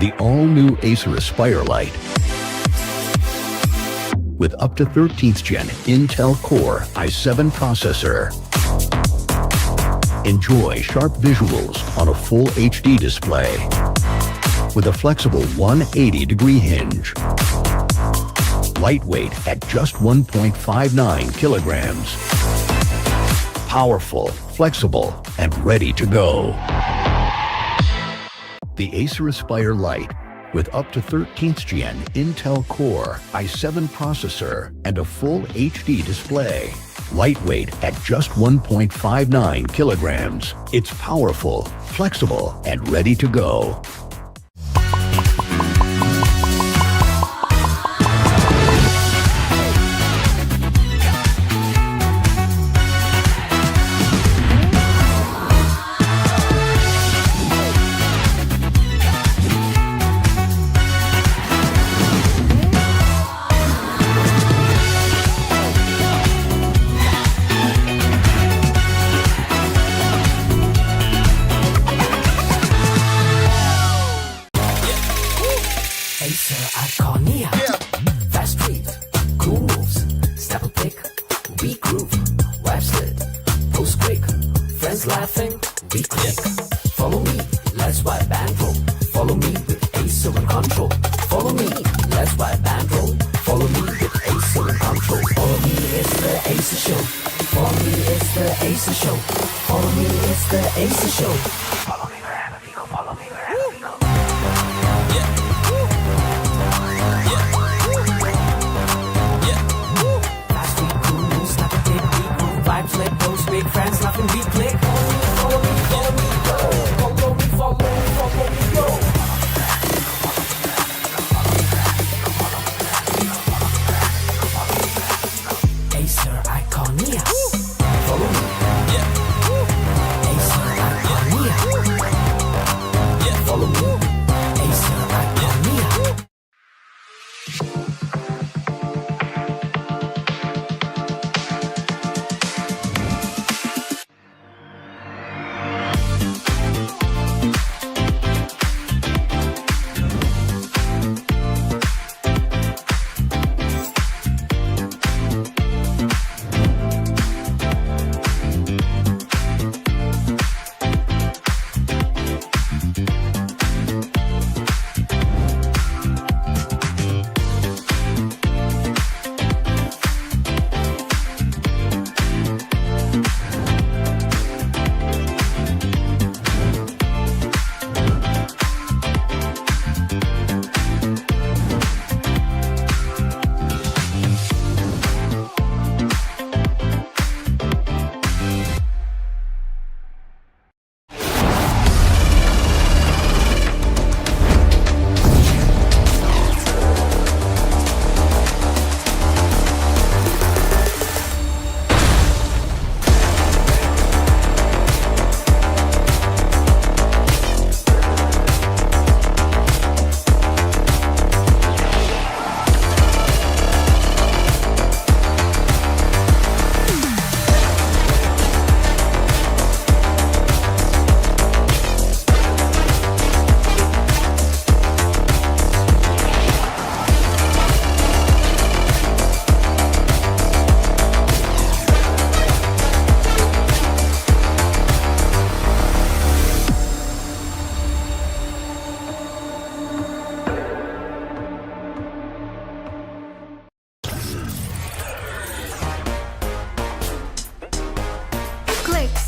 The all-new Acer Aspire Lite with up to 13th gen Intel Core i7 processor. Enjoy sharp visuals on a full HD display with a flexible 180-degree hinge. Lightweight at just 1.59 kilograms. Powerful, flexible, and ready to go. The Acer Aspire Lite with up to 13th gen Intel Core i7 processor and a full HD display. Lightweight at just 1.59 kilograms. It's powerful, flexible, and ready to go. Acer Iconia. Fast read, cool moves, step a pick, we groove, web slid, post quick, friends laughing, we click. Follow me, let's wipe and roll. Follow me with Acer and control. Follow me, let's wipe and roll. Follow me with Acer and control. Follow me, it's the Acer show. Follow me, it's the Acer show. Follow me, it's the Acer show. Follow me wherever we go. Follow me wherever we go. Vibes let those big friends laughing we click. Follow me, follow me, go. Follow me, follow me, follow me, go. Acer Iconia. Follow me. Acer Iconia. Follow me. Acer Iconia.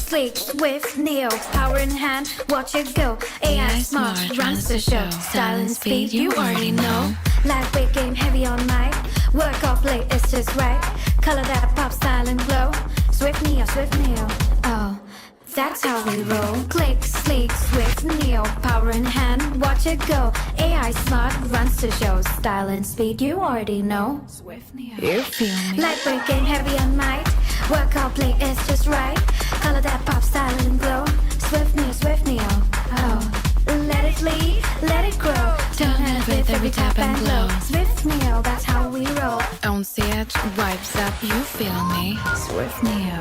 Sleek, swift, neo, power in hand, watch it go. AI smart, runs the show. Style and speed, you already know. Lightweight game, heavy all night. Work off late, it's just right. Color that pop, style and glow. Swift neo, oh, that's how we roll. Click, sleek, swift, neo, power in hand, watch it go. AI smart, runs the show. Style and speed, you already know. Swift Neo. You feel me? Lightweight game, heavy all night. Work out, play, it's just right. Color that pop, style and glow. Swift Neo, oh. Let it lead, let it grow. Turn it with every tap and glow. Swift Neo, that's how we roll. On set, vibes up, you feel me? Swift Neo.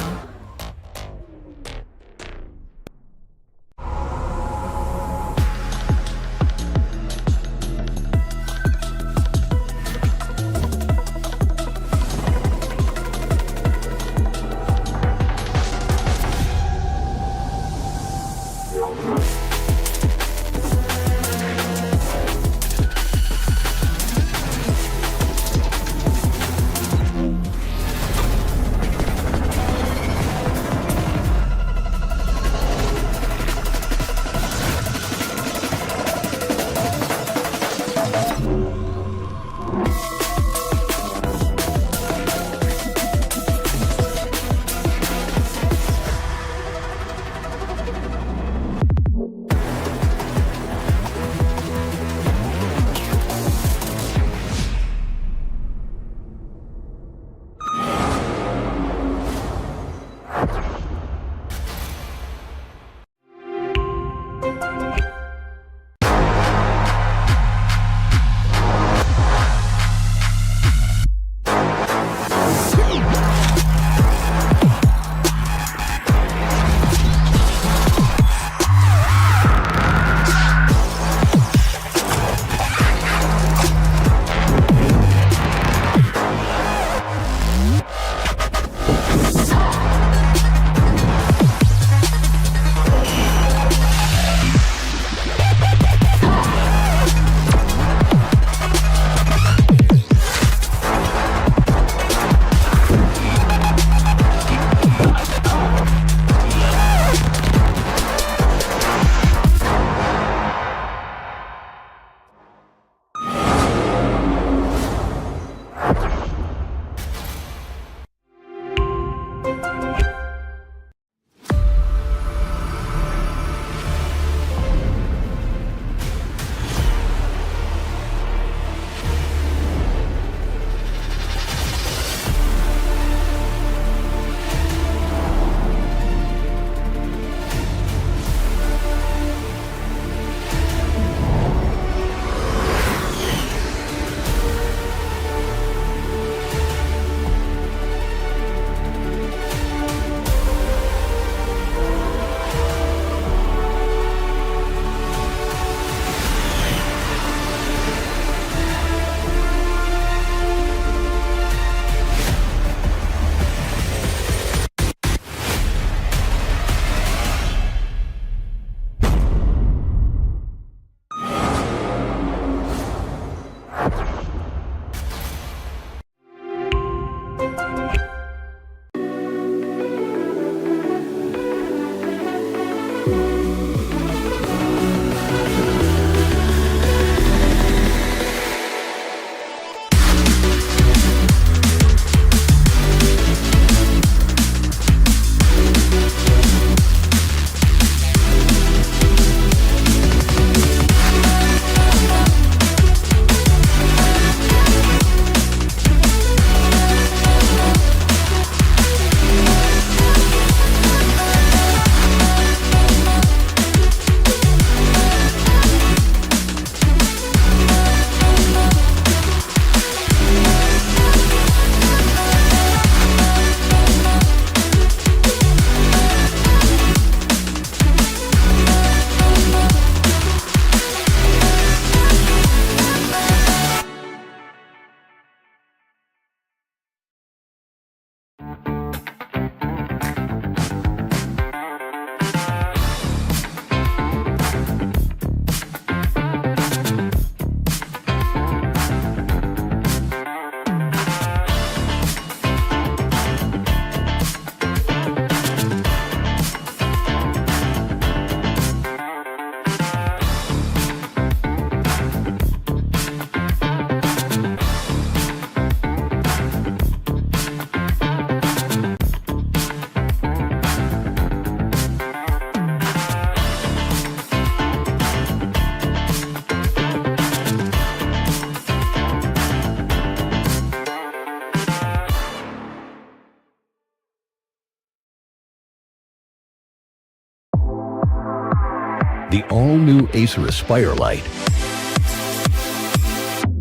The all-new Acer Aspire Lite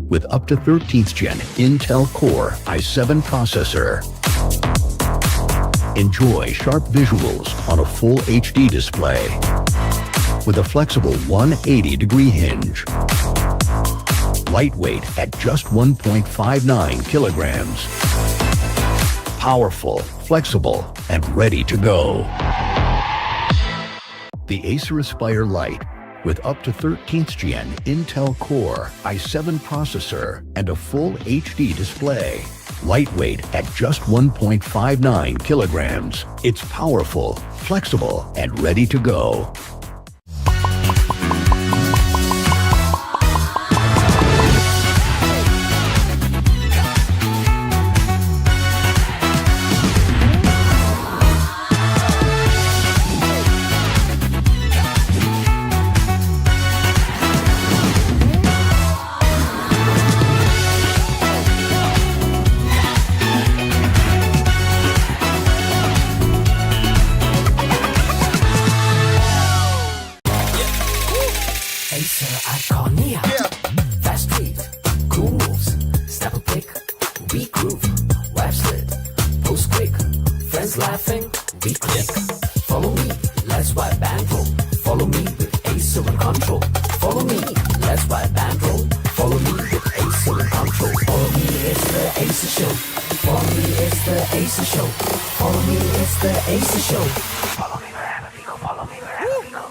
with up to 13th Gen Intel Core i7 processor. Enjoy sharp visuals on a full HD display with a flexible 180-degree hinge. Lightweight at just 1.59 kilograms. Powerful, flexible, and ready to go. The Acer Aspire Lite with up to 13th Gen Intel Core i7 processor and a full HD display. Lightweight at just 1.59 kilograms. It's powerful, flexible, and ready to go. Acer Iconia. Fast read, cool moves, step a pick, we groove, web slid, post quick, friends laughing, we click. Follow me, let's wipe and roll. Follow me with Acer and control. Follow me, let's wipe and roll. Follow me with Acer and control. Follow me, it's the Acer show. Follow me, it's the Acer show. Follow me, it's the Acer show. Follow me wherever we go. Follow me wherever we go.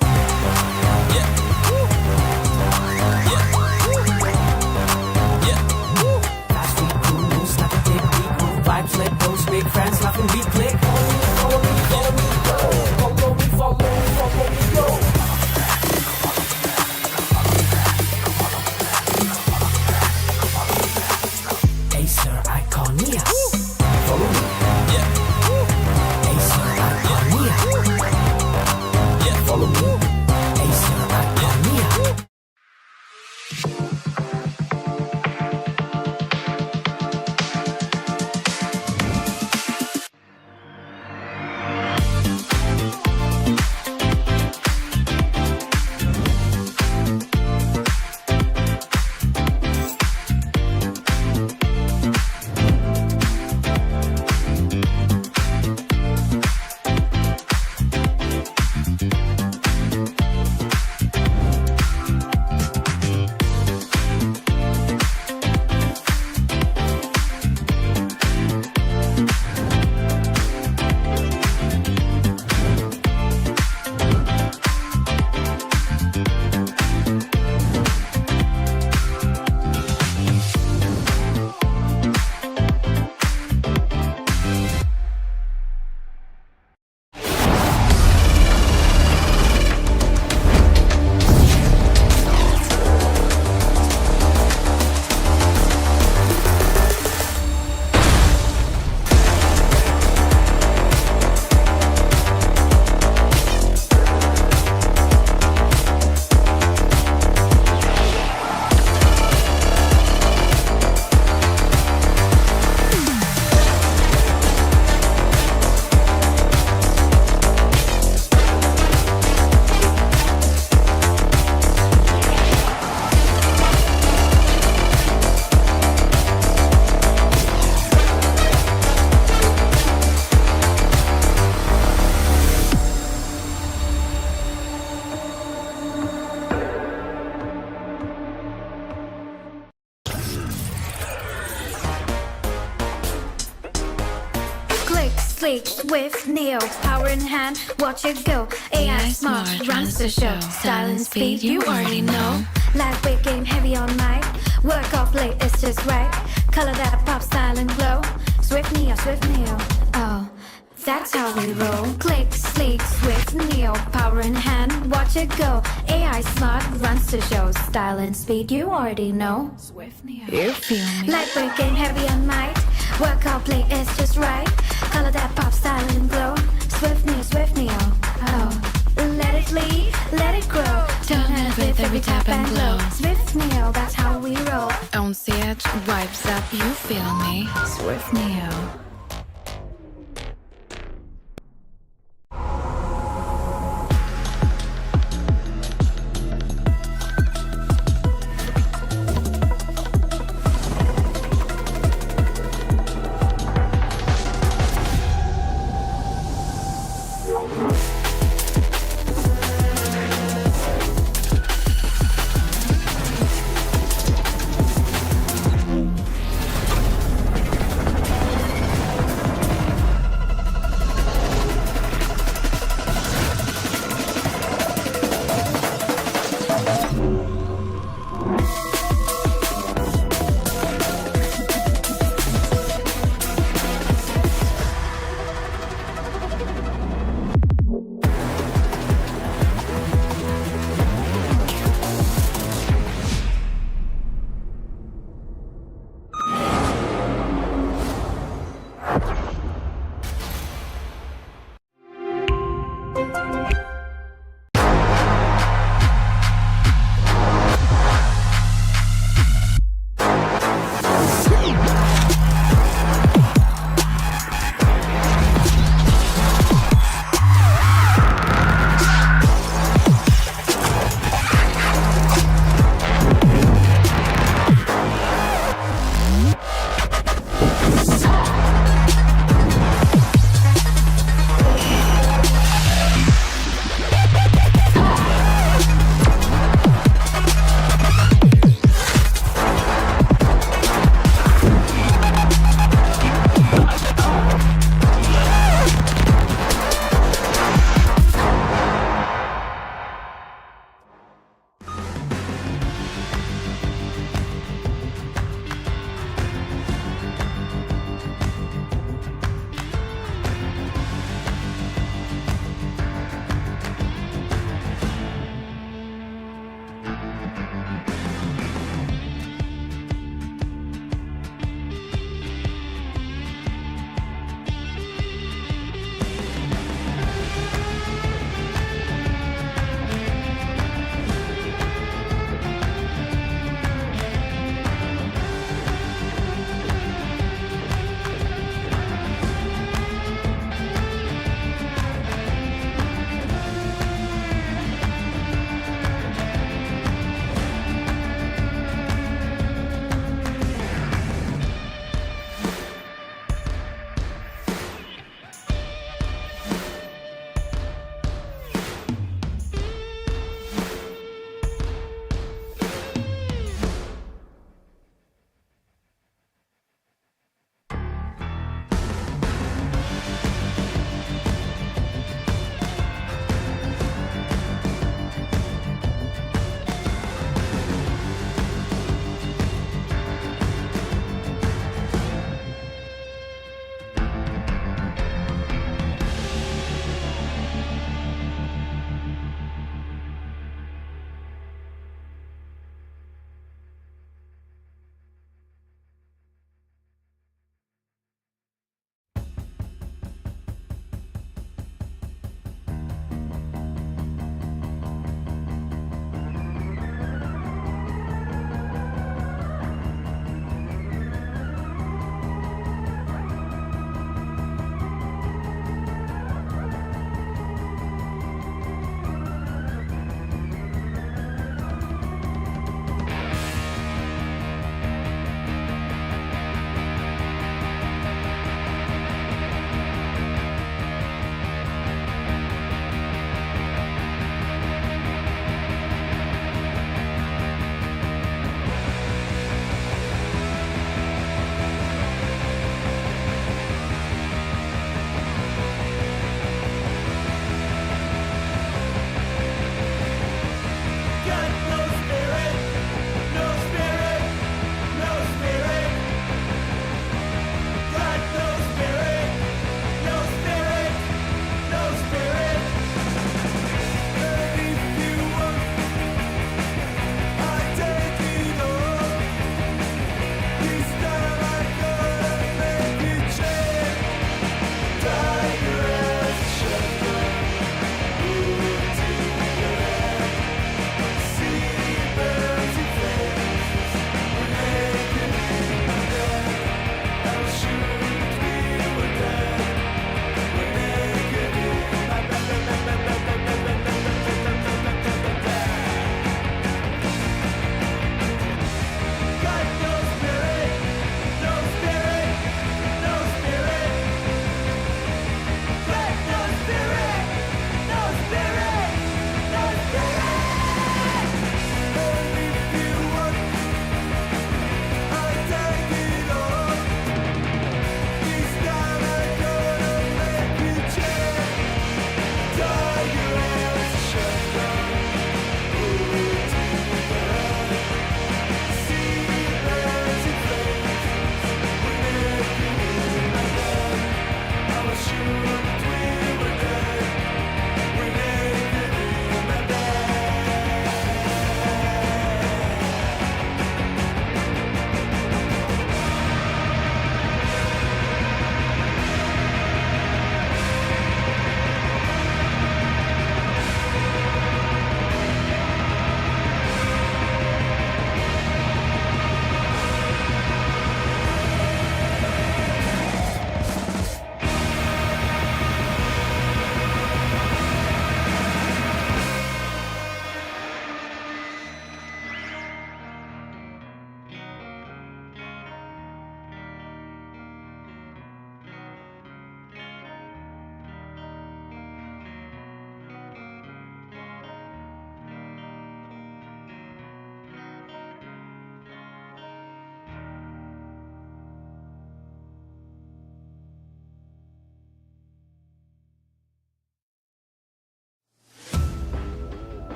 Vibes like those big friends laughing, we click. Follow me, follow me, go. Follow me, follow me, go. Acer Iconia. Follow me. Acer Iconia. Follow me. Acer Iconia. Sleek, swift, neo, power in hand, watch it go. AI smart, runs the show. Style and speed, you already know. Lightweight game, heavy on mic. Work off late, it's just right. Color that pop, style and glow. Swift neo, oh, that's how we roll. Click, sleek, swift, neo, power in hand, watch it go. AI smart, runs the show. Style and speed, you already know. Swift neo, You feel me? lightweight game, heavy on mic. Work out, play, it's just right. Color that pop, style and glow. Swift neo, oh. Let it lead, let it grow. Turn it with every tap and glow. Swift neo, that's how we roll. On set, vibes up, you feel me? Swift neo.